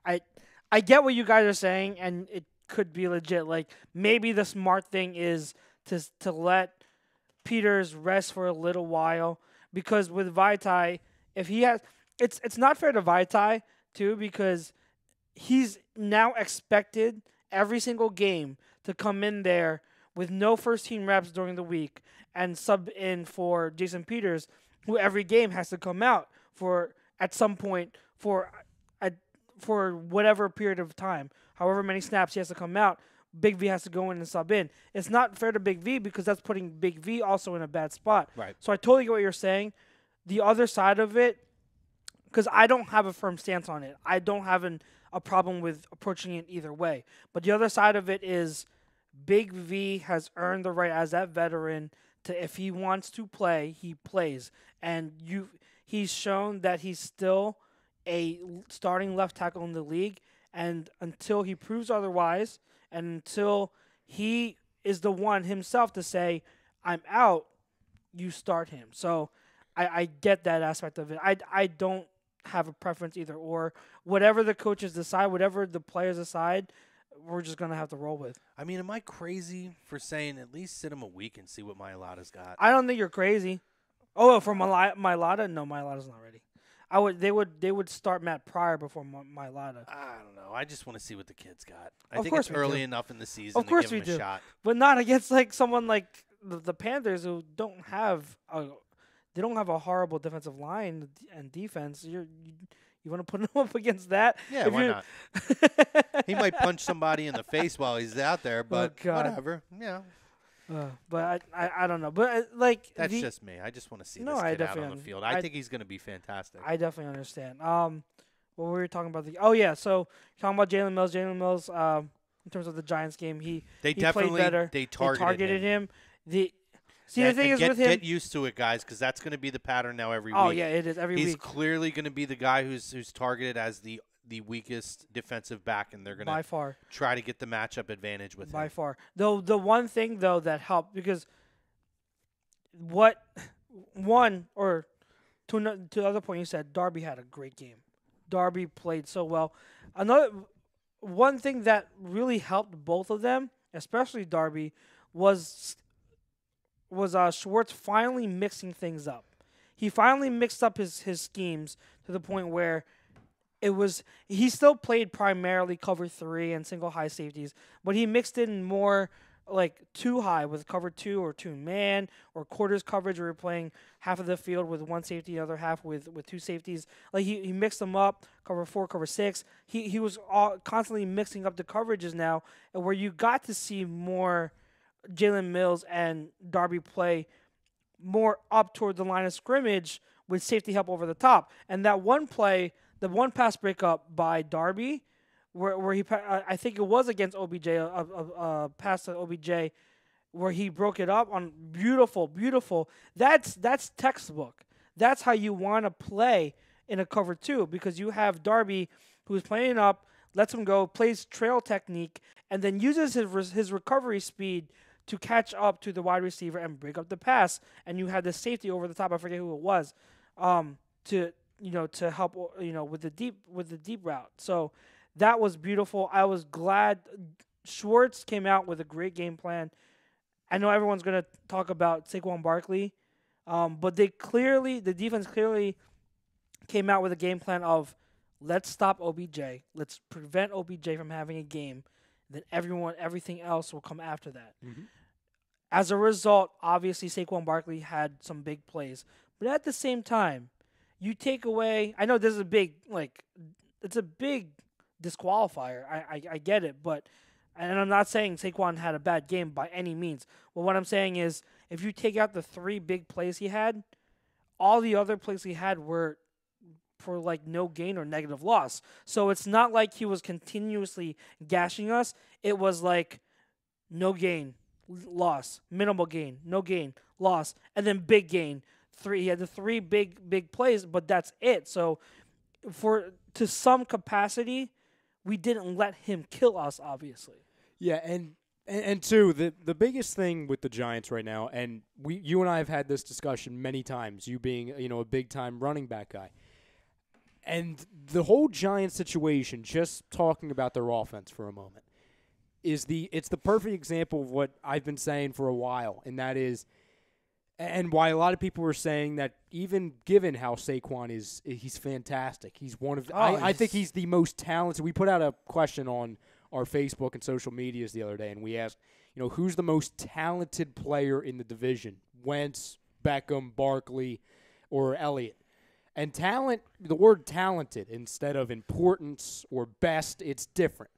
I get what you guys are saying, and it could be legit. Like, maybe the smart thing is to let Peters rest for a little while, because with Vaitai, if he has, it's not fair to Vaitai too, because he's now expected every single game to come in there with no first team reps during the week and sub in for Jason Peters, who every game has to come out for at some point for whatever period of time, however many snaps he has to come out. Big V has to go in and sub in. It's not fair to Big V, because that's putting Big V also in a bad spot. Right. So I totally get what you're saying. The other side of it, because I don't have a firm stance on it. I don't have a problem with approaching it either way. But the other side of it is Big V has earned the right as that veteran to, if he wants to play, he plays. And he's shown that he's still a starting left tackle in the league. And until he proves otherwise, and until he is the one himself to say, I'm out, you start him. So I get that aspect of it. I don't have a preference either or. Whatever the coaches decide, whatever the players decide, we're just going to have to roll with. I mean, am I crazy for saying at least sit him a week and see what Mailata's got? I don't think you're crazy. Oh, for Mailata? No, Mailata's not ready. They would start Matt Pryor before Mailata. I don't know. I just want to see what the kid's got. I Of think course it's we early do. enough in the season Of course to give we him a do. shot. But not against like someone like the Panthers, who don't have a horrible defensive line and defense. You want to put him up against that? Yeah, If why you're- not? He might punch somebody in the face while he's out there, but God. whatever. Yeah, But I don't know. But like that's just me. I just want to see No, this I kid out definitely on the field. I I think he's going to be fantastic. I definitely understand. What were we talking about? So talking about Jalen Mills. Jalen Mills, in terms of the Giants game, he definitely played better. They targeted him. The And thing is get, with him. get used to it, guys, because that's going to be the pattern now every Oh week. yeah, it is every He's week clearly going to be the guy who's targeted as the weakest defensive back, and they're going by to far. try to get the matchup advantage with By him. far. Though the one thing though that helped, because to the other point you said, Darby had a great game. Darby played so well. One thing that really helped both of them, especially Darby, was Schwartz finally mixing things up. He finally mixed up his schemes to the point where he still played primarily cover 3 and single high safeties, but he mixed in more like 2 high with cover 2 or 2 man or quarters coverage where you're playing half of the field with 1 safety, the other half with 2 safeties. Like he mixed them up, cover 4, cover 6. He was constantly mixing up the coverages now, and where you got to see more Jalen Mills and Darby play more up toward the line of scrimmage with safety help over the top. And that one play, the one pass breakup by Darby, where I think it was against OBJ, a pass to OBJ, where he broke it up on beautiful. That's textbook. That's how you want to play in a cover 2, because you have Darby who's playing up, lets him go, plays trail technique, and then uses his recovery speed to catch up to the wide receiver and break up the pass. And you had the safety over the top. I forget who it was, to help with the deep route. So that was beautiful. I was glad Schwartz came out with a great game plan. I know everyone's going to talk about Saquon Barkley, but the defense clearly came out with a game plan of let's stop OBJ. Let's prevent OBJ from having a game. Then everything else will come after that. Mm-hmm. As a result, obviously Saquon Barkley had some big plays. But at the same time, you take away, I know this is it's a big disqualifier. I get it, and I'm not saying Saquon had a bad game by any means. But what I'm saying is, if you take out the 3 big plays he had, all the other plays he had were for no gain or negative loss. So it's not like he was continuously gashing us. It was like no gain, loss, minimal gain, no gain, loss, and then big gain. He had the 3 big plays, but that's it. So to some capacity, we didn't let him kill us, obviously. Yeah, and two, the biggest thing with the Giants right now, and you and I have had this discussion many times, you being a big time running back guy. And the whole Giants situation, just talking about their offense for a moment, it's the perfect example of what I've been saying for a while, and that is, and why a lot of people were saying that even given how Saquon is, he's fantastic. He's one of I think he's the most talented. We put out a question on our Facebook and social medias the other day, and we asked, who's the most talented player in the division? Wentz, Beckham, Barkley, or Elliott? And talent, the word talented instead of importance or best, it's different.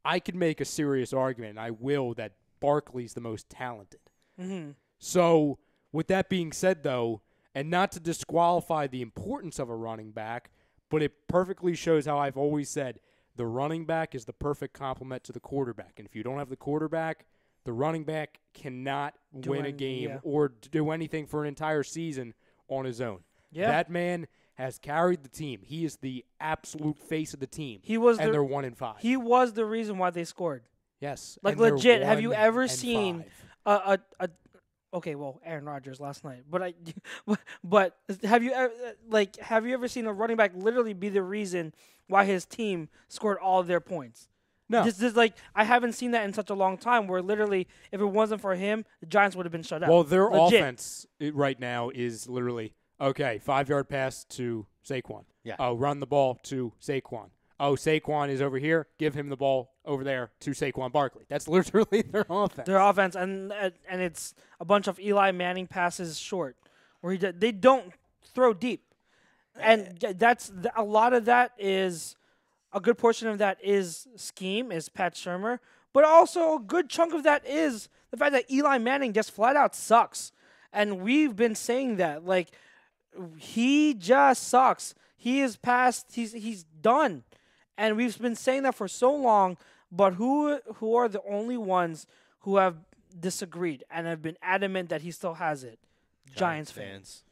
I could make a serious argument, and I will, that Barkley's the most talented. Mm-hmm. So, with that being said, though, and not to disqualify the importance of a running back, but it perfectly shows how I've always said the running back is the perfect complement to the quarterback. And if you don't have the quarterback, the running back cannot win a game or do anything for an entire season on his own. Yeah. That man has carried the team. He is the absolute face of the team. They're 1-5. He was the reason why they scored. Yes. Legit, have you ever seen okay, well, Aaron Rodgers last night, but have you ever seen a running back literally be the reason why his team scored all of their points? No. Just I haven't seen that in such a long time, where literally, if it wasn't for him, the Giants would have been shut out. Well, their offense right now is literally, okay, 5-yard pass to Saquon. Yeah. Oh, run the ball to Saquon. Oh, Saquon is over here. Give him the ball over there to Saquon Barkley. That's literally their offense. Their offense, and it's a bunch of Eli Manning passes short, where they don't throw deep, and that's a lot of that is a good portion of that is scheme, is Pat Shurmur, but also a good chunk of that is the fact that Eli Manning just flat out sucks, and we've been saying that he just sucks. He is past. He's done. And we've been saying that for so long, but who are the only ones who have disagreed and have been adamant that he still has it? Giants fans.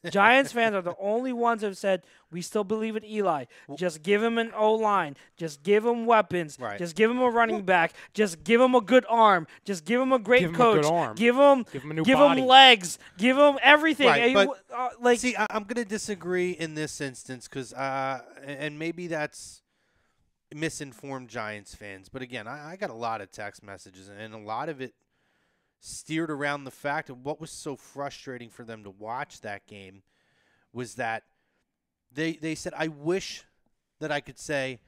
Giants fans are the only ones who have said, we still believe in Eli. Just give him an O-line. Just give him weapons. Right. Just give him a running back. Just give him a good arm. Just give him a great coach. Give him a new give body. him legs. Give him everything. Right, but see, I'm going to disagree in this instance because, and maybe that's misinformed Giants fans. But again, I got a lot of text messages, and a lot of it steered around the fact of what was so frustrating for them to watch that game was that they said, I wish that I could say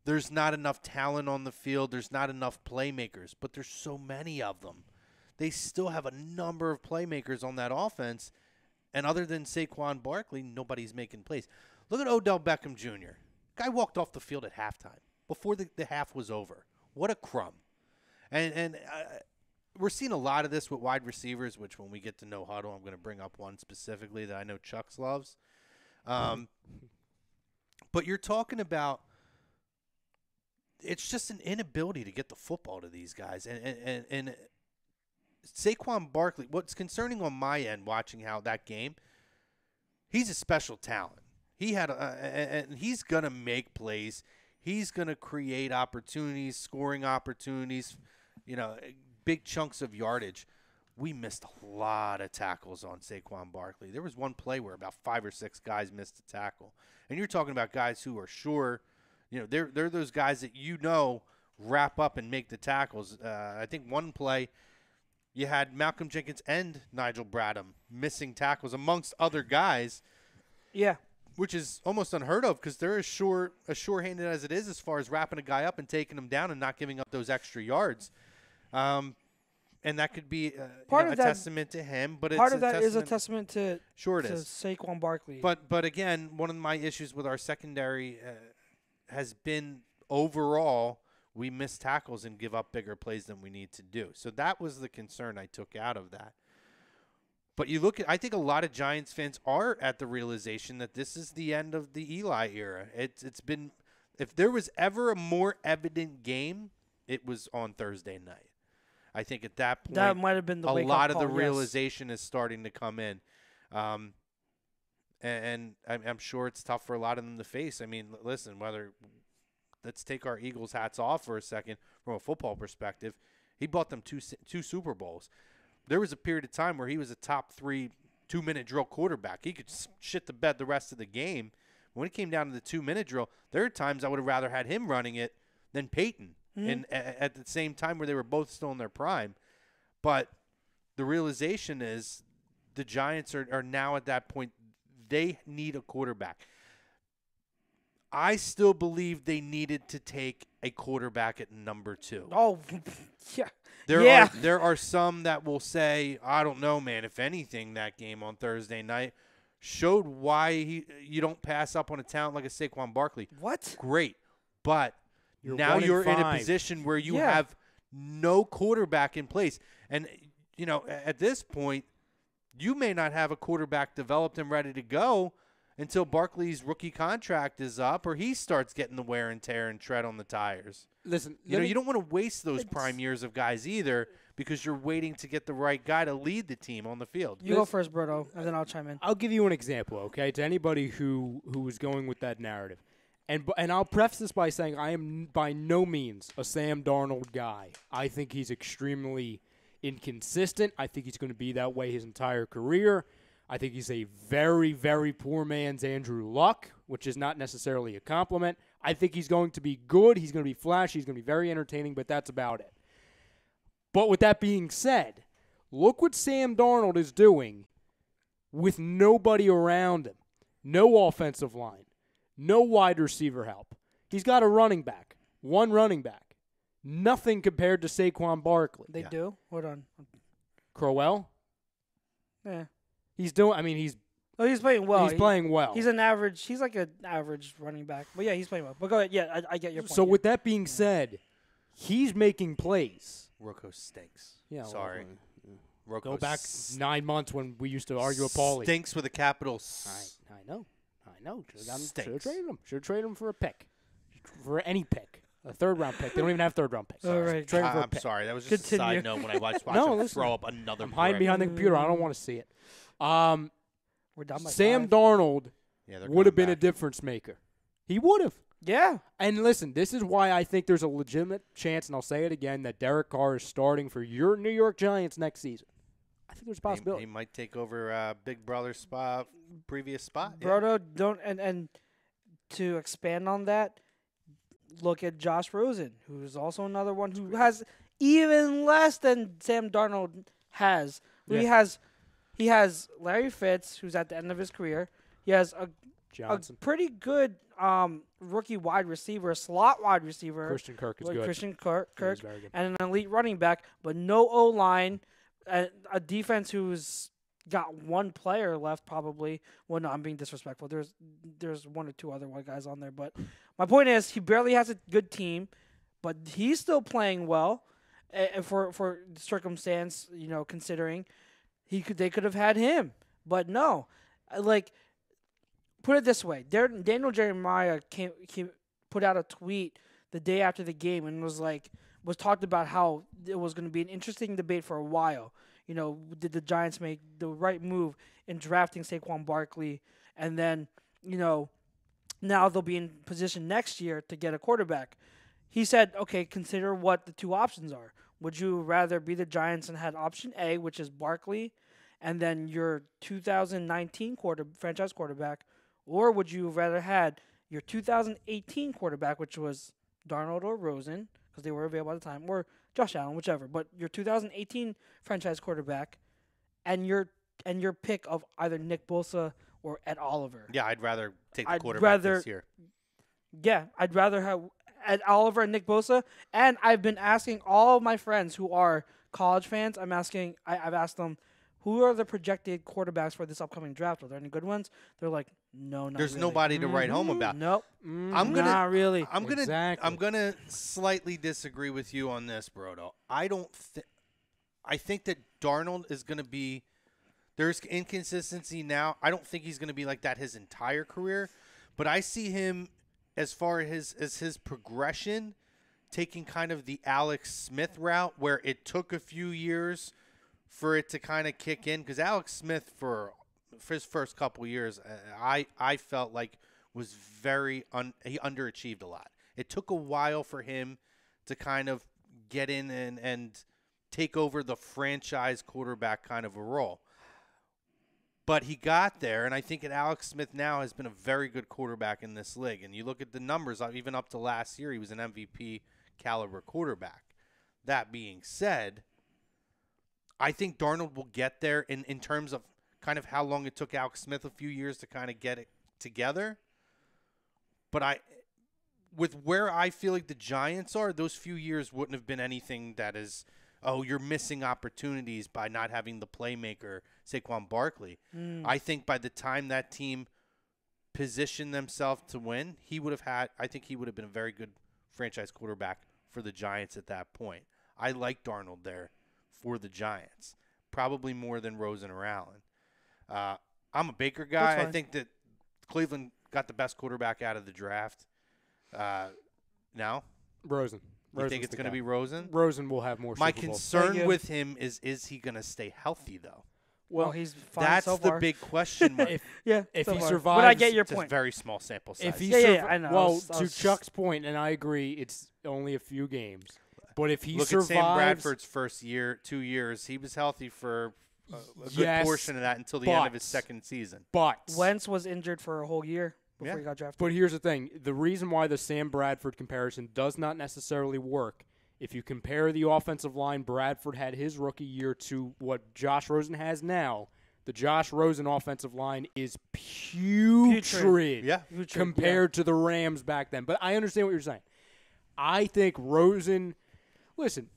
there's not enough talent on the field, there's not enough playmakers, but there's so many of them. They still have a number of playmakers on that offense, and other than Saquon Barkley, nobody's making plays. Look at Odell Beckham Jr. Guy walked off the field at halftime before the half was over. What a crumb. And we're seeing a lot of this with wide receivers, which when we get to know Huddle, I'm going to bring up one specifically that I know Chuck's loves. But you're talking about it's just an inability to get the football to these guys. And Saquon Barkley, what's concerning on my end watching how that game, he's a special talent. He had and he's going to make plays. He's going to create opportunities, scoring opportunities, big chunks of yardage. We missed a lot of tackles on Saquon Barkley. There was one play where about 5 or 6 guys missed a tackle. And you're talking about guys who are sure, they're those guys that wrap up and make the tackles. I think one play you had Malcolm Jenkins and Nigel Bradham missing tackles amongst other guys. Yeah. Which is almost unheard of because they're as sure-handed as it is as far as wrapping a guy up and taking him down and not giving up those extra yards. And that could be a testament to him. But part of that is a testament to Saquon Barkley. But again, one of my issues with our secondary has been overall we miss tackles and give up bigger plays than we need to do. So that was the concern I took out of that. But I think a lot of Giants fans are at the realization that this is the end of the Eli era. It's been, if there was ever a more evident game, it was on Thursday night. I think at that point, that might have been the wake-up call. A lot of the realization is starting to come in. And I'm sure it's tough for a lot of them to face. I mean, listen, let's take our Eagles hats off for a second from a football perspective. He bought them two Super Bowls. There was a period of time where he was a top 3 2-minute drill quarterback. He could shit the bed the rest of the game. When it came down to the 2-minute drill, there are times I would have rather had him running it than Peyton. And at the same time where they were both still in their prime. But the realization is the Giants are now at that point, they need a quarterback. I still believe they needed to take a quarterback at number 2. Oh, yeah. There are some that will say, I don't know, man, if anything, that game on Thursday night showed why you don't pass up on a talent like a Saquon Barkley. What? Great. But now you're in a position where you have no quarterback in place. And, at this point, you may not have a quarterback developed and ready to go until Barkley's rookie contract is up or he starts getting the wear and tear and tread on the tires. Listen, you don't want to waste those prime years of guys either because you're waiting to get the right guy to lead the team on the field. You go first, Berto, and then I'll chime in. I'll give you an example, okay, to anybody who is going with that narrative. And I'll preface this by saying I am by no means a Sam Darnold guy. I think he's extremely inconsistent. I think he's going to be that way his entire career. I think he's a very, very poor man's Andrew Luck, which is not necessarily a compliment. I think he's going to be good. He's going to be flashy. He's going to be very entertaining, but that's about it. But with that being said, look what Sam Darnold is doing with nobody around him. No offensive line. No wide receiver help. He's got a running back. One running back. Nothing compared to Saquon Barkley. They do? Hold on. Crowell? Yeah. He's playing well. He's playing well. He's like an average running back. But yeah, he's playing well. But go ahead. Yeah, I get your point. So with that being said, he's making plays. Rocco stinks. Yeah. Sorry. Go back 9 months when we used to argue with Paulie. Stinks with a capital I know. Should have traded him. Should have traded him for a pick. For any pick. A third-round pick. They don't even have third-round picks. All right. Trade him for a I'm pick. sorry. That was just a side note when I watched him throw up another I'm hiding behind the computer. I don't want to see it. We're done by Sam 5. Darnold would have been back. a difference maker. He would have. Yeah. And listen, this is why I think there's a legitimate chance, and I'll say it again, that Derek Carr is starting for your New York Giants next season. I think there's a possibility. He might take over Big Brother's previous spot. Brodo, don't and to expand on that, look at Josh Rosen, who's also another one who has even less than Sam Darnold has. Yeah. He has Larry Fitz, who's at the end of his career. He has a Johnson. pretty good rookie wide receiver, slot wide receiver. Christian Kirk is like good. Christian Kirk, He is very good. and an elite running back, but no O-line, a defense who's got one player left probably. Well, no, I'm being disrespectful. There's one or two other white guys on there, but my point is he barely has a good team, but he's still playing well. For circumstance, considering they could have had him, but no, like. Put it this way: Daniel Jeremiah put out a tweet the day after the game and was talked about how it was going to be an interesting debate for a while. Did the Giants make the right move in drafting Saquon Barkley, and then now they'll be in position next year to get a quarterback. He said, "Okay, consider what the two options are. Would you rather be the Giants and had option A, which is Barkley, and then your 2019 franchise quarterback?" Or would you have rather had your 2018 quarterback, which was Darnold or Rosen, because they were available at the time, or Josh Allen, whichever, but your 2018 franchise quarterback, and your pick of either Nick Bosa or Ed Oliver? Yeah, I'd rather take the quarterback this year. Yeah, I'd rather have Ed Oliver and Nick Bosa. And I've been asking all of my friends who are college fans, I've asked them, who are the projected quarterbacks for this upcoming draft? Are there any good ones? They're like, no, not There's really. nobody to write home about. Nope. Not really. I'm Exactly. gonna slightly disagree with you on this, Brodo. I think that Darnold is gonna be. There's inconsistency now. I don't think he's gonna be like that his entire career, but I see him as far as his progression, taking kind of the Alex Smith route, where it took a few years for it to kind of kick in, because Alex Smith for his first couple years, I felt like was he underachieved a lot. It took a while for him to kind of get in and take over the franchise quarterback kind of a role. But he got there, and I think that Alex Smith now has been a very good quarterback in this league. And you look at the numbers, even up to last year, he was an MVP caliber quarterback. That being said, I think Darnold will get there in terms of kind of how long it took Alex Smith a few years to kind of get it together. But with where I feel like the Giants are, those few years wouldn't have been anything that is, you're missing opportunities by not having the playmaker Saquon Barkley. I think by the time that team positioned themselves to win, I think he would have been a very good franchise quarterback for the Giants at that point. I like Darnold there for the Giants, probably more than Rosen or Allen. I'm a Baker guy. I think that Cleveland got the best quarterback out of the draft. Now, Rosen. You think it's going to be Rosen? Rosen will have more. My Super Bowls. concern with him is he going to stay healthy though? Well, he's fine That's so the far. big question mark. if so he far. survives, But I get your It's a point. very small sample size. if he Yeah, I know. Well, I to was Chuck's point, and I agree, it's only a few games. But if he Look survives, at Sam Bradford's first 2 years. He was healthy for a good portion of that until the end of his second season. But Wentz was injured for a whole year before Yeah. he got drafted. But here's the thing. The reason why the Sam Bradford comparison does not necessarily work, if you compare the offensive line Bradford had his rookie year to what Josh Rosen has now, the Josh Rosen offensive line is putrid Yeah. compared to the Rams back then. But I understand what you're saying. I think Rosen – listen,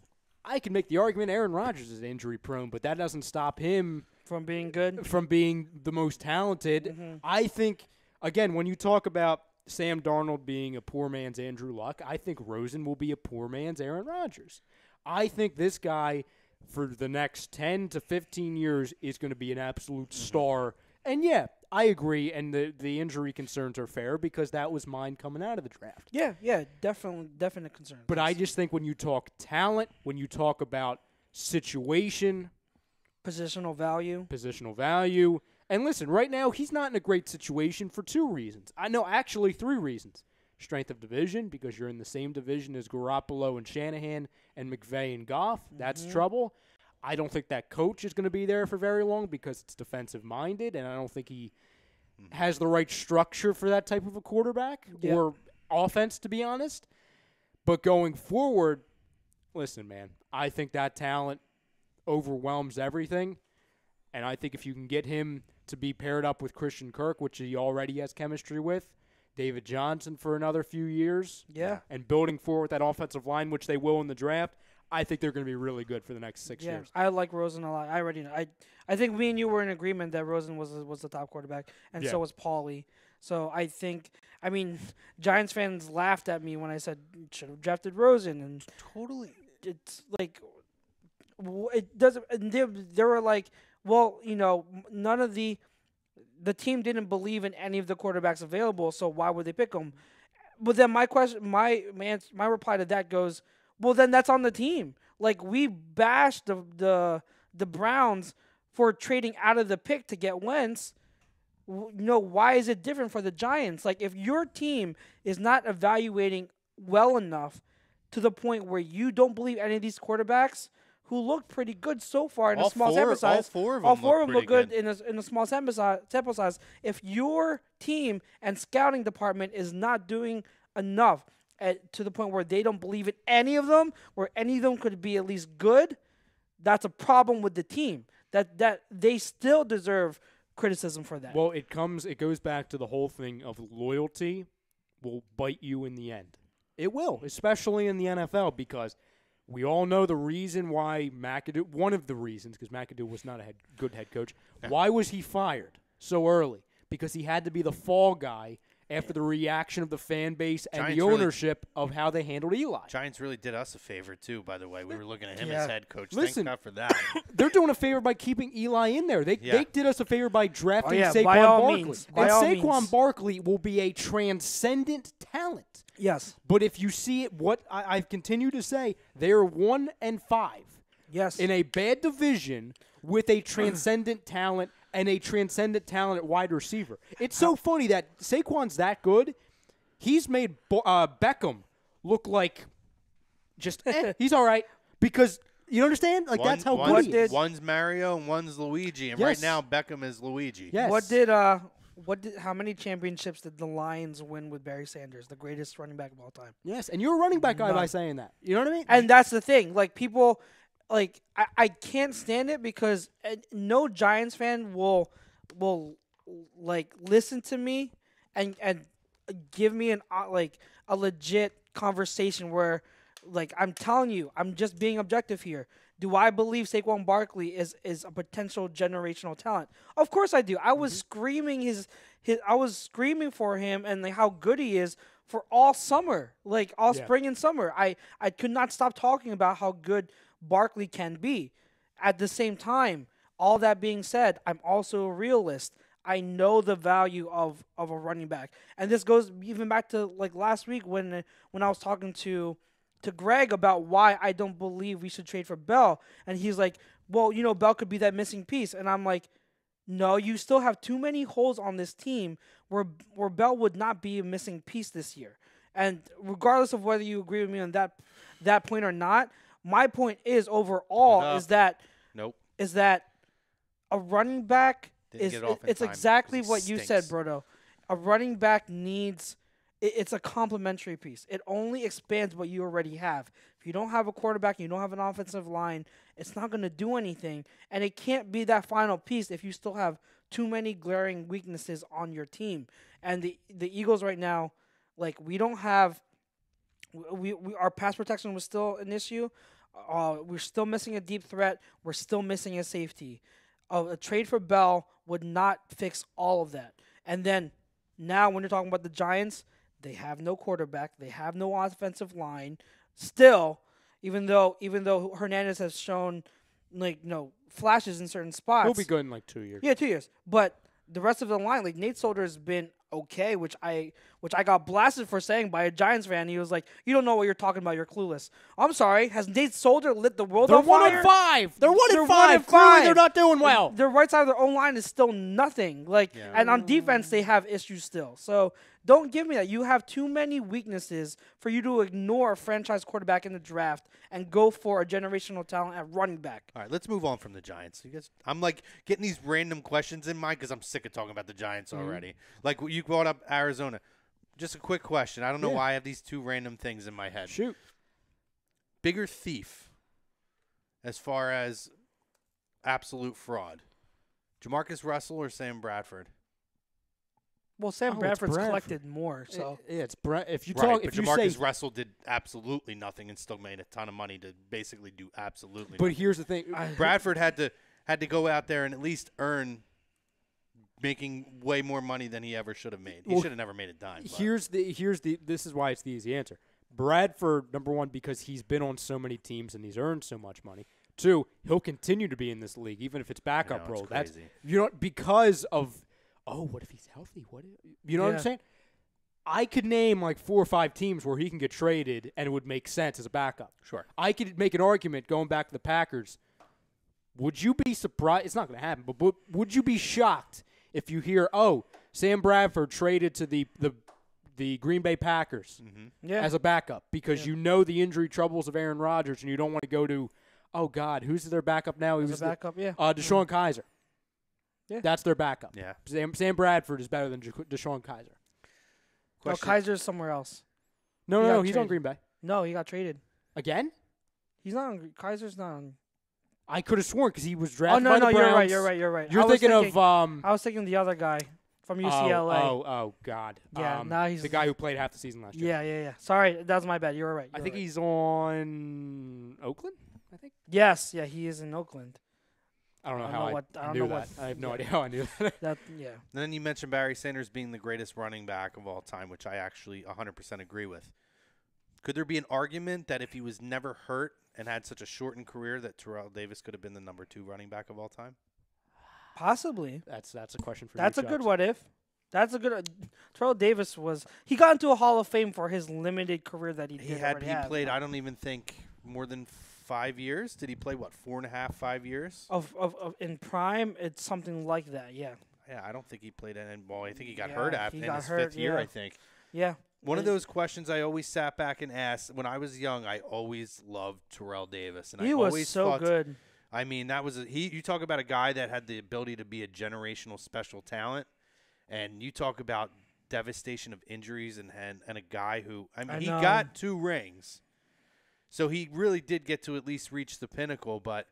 I can make the argument Aaron Rodgers is injury prone, but that doesn't stop him From being good. from being the most talented. I think, again, when you talk about Sam Darnold being a poor man's Andrew Luck, I think Rosen will be a poor man's Aaron Rodgers. I think this guy, for the next 10 to 15 years, is going to be an absolute star. And, yeah, I agree, and the injury concerns are fair because that was mine coming out of the draft. Yeah, definite concern. But I just think when you talk talent, when you talk about situation, positional value. And listen, right now, he's not in a great situation for two reasons. I know, actually, three reasons. Strength of division, because you're in the same division as Garoppolo and Shanahan and McVay and Goff. That's trouble. I don't think that coach is going to be there for very long because it's defensive-minded, and I don't think he has the right structure for that type of a quarterback or offense, to be honest. But going forward, listen, man, I think that talent overwhelms everything. And I think if you can get him to be paired up with Christian Kirk, which he already has chemistry with, David Johnson for another few years, and building forward that offensive line, which they will in the draft, I think they're going to be really good for the next 6 years. I like Rosen a lot. I already know. I think me and you were in agreement that Rosen was the top quarterback, and so was Paulie. So I think, I mean, Giants fans laughed at me when I said should have drafted Rosen, and Totally. it's like it doesn't. And they were like, well, you know, none of the team didn't believe in any of the quarterbacks available, so why would they pick them? But then my reply to that goes, well, then that's on the team. Like, we bashed the Browns for trading out of the pick to get Wentz. You know, why is it different for the Giants? Like, if your team is not evaluating well enough to the point where you don't believe any of these quarterbacks who look pretty good so far in a small sample size. All four of them look good in a small sample size. If your team and scouting department is not doing enough to the point where they don't believe in any of them, where any of them could be at least good, that's a problem with the team. That they still deserve criticism for that. Well, it goes back to the whole thing of loyalty will bite you in the end. It will, especially in the NFL, because we all know the reason why McAdoo, one of the reasons, because McAdoo was not a good head coach, why was he fired so early? Because he had to be the fall guy after the reaction of the fan base and Giants the ownership of how they handled Eli. Giants really did us a favor, too, by the way. We were looking at him as head coach. Listen, Thank God for that. They're doing a favor by keeping Eli in there. They did us a favor by drafting Saquon by all Barkley. means. And By all Saquon means. Barkley will be a transcendent talent. Yes. But if you see it, what I've continued to say, they are 1-5. Yes. In a bad division with a transcendent talent and a transcendent talent at wide receiver. It's so funny that Saquon's that good. He's made Beckham look like just he's all right because you understand? Like that's how good he is. One's Mario and one's Luigi, and right now Beckham is Luigi. Yes. How many championships did the Lions win with Barry Sanders, the greatest running back of all time? Yes, and you're a running back guy by saying that. You know what I mean? And that's the thing. Like, people, like, I can't stand it because no Giants fan will like listen to me and give me a legit conversation where, like, I'm telling you, I'm just being objective here. Do I believe Saquon Barkley is a potential generational talent? Of course I do. I was screaming I was screaming for him and like how good he is for all summer, like all spring and summer. I could not stop talking about how good Barkley can be. At the same time, all that being said, I'm also a realist. I know the value of a running back. And this goes even back to like last week when I was talking to Greg about why I don't believe we should trade for Bell. And he's like, well, you know, Bell could be that missing piece. And I'm like, no, you still have too many holes on this team where Bell would not be a missing piece this year. And regardless of whether you agree with me on that point or not, my point is overall is that a running back it's exactly what you said, Brodo. A running back needs it's a complementary piece. It only expands what you already have. If you don't have a quarterback, you don't have an offensive line, it's not going to do anything. And it can't be that final piece if you still have too many glaring weaknesses on your team. And the Eagles right now, like, we don't have our pass protection was still an issue. We're still missing a deep threat. We're still missing a safety. A trade for Bell would not fix all of that. And then now when you're talking about the Giants, they have no quarterback. They have no offensive line. Still, even though Hernandez has shown flashes in certain spots, he'll be good in like 2 years. Yeah, 2 years. But the rest of the line, like Nate Solder has been okay, which I got blasted for saying by a Giants fan. He was like, "You don't know what you're talking about. You're clueless." I'm sorry. Has Nate Solder lit the world on fire? They're 1-5. Clearly, they're not doing well. Their right side of their own line is still nothing. And on defense, they have issues still. So don't give me that. You have too many weaknesses for you to ignore a franchise quarterback in the draft and go for a generational talent at running back. All right, let's move on from the Giants. I'm like getting these random questions in mind because I'm sick of talking about the Giants already. Like you brought up Arizona. Just a quick question. I don't know why I have these two random things in my head. Shoot. Bigger thief as far as absolute fraud? Jamarcus Russell or Sam Bradford? Well, Sam it's Bradford's Bradford. collected more, so It's if you Right, talk, but if you Jamarcus say, Russell did absolutely nothing and still made a ton of money to basically do absolutely but nothing. here's the thing. Bradford had to go out there and at least earn making way more money than he ever should have made. He Well, should have never made a dime. But. Here's the this is why it's the easy answer. Bradford, number one, because he's been on so many teams and he's earned so much money. Two, he'll continue to be in this league even if it's backup it's role. That's crazy. because of what if he's healthy? You know what I'm saying? I could name like 4 or 5 teams where he can get traded and it would make sense as a backup. Sure. I could make an argument going back to the Packers. Would you be surprised? It's not going to happen, but would you be shocked if you hear, Sam Bradford traded to the Green Bay Packers as a backup because you know the injury troubles of Aaron Rodgers and you don't want to go to, oh, God, who's their backup now? He was a backup, Deshaun Kaiser. Yeah. That's their backup. Yeah. Sam Bradford is better than Deshaun Kaiser. No, Kaiser's somewhere else. No, he's on traded. Green Bay. No, he got traded. Again? He's not on. Kaiser's not on. I could have sworn because he was Oh drafted no, by the no, Browns. you're right. You're thinking of I was thinking the other guy from UCLA. Oh, God. Yeah, now he's the guy who played half the season last year. Yeah. Sorry, that was my bad. You were right. I think he's on Oakland. I think. Yes, yeah, he is in Oakland. I don't know I how don't know I what- I don't knew know that. what- I have no idea how I knew that. That yeah. And then you mentioned Barry Sanders being the greatest running back of all time, which I actually 100% agree with. Could there be an argument that if he was never hurt and had such a shortened career that Terrell Davis could have been the number 2 running back of all time? Possibly. That's a question for That's you, a good Chubbs. what if. That's a good. Terrell Davis he got into a Hall of Fame for his limited career that he did. He played, I don't even think, more than 5 years. Did he play, 4.5, 5 years? Of in prime, it's something like that. Yeah. Yeah, I don't think he played any ball. I think he got Yeah, hurt he in got his hurt, 5th year, yeah. I think. Yeah. One of those questions I always sat back and asked when I was young. I always loved Terrell Davis, and He I was always so thought, good. I mean, that was you talk about a guy that had the ability to be a generational special talent, and you talk about devastation of injuries and a guy who he know. got 2 rings, so he really did get to at least reach the pinnacle. But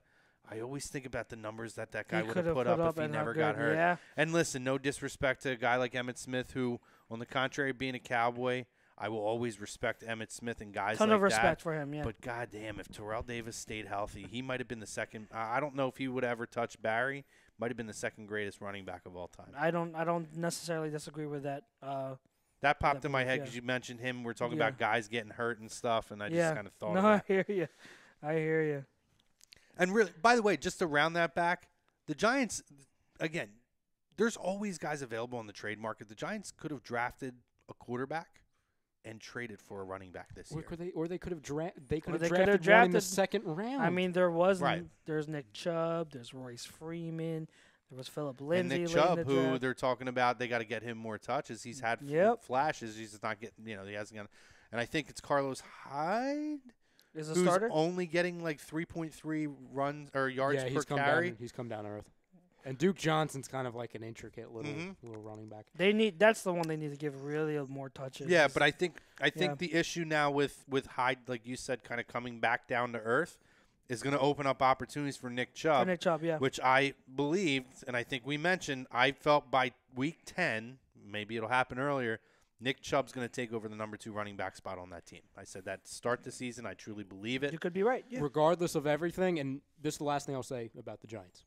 I always think about the numbers that guy would have put up if he and how never good- got hurt. Yeah. And listen, no disrespect to a guy like Emmitt Smith, who, on the contrary, being a Cowboy, I will always respect Emmitt Smith and guys Ton like of respect that. for him. Yeah. But goddamn, if Terrell Davis stayed healthy, he might have been the second. I don't know if he would ever touch Barry. Might have been the second greatest running back of all time. I don't necessarily disagree with that. That popped in my move, head yeah. because you mentioned him. We're talking Yeah. about guys getting hurt and stuff, and I yeah. just kind of thought No, of I that. hear you. I hear you. And really, by the way, just to round that back, the Giants, again, there's always guys available on the trade market. The Giants could have drafted a quarterback and traded for a running back this year. Or they could have drafted they could have one in the drafted- second round. I mean, there was Right. there's Nick Chubb, there's Royce Freeman, there was Philip And Lindsay. Nick late in Chubb, the who draft. they're talking about, they got to get him more touches. He's had Yep. flashes. He's just not getting, he hasn't got. And I think it's Carlos Hyde is a who's starter. only getting like 3.3 runs or yards per he's come carry. down. He's come down to earth. And Duke Johnson's kind of like an intricate little running back. That's the one they need to give really more touches. Yeah, but I think Yeah. the issue now with Hyde, like you said, kind of coming back down to earth, is going to open up opportunities for Nick Chubb. For Nick Chubb, yeah. Which I believed, and I think we mentioned, I felt by week 10, maybe it'll happen earlier, Nick Chubb's going to take over the number 2 running back spot on that team. I said that to start the season. I truly believe it. You could be right. Yeah. Regardless of everything, and this is the last thing I'll say about the Giants.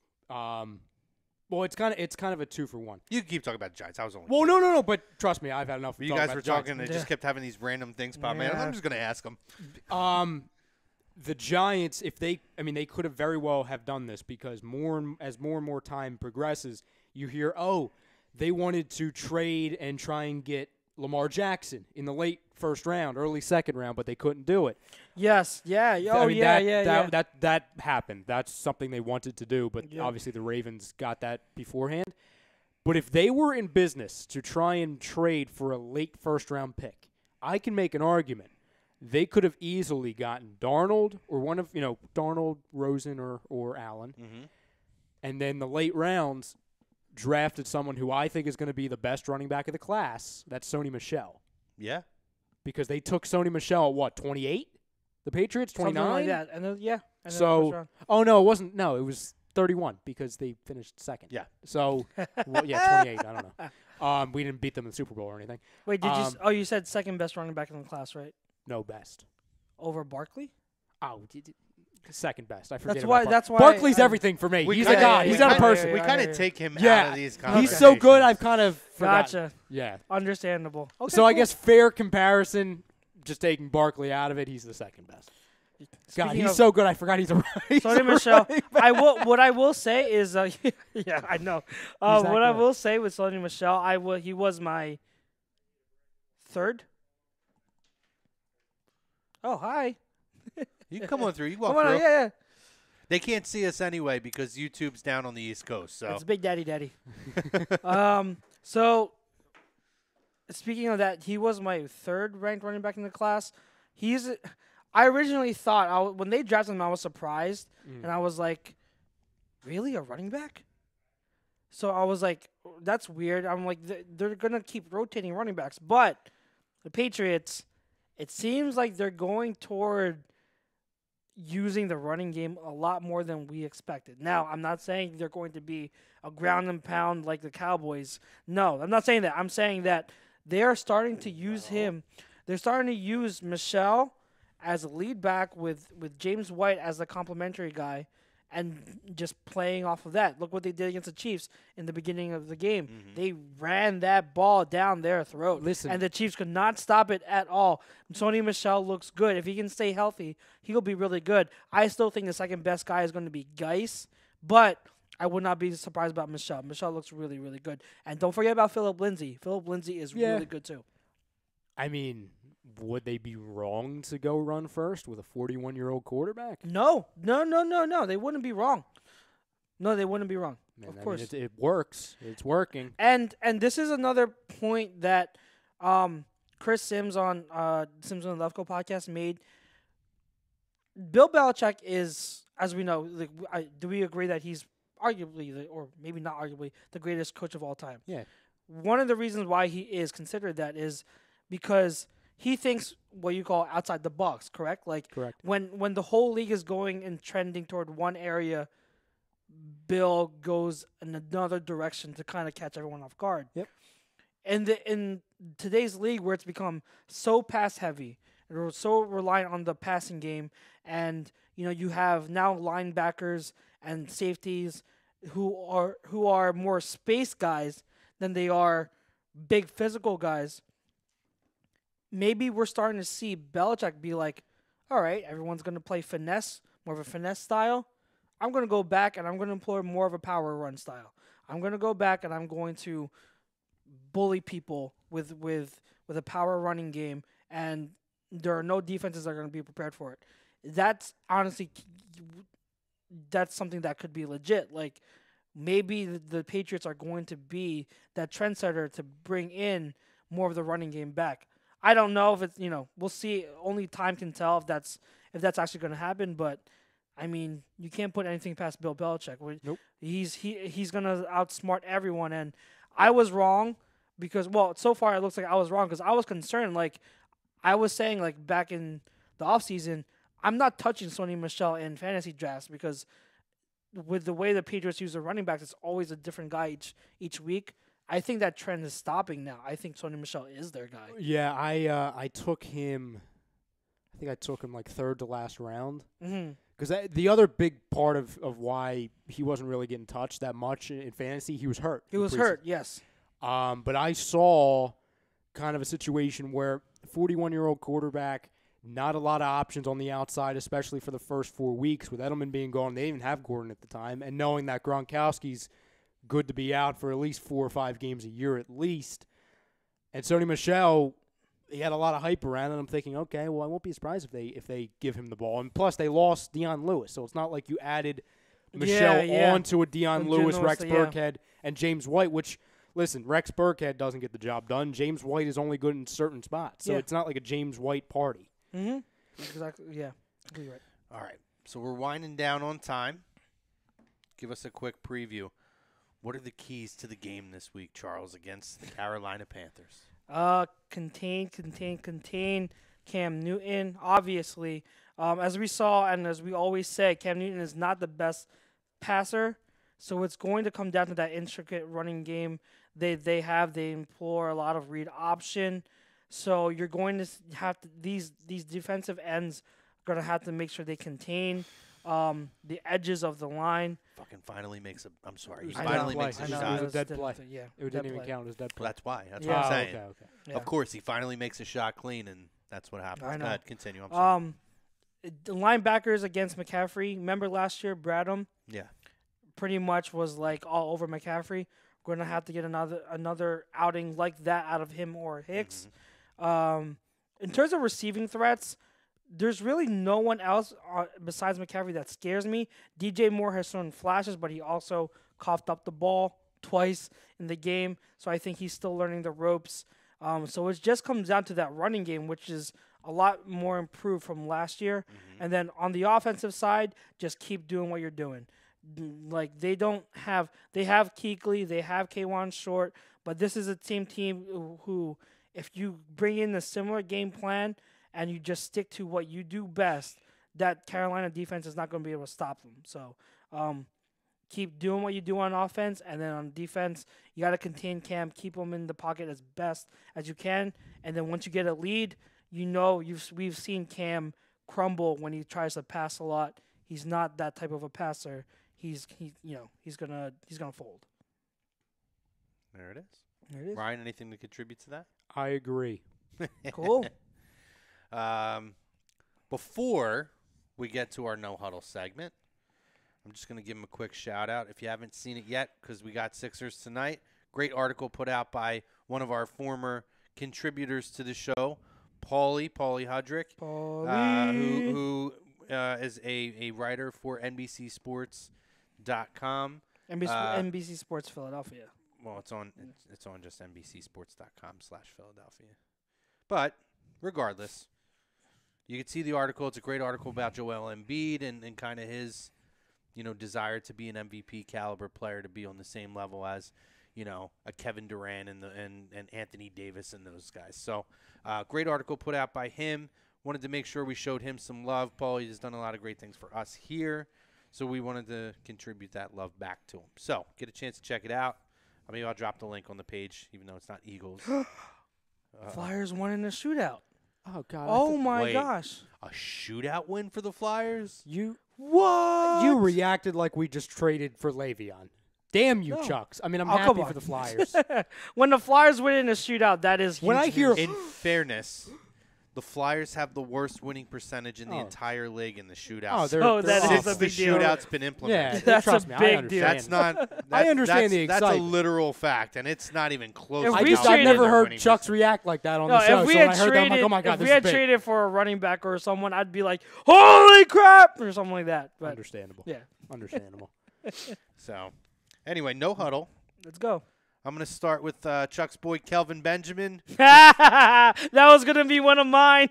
Well, it's kind of a 2-for-1. You can keep talking about the Giants. I was only. Well, no, but trust me, I've had enough. Of you talking guys about were the Giants. talking, and Yeah. just kept having these random things pop. Man, Yeah. I'm just going to ask them. The Giants, if they could have very well have done this because as more and more time progresses, you hear, they wanted to trade and try and get Lamar Jackson in the late first round, early second round, but they couldn't do it. Yes. Yeah. Oh, yeah. That happened. That's something they wanted to do, but Yeah. obviously the Ravens got that beforehand. But if they were in business to try and trade for a late first round pick, I can make an argument. They could have easily gotten Darnold or one of, Darnold, Rosen, or Allen. Mm-hmm. And then the late rounds drafted someone who I think is going to be the best running back of the class. That's Sony Michel. Yeah. Because they took Sony Michel at what, 28? The Patriots, 29? Something like that. And then, yeah. And then So, first round. oh, no, it wasn't. No, it was 31 because they finished second. Yeah. So, 28. I don't know. We didn't beat them in the Super Bowl or anything. Wait, did you? Oh, you said second best running back in the class, right? No, best. Over Barkley? Oh, second best. I forget. That's why. Barkley's everything for me. He's a guy. He's not a person. We kind of take him Yeah. out of these conversations. He's so good. I've kind of forgotten. Gotcha. Yeah. Understandable. Okay, So I cool. guess fair comparison, just taking Barkley out of it, he's the second best. God, Speaking he's of- so good. I forgot he's a. Sonny Michel. What I will say is, yeah, I know. that What I good. will say with Sonny Michel, he was my third. Oh, hi. You can come on through. You walk Come on, through. yeah. They can't see us anyway because YouTube's down on the East Coast. So It's Big Daddy. So speaking of that, he was my third ranked running back in the class. I originally thought when they drafted him, I was surprised, and I was like, "Really, a running back?" So I was like, "That's weird." I'm like, "They're gonna keep rotating running backs," but the Patriots, it seems like they're going toward using the running game a lot more than we expected. Now, I'm not saying they're going to be a ground and pound like the Cowboys. No, I'm not saying that. I'm saying that they are starting to use him. They're starting to use Michelle as a lead back with James White as the complementary guy and just playing off of that. Look what they did against the Chiefs in the beginning of the game. Mm-hmm. They ran that ball down their throat. Listen. And the Chiefs could not stop it at all. Sony Michel looks good. If he can stay healthy, he'll be really good. I still think the second best guy is going to be Geis, but I would not be surprised about Michel. Michel looks really, really good. And don't forget about Philip Lindsay. Philip Lindsay is really good too. I mean, would they be wrong to go run first with a 41-year-old quarterback? No. They wouldn't be wrong. No, they wouldn't be wrong. Man, of I course. mean, it works. It's working. And this is another point that Chris Sims on Sims on the Lefko podcast made. Bill Belichick is, as we know, do we agree that he's arguably, or maybe not arguably, the greatest coach of all time? Yeah. One of the reasons why he is considered that is because he thinks what you call outside the box, correct? Like Correct. when the whole league is going and trending toward one area, Bill goes in another direction to kind of catch everyone off guard. Yep. And in today's league, where it's become so pass heavy, and we're so reliant on the passing game, and you have now linebackers and safeties who are more space guys than they are big physical guys. Maybe we're starting to see Belichick be like, all right, everyone's going to play finesse, more of a finesse style. I'm going to go back and I'm going to employ more of a power run style. I'm going to go back and I'm going to bully people with a power running game, and there are no defenses that are going to be prepared for it. That's honestly, that's something that could be legit. Like, maybe the Patriots are going to be that trendsetter to bring in more of the running game back. I don't know if it's, we'll see. Only time can tell if that's actually going to happen. But I mean, you can't put anything past Bill Belichick. Nope. He's going to outsmart everyone. And I was wrong because, well, so far it looks like I was wrong because I was concerned. Like I was saying, like back in the offseason, I'm not touching Sony Michel in fantasy drafts because with the way the Patriots use their running backs, it's always a different guy each week. I think that trend is stopping now. I think Sony Michel is their guy. Yeah, I took him. I think I took him like third to last round. Because the other big part of why he wasn't really getting touched that much in fantasy, he was hurt. He was hurt, yes. But I saw kind of a situation where 41-year-old quarterback, not a lot of options on the outside, especially for the first 4 weeks with Edelman being gone. They didn't even have Gordon at the time, and knowing that Gronkowski's good to be out for at least 4 or 5 games a year at least. And Sony Michel, he had a lot of hype around it. I'm thinking, okay, well, I won't be surprised if they give him the ball. And plus, they lost Deion Lewis, so it's not like you added Michel onto a Deion Lewis, Rex Burkhead, and James White, which, listen, Rex Burkhead doesn't get the job done. James White is only good in certain spots, so it's not like a James White party. Mm-hmm. Exactly, yeah. Completely right. All right, so we're winding down on time. Give us a quick preview. What are the keys to the game this week, Charles, against the Carolina Panthers? Contain Cam Newton. Obviously, as we saw and as we always say, Cam Newton is not the best passer, so it's going to come down to that intricate running game they employ a lot of read option. So you're going to have to these defensive ends are going to have to make sure they contain the edges of the line. Fucking finally makes a. I'm sorry. He I finally know. makes a I know. shot. It was a dead play. Yeah, It didn't even count as dead play. That's why. That's Yeah. what I'm saying. Okay. Yeah. Of course, he finally makes a shot clean, and that's what happens. I know. Go ahead, continue. I'm sorry. The linebackers against McCaffrey. Remember last year, Bradham Yeah. pretty much was like all over McCaffrey. We're gonna have to get another outing like that out of him or Hicks. In terms of receiving threats, there's really no one else besides McCaffrey that scares me. DJ Moore has shown flashes, but he also coughed up the ball twice in the game, so I think he's still learning the ropes. So it just comes down to that running game, which is a lot more improved from last year. And then on the offensive side, just keep doing what you're doing. Like they have Kuechly, they have K'Wan Short, but this is a team who, if you bring in a similar game plan and you just stick to what you do best, that Carolina defense is not going to be able to stop them. So keep doing what you do on offense, and then on defense, you got to contain Cam, keep him in the pocket as best as you can, and then once you get a lead, we've seen Cam crumble when he tries to pass a lot. He's not that type of a passer. He's gonna fold. There it is. There it is. Ryan, anything to contribute to that? I agree. Cool. Before we get to our No Huddle segment, I'm just going to give him a quick shout out. If you haven't seen it yet, because we got Sixers tonight, great article put out by one of our former contributors to the show, Paulie Hudrick, who is a writer for NBCSports.com. NBC Sports Philadelphia. Well, it's on just NBCSports.com/Philadelphia. But regardless, you can see the article. It's a great article about Joel Embiid and kind of his, desire to be an MVP caliber player, to be on the same level as, a Kevin Durant and Anthony Davis and those guys. So, great article put out by him. Wanted to make sure we showed him some love. Paulie has done a lot of great things for us here, so we wanted to contribute that love back to him. So, get a chance to check it out. Maybe I'll drop the link on the page, even though it's not Eagles. Flyers won in a shootout. Oh God! Oh my Wait. gosh! A shootout win for the Flyers? What? You reacted like we just traded for Le'Veon. Damn you, No. Chucks. I mean, I'm Oh, come happy on. for the Flyers. When the Flyers win in a shootout, that is huge When I hear- news. In fairness, the Flyers have the worst winning percentage in the entire league in the shootouts. Oh, they're Oh, that awful. is a Since the big deal. shootout's been Yeah, implemented. That's trust a me, I big understand. deal. That's not. I understand the That's a excitement. literal fact, and it's not even close. If to we I've traded- never their heard winning Chucks percentage. react like that on No, the show. if we So had when I heard that, I'm like, oh my God, if this we had is big. traded for a running back or someone, I'd be like, "Holy crap!" or something like that. But Understandable. yeah, Understandable. So, anyway, no huddle. let's go. I'm going to start with Chuck's boy Kelvin Benjamin. That was gonna be one of mine.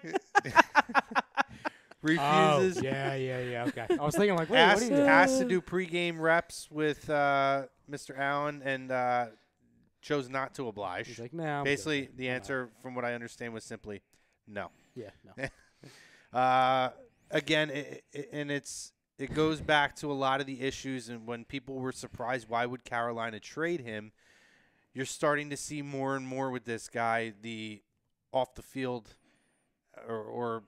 Refuses. Oh, yeah. Okay. I was thinking like, wait, asked, what are you doing? asked to do pregame reps with Mr. Allen and chose not to oblige. He's like, no. I'm Basically, good. the answer, from what I understand, was simply no. Yeah, no. Again, it goes back to a lot of the issues, and when people were surprised, why would Carolina trade him? You're starting to see more and more with this guy, the off the field or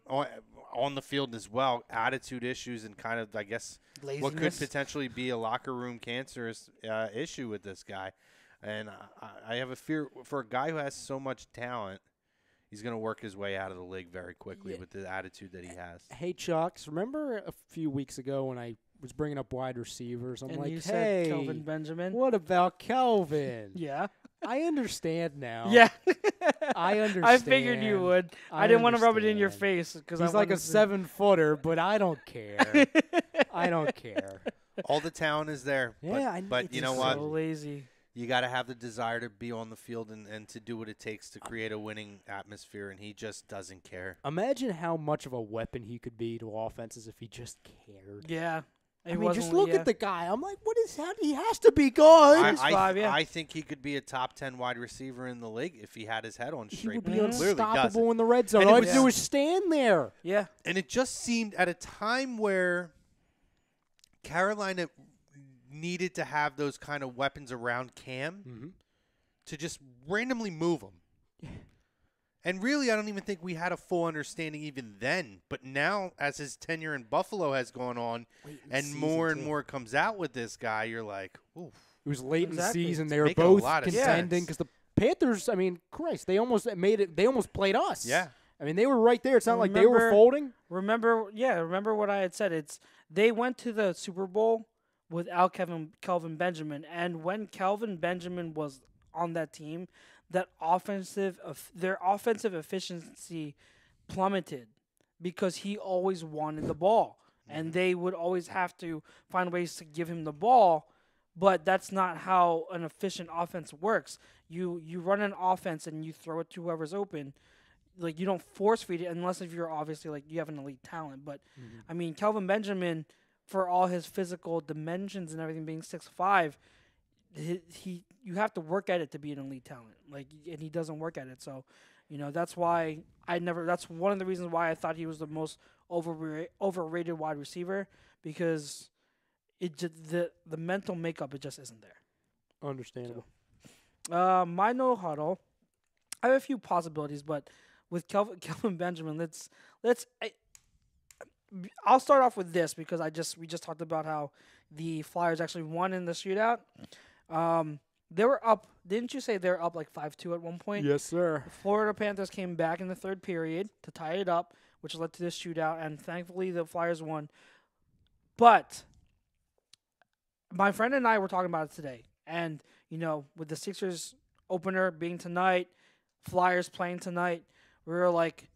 on the field as well, attitude issues and kind of, I guess, what could Laziness. potentially be a locker room cancerous issue with this guy. And I have a fear for a guy who has so much talent, he's going to work his way out of the league very quickly with the attitude that he has. Hey, Chucks, remember a few weeks ago when I was bringing up wide receivers? I'm And like, you hey, said Kelvin Benjamin. what about Kelvin? Yeah. I understand now. Yeah. I understand. I figured you would. I didn't want to rub it in your understand. face because He's like a 7-footer, but I don't care. I don't care. All the talent is there. Yeah, but it's you know just what? So lazy. You got to have the desire to be on the field and to do what it takes to create a winning atmosphere, and he just doesn't care. Imagine how much of a weapon he could be to offenses if he just cared. Yeah. I mean, just look at the guy. I'm like, what is that? He has to be good. I think he could be a top 10 wide receiver in the league if he had his head on He straight. would but be he clearly doesn't. unstoppable in the red zone. And All it he had to was- do is stand there. Yeah. And it just seemed at a time where Carolina needed to have those kind of weapons around Cam to just randomly move him. And really, I don't even think we had a full understanding even then. But now, as his tenure in Buffalo has gone on, and more comes out with this guy, you're like, oof. It was late in the season. They were making both a lot of contending sense. because the Panthers, I mean, Christ, they almost made it. They almost played us. Yeah. I mean, they were right there. It's not like they were folding. Remember what I had said. They went to the Super Bowl without Kelvin Benjamin, and when Kelvin Benjamin was on that team, their offensive efficiency plummeted because he always wanted the ball, and they would always have to find ways to give him the ball. But that's not how an efficient offense works. You run an offense and you throw it to whoever's open. Like, you don't force feed it unless if you're obviously like you have an elite talent. But I mean, Kelvin Benjamin, for all his physical dimensions and everything, being 6'5", you have to work at it to be an elite talent. Like, and he doesn't work at it. So, that's why that's one of the reasons why I thought he was the most overrated wide receiver, because it just, the mental makeup, it just isn't there. Understandable. My no huddle, I have a few possibilities, but with Kelvin Benjamin, I'll start off with this because we just talked about how the Flyers actually won in the shootout. They were up. Didn't you say they were up like 5-2 at one point? Yes, sir. The Florida Panthers came back in the third period to tie it up, which led to this shootout, and thankfully the Flyers won. But my friend and I were talking about it today, and with the Sixers opener being tonight, Flyers playing tonight, we were like,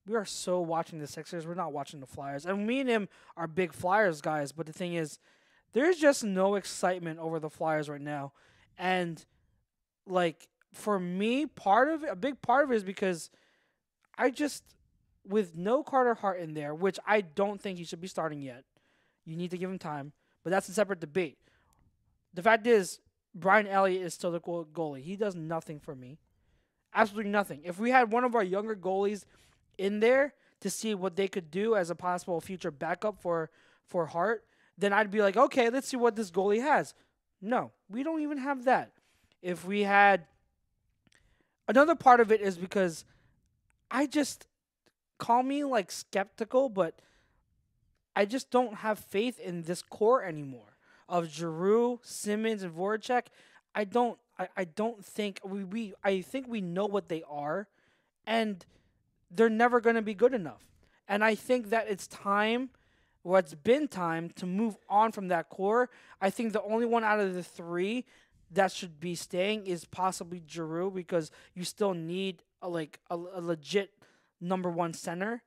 we are so watching the Sixers. We're not watching the Flyers. And me and him are big Flyers guys, but the thing is, there's just no excitement over the Flyers right now. And, like, for me, a big part of it is because with no Carter Hart in there, which I don't think he should be starting yet. You need to give him time, but that's a separate debate. The fact is, Brian Elliott is still the goalie. He does nothing for me. Absolutely nothing. If we had one of our younger goalies in there to see what they could do as a possible future backup for Hart, then I'd be like, okay, let's see what this goalie has. No, we don't even have that. If we had... Another part of it is because call me like skeptical, but I just don't have faith in this core anymore of Giroux, Simmons, and Voracek. I don't think I think we know what they are, and they're never going to be good enough. And I think that it's time, or it's been time, to move on from that core. I think the only one out of the three that should be staying is possibly Giroux, because you still need a legit number one center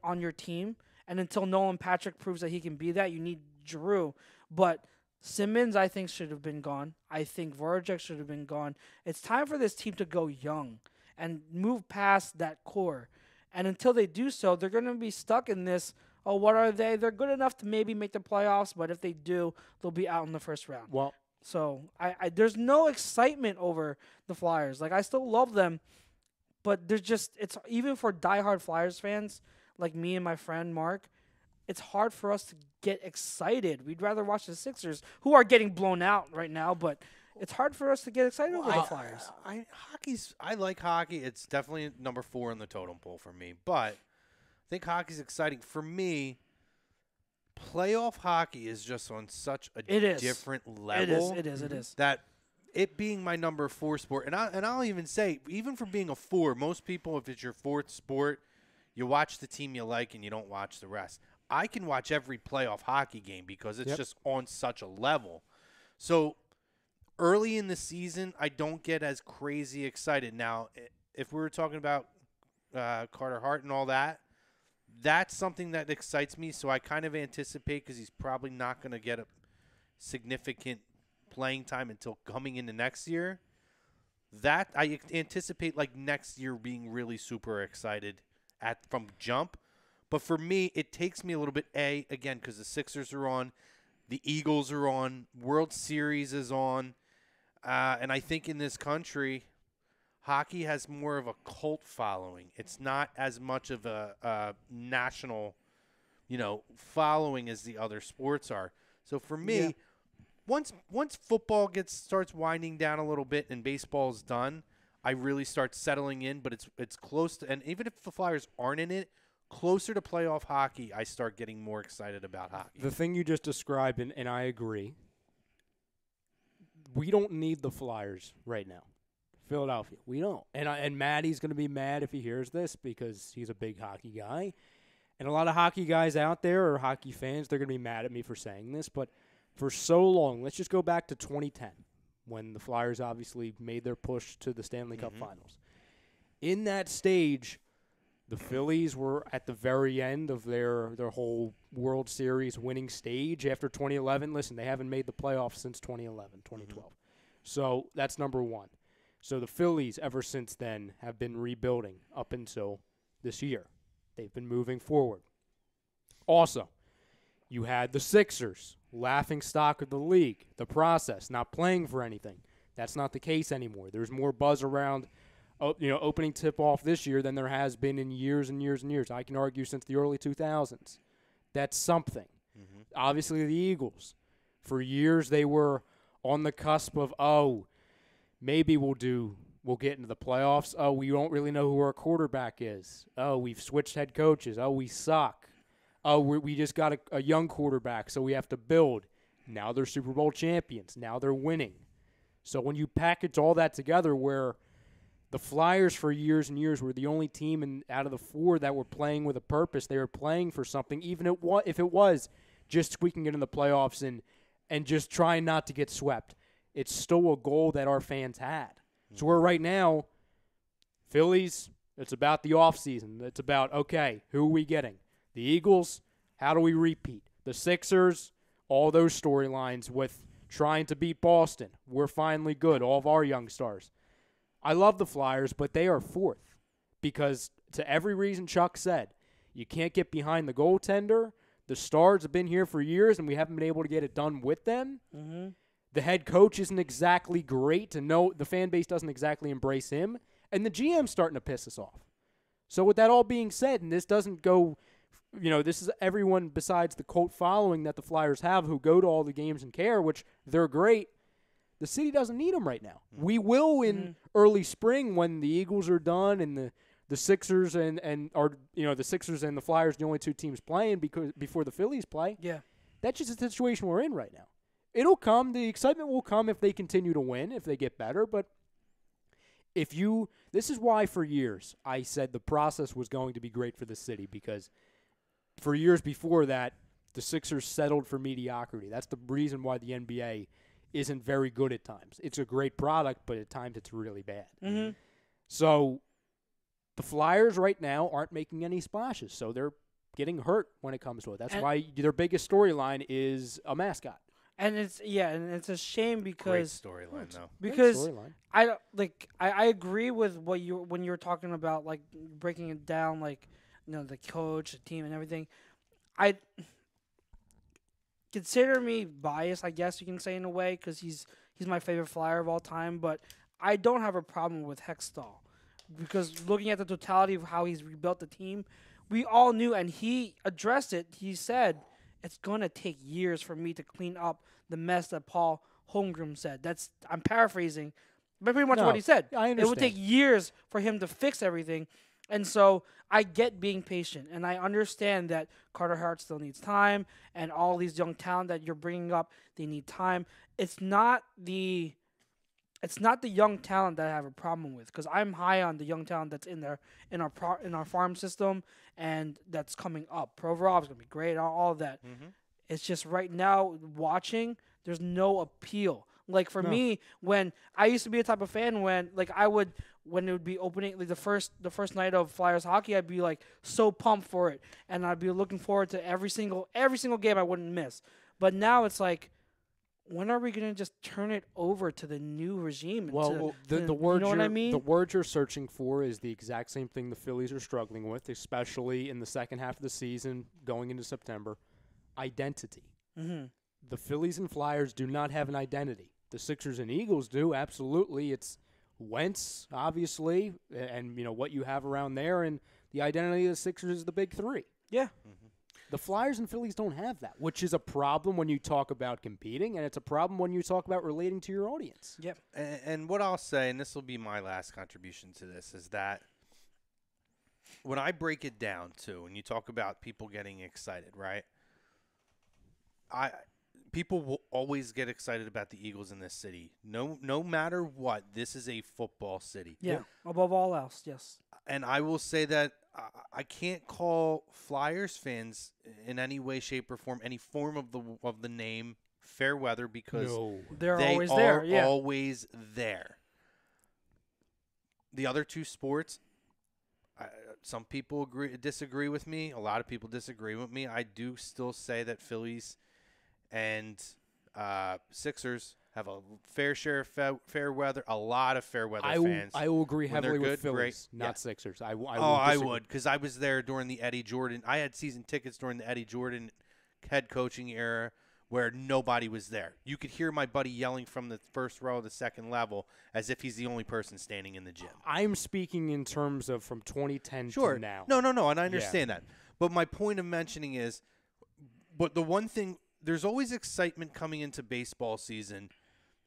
on your team. And until Nolan Patrick proves that he can be that, you need Giroux. But Simmons, I think, should have been gone. I think Voracek should have been gone. It's time for this team to go young and move past that core. And until they do so, they're going to be stuck in this, oh, what are they? They're good enough to maybe make the playoffs, but if they do, they'll be out in the first round. Well, so there's no excitement over the Flyers. Like, I still love them, but it's even for diehard Flyers fans like me and my friend Mark, it's hard for us to get excited. We'd rather watch the Sixers, who are getting blown out right now, but it's hard for us to get excited over the Flyers. I like hockey. It's definitely number 4 on the totem pole for me. But I think hockey's exciting. For me, playoff hockey is just on such a different level. It is. That it being my number 4 sport, and I'll even say, even for being a 4, most people, if it's your 4th sport, you watch the team you like and you don't watch the rest. I can watch every playoff hockey game because it's just on such a level. So early in the season, I don't get as crazy excited. Now, if we were talking about Carter Hart and all that, that's something that excites me. So I kind of anticipate, because he's probably not going to get a significant playing time until coming into next year. That I anticipate, like, next year being really super excited from jump. But for me, it takes me a little bit, again, because the Sixers are on, the Eagles are on, World Series is on, and I think in this country, hockey has more of a cult following. It's not as much of a national, following as the other sports are. So for me, once football starts winding down a little bit and baseball's done, I really start settling in. But it's close to, and even if the Flyers aren't in it, closer to playoff hockey, I start getting more excited about hockey. The thing you just described, and I agree, we don't need the Flyers right now. Philadelphia, we don't. And Maddie's going to be mad if he hears this because he's a big hockey guy. And a lot of hockey guys out there or hockey fans, they're going to be mad at me for saying this. But for so long, let's just go back to 2010 when the Flyers obviously made their push to the Stanley Cup Finals. In that stage, the Phillies were at the very end of their whole World Series winning stage after 2011. Listen, they haven't made the playoffs since 2011, 2012. So that's number one. So the Phillies, ever since then, have been rebuilding up until this year. They've been moving forward. Also, you had the Sixers, laughing stock of the league, the process, not playing for anything. That's not the case anymore. There's more buzz around opening tip-off this year than there has been in years and years and years. I can argue since the early 2000s. That's something. Obviously, the Eagles. For years, they were on the cusp of, maybe we'll get into the playoffs. Oh, we don't really know who our quarterback is. Oh, we've switched head coaches. Oh, we suck. Oh, we just got a young quarterback, so we have to build. Now they're Super Bowl champions. Now they're winning. So when you package all that together where the Flyers for years and years were the only team out of the four that were playing with a purpose. They were playing for something, even if it was just squeaking it in the playoffs and just trying not to get swept. It's still a goal that our fans had. So we're right now, Phillies, it's about the offseason. It's about, okay, who are we getting? The Eagles, how do we repeat? The Sixers, all those storylines with trying to beat Boston. We're finally good, all of our young stars. I love the Flyers, but they are fourth because to every reason Chuck said, you can't get behind the goaltender. The Stars have been here for years, and we haven't been able to get it done with them. The head coach isn't exactly great to know. The fan base doesn't exactly embrace him, and the GM's starting to piss us off. So with that all being said, and this doesn't go, this is everyone besides the cult following that the Flyers have who go to all the games and care, which they're great. The city doesn't need them right now. We will in early spring when the Eagles are done and the Sixers and the Sixers and the Flyers, the only two teams playing before the Phillies play. Yeah. That's just the situation we're in right now. It'll come. The excitement will come if they continue to win, if they get better. But this is why for years I said the process was going to be great for the city because for years before that, the Sixers settled for mediocrity. That's the reason why the NBA isn't very good at times. It's a great product, but at times it's really bad. So the Flyers right now aren't making any splashes, so they're getting hurt when it comes to it. That's why their biggest storyline is a mascot. And it's a shame because Great storyline though. Because I agree with when you're talking about like breaking it down, like the coach, the team, and everything. I consider me biased, I guess you can say in a way, because he's my favorite Flyer of all time. But I don't have a problem with Hextall because looking at the totality of how he's rebuilt the team, we all knew, and he addressed it. He said it's gonna take years for me to clean up the mess that Paul Holmgren said. I'm paraphrasing, but pretty much what he said. I understand. It would take years for him to fix everything. And so I get being patient, and I understand that Carter Hart still needs time, and all these young talent that you're bringing up, they need time. It's not the young talent that I have a problem with, because I'm high on the young talent that's in our farm system, and that's coming up. Provorov is going to be great, all of that. It's just right now watching, there's no appeal. Like for me, when I used to be a type of fan when it would be opening the first night of Flyers hockey, I'd be like so pumped for it, and I'd be looking forward to every single game I wouldn't miss. But now it's like, when are we gonna just turn it over to the new regime? The word what I mean? The word you're searching for is the exact same thing the Phillies are struggling with, especially in the second half of the season going into September. Identity. The Phillies and Flyers do not have an identity. The Sixers and Eagles do, absolutely. It's Wentz, obviously, and what you have around there, and the identity of the Sixers is the big three. Yeah. The Flyers and Phillies don't have that, which is a problem when you talk about competing, and it's a problem when you talk about relating to your audience. Yep. And what I'll say, and this will be my last contribution to this, is that when I break it down, too, and you talk about people getting excited, right? People will always get excited about the Eagles in this city. No matter what, this is a football city. Yeah. Above all else, yes. And I will say that I can't call Flyers fans in any way, shape, or form any form of the name fair weather because they're they always are there. Yeah. always there. The other two sports, some people disagree with me. A lot of people disagree with me. I do still say that Phillies and Sixers have a fair share of fair weather, a lot of fair weather fans. I will agree When they're heavily with good, Phillies, great. not Sixers. I would, because I was there during the Eddie Jordan. I had season tickets during the Eddie Jordan head coaching era where nobody was there. You could hear my buddy yelling from the first row of the second level as if he's the only person standing in the gym. I'm speaking in terms of from 2010 Sure. to now. No, and I understand that. But my point of mentioning is, but the one thing, there's always excitement coming into baseball season,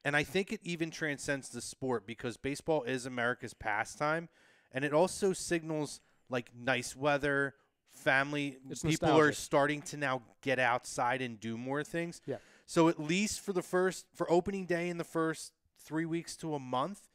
and I think it even transcends the sport because baseball is America's pastime, and it also signals like nice weather, family. It's people nostalgic. are starting to now get outside and do more things. Yeah. So at least for opening day in the first 3 weeks to a month,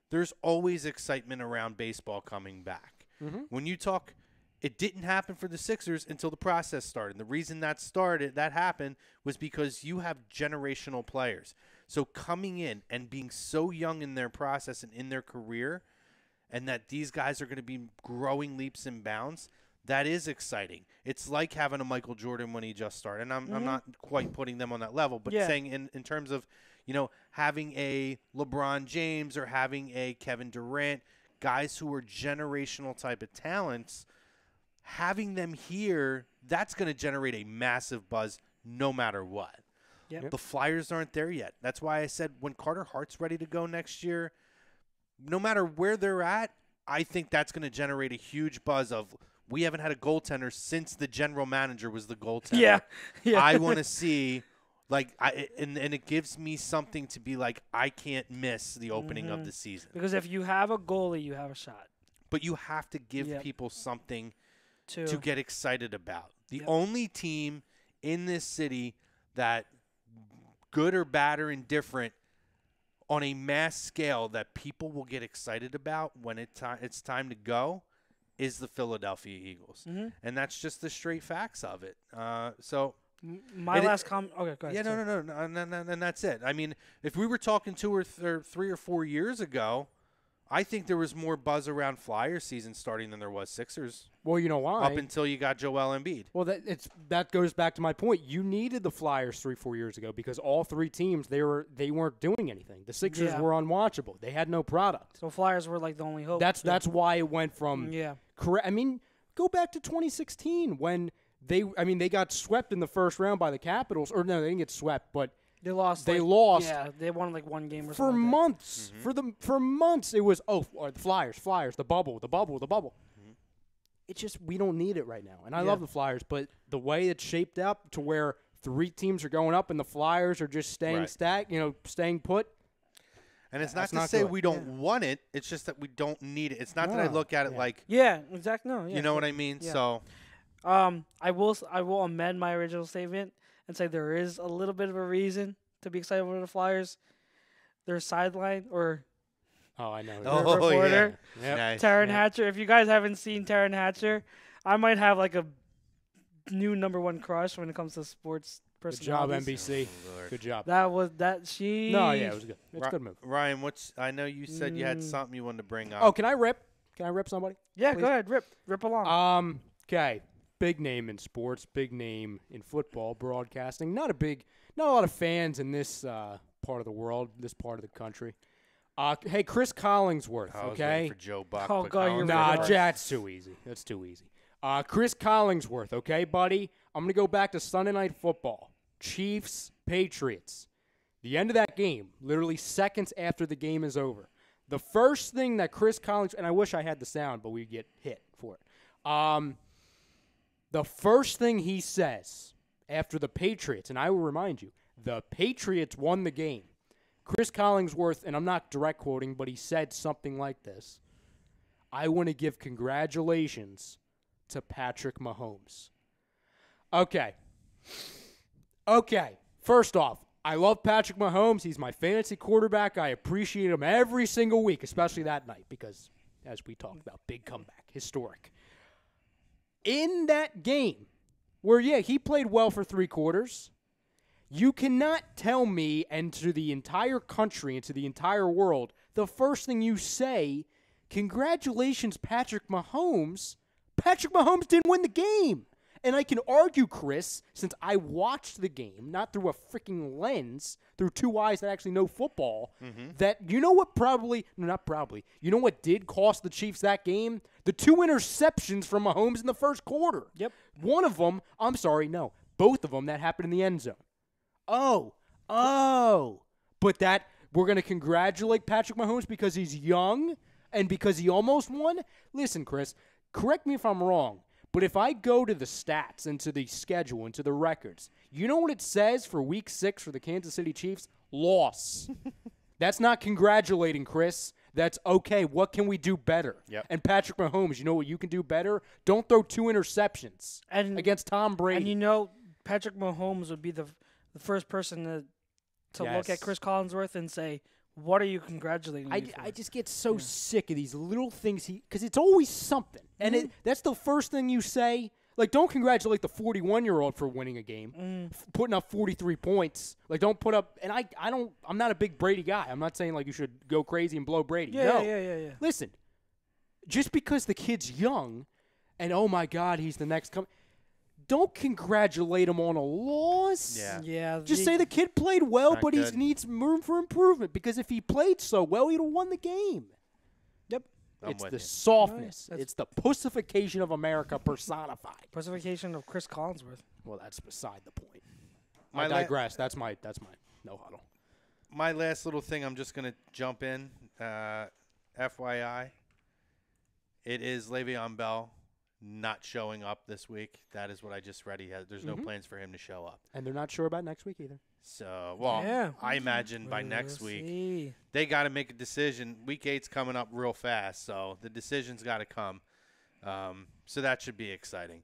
there's always excitement around baseball coming back. Mm-hmm. When you talk, it didn't happen for the Sixers until the process started. And the reason that happened was because you have generational players. So coming in and being so young in their process and in their career, and that these guys are going to be growing leaps and bounds, that is exciting. It's like having a Michael Jordan when he just started. And I'm not quite putting them on that level, but saying in terms of, having a LeBron James or having a Kevin Durant, guys who are generational type of talents, having them here, that's going to generate a massive buzz no matter what. Yep. The Flyers aren't there yet. That's why I said when Carter Hart's ready to go next year, no matter where they're at, I think that's going to generate a huge buzz of we haven't had a goaltender since the general manager was the goaltender. Yeah. I want to see, and it gives me something to be like, I can't miss the opening of the season. Because if you have a goalie, you have a shot. But you have to give people something to get excited about. The Yep. only team in this city that, good or bad or indifferent, on a mass scale that people will get excited about when it's time to go is the Philadelphia Eagles. Mm-hmm. And that's just the straight facts of it. My last comment. Okay, go ahead. Yeah, no, and that's it. I mean, if we were talking 2 or 3 or 4 years ago, I think there was more buzz around Flyers season starting than there was Sixers. Well, you know why? Up until you got Joel Embiid. Well, that goes back to my point. You needed the Flyers 3-4 years ago because all three teams they weren't doing anything. The Sixers were unwatchable. They had no product. So Flyers were like the only hope. That's why it went from correct. I mean, go back to 2016 when they got swept in the first round by the Capitals. Or no, they didn't get swept, but They lost. Yeah, they won like one game or for something. months. For months, it was the Flyers, the bubble. Mm-hmm. It's just we don't need it right now, and I love the Flyers, but the way it's shaped up to where 3 teams are going up and the Flyers are just staying staying put. And it's not to say we don't want it. It's just that we don't need it. It's not that I look at it like exactly. No, you know what I mean. Yeah. So I will amend my original statement and say there is a little bit of a reason to be excited over the Flyers. Their sideline or I know. reporter, Yep. Nice. Taryn Hatcher. If you guys haven't seen Taryn Hatcher, I might have like a new #1 crush when it comes to sports Good job, personalities. NBC. Oh, Lord. Good job. She. No, yeah, it was good. It's a good move. Ryan, I know you said you had something you wanted to bring up. Oh, can I rip? Can I rip somebody? Yeah, please? go ahead, rip along. Okay. Big name in sports, big name in football, broadcasting. Not a lot of fans in this part of the world, this part of the country. Hey, Chris Collingsworth, I was okay? waiting for Joe Buck. Oh, but God, you're Collinsworth- right. That's too easy. That's too easy. Chris Collingsworth, okay, buddy? I'm going to go back to Sunday Night Football. Chiefs, Patriots. The end of that game, literally seconds after the game is over. The first thing that Chris Collingsworth, and I wish I had the sound, but we get hit for it. The first thing he says after the Patriots, and I will remind you, the Patriots won the game. Chris Collinsworth, and I'm not direct quoting, but he said something like this: I want to give congratulations to Patrick Mahomes. Okay. First off, I love Patrick Mahomes. He's my fantasy quarterback. I appreciate him every single week, especially that night because, as we talked about, big comeback, historic. In that game, where, he played well for 3 quarters, you cannot tell me and to the entire country and to the entire world, the first thing you say, congratulations, Patrick Mahomes. Patrick Mahomes didn't win the game. And I can argue, Chris, since I watched the game, not through a freaking lens, through 2 eyes that actually know football, that you know what you know what did cost the Chiefs that game? The 2 interceptions from Mahomes in the first quarter. Yep. One of them, both of them that happened in the end zone. Oh. But that we're going to congratulate Patrick Mahomes because he's young and because he almost won? Listen, Chris, correct me if I'm wrong. But if I go to the stats and to the schedule and to the records, you know what it says for Week 6 for the Kansas City Chiefs? Loss. That's not congratulating, Chris. That's okay. What can we do better? Yep. And Patrick Mahomes, you know what you can do better? Don't throw 2 interceptions against Tom Brady. And Patrick Mahomes would be the first person to look at Chris Collinsworth and say, what are you congratulating me for? I just get so sick of these little things because it's always something. And that's the first thing you say. Like, don't congratulate the 41-year-old for winning a game, putting up 43 points. Like, don't put up – and I'm not a big Brady guy. I'm not saying, like, you should go crazy and blow Brady. Yeah. Listen, just because the kid's young and, oh, my God, he's the next don't congratulate him on a loss. Yeah. Just say the kid played well, but he needs room for improvement because if he played so well, he'd have won the game. Yep. It's the softness. It's the pussification of America personified. Pussification of Chris Collinsworth. Well, that's beside the point. I digress. That's my no huddle. My last little thing, I'm just going to jump in. FYI, it is Le'Veon Bell not showing up this week. That is what I just read. There's no plans for him to show up. And they're not sure about next week either. So, I imagine by next week, they got to make a decision. Week 8's coming up real fast, so the decision's got to come. So that should be exciting.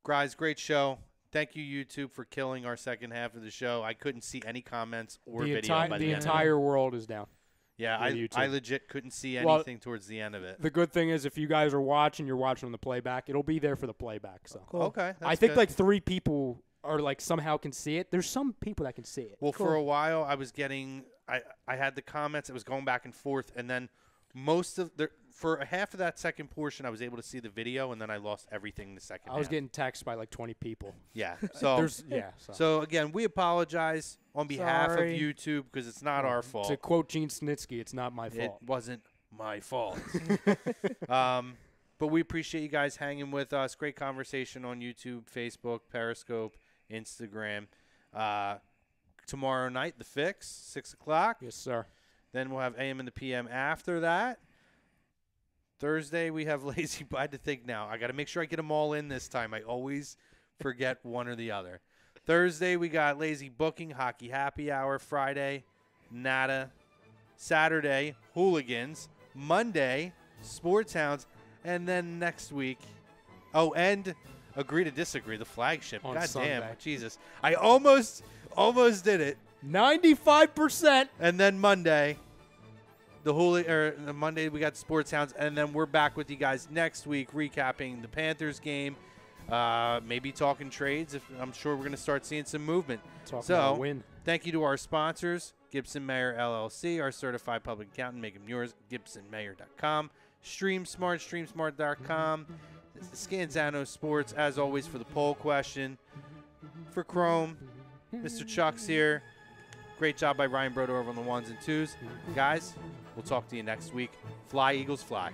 Guys, great show. Thank you, YouTube, for killing our second half of the show. I couldn't see any comments or video by the end. The entire world is down. Yeah, I legit couldn't see anything towards the end of it. The good thing is if you guys are watching, you're watching on the playback. It'll be there for the playback. So cool. Okay, I think like 3 people are like somehow can see it. There's some people that can see it. Well, for a while I was getting I had the comments. It was going back and forth, and then for half of that second portion, I was able to see the video, and then I lost everything in the second. I was getting texted by like 20 people. Yeah. So So again, we apologize on behalf of YouTube because it's not our fault. To quote Gene Snitsky, it's not my fault. It wasn't my fault. But we appreciate you guys hanging with us. Great conversation on YouTube, Facebook, Periscope, Instagram. Tomorrow night, The Fix, 6 o'clock. Yes, sir. Then we'll have AM and the PM after that. Thursday, we have Lazy. I had to think now. I got to make sure I get them all in this time. I always forget one or the other. Thursday, we got Lazy Booking, Hockey Happy Hour. Friday, Nada. Saturday, Hooligans. Monday, Sports Hounds. And then next week, and Agree to Disagree, the flagship. On God Sunday. damn, Jesus. I almost did it. 95%. And then Monday, Monday we got Sports Hounds, and then we're back with you guys next week recapping the Panthers game. Maybe talking trades. I'm sure we're going to start seeing some movement. About a win. Thank you to our sponsors, Gibson Mayer LLC, our certified public accountant. Make them yours, GibsonMayer.com. StreamSmart, StreamSmart.com. Scanzano Sports, as always, for the poll question. For Chrome, Mr. Chuck's here. Great job by Ryan Broder over on the 1s and 2s. Guys, we'll talk to you next week. Fly, Eagles, fly.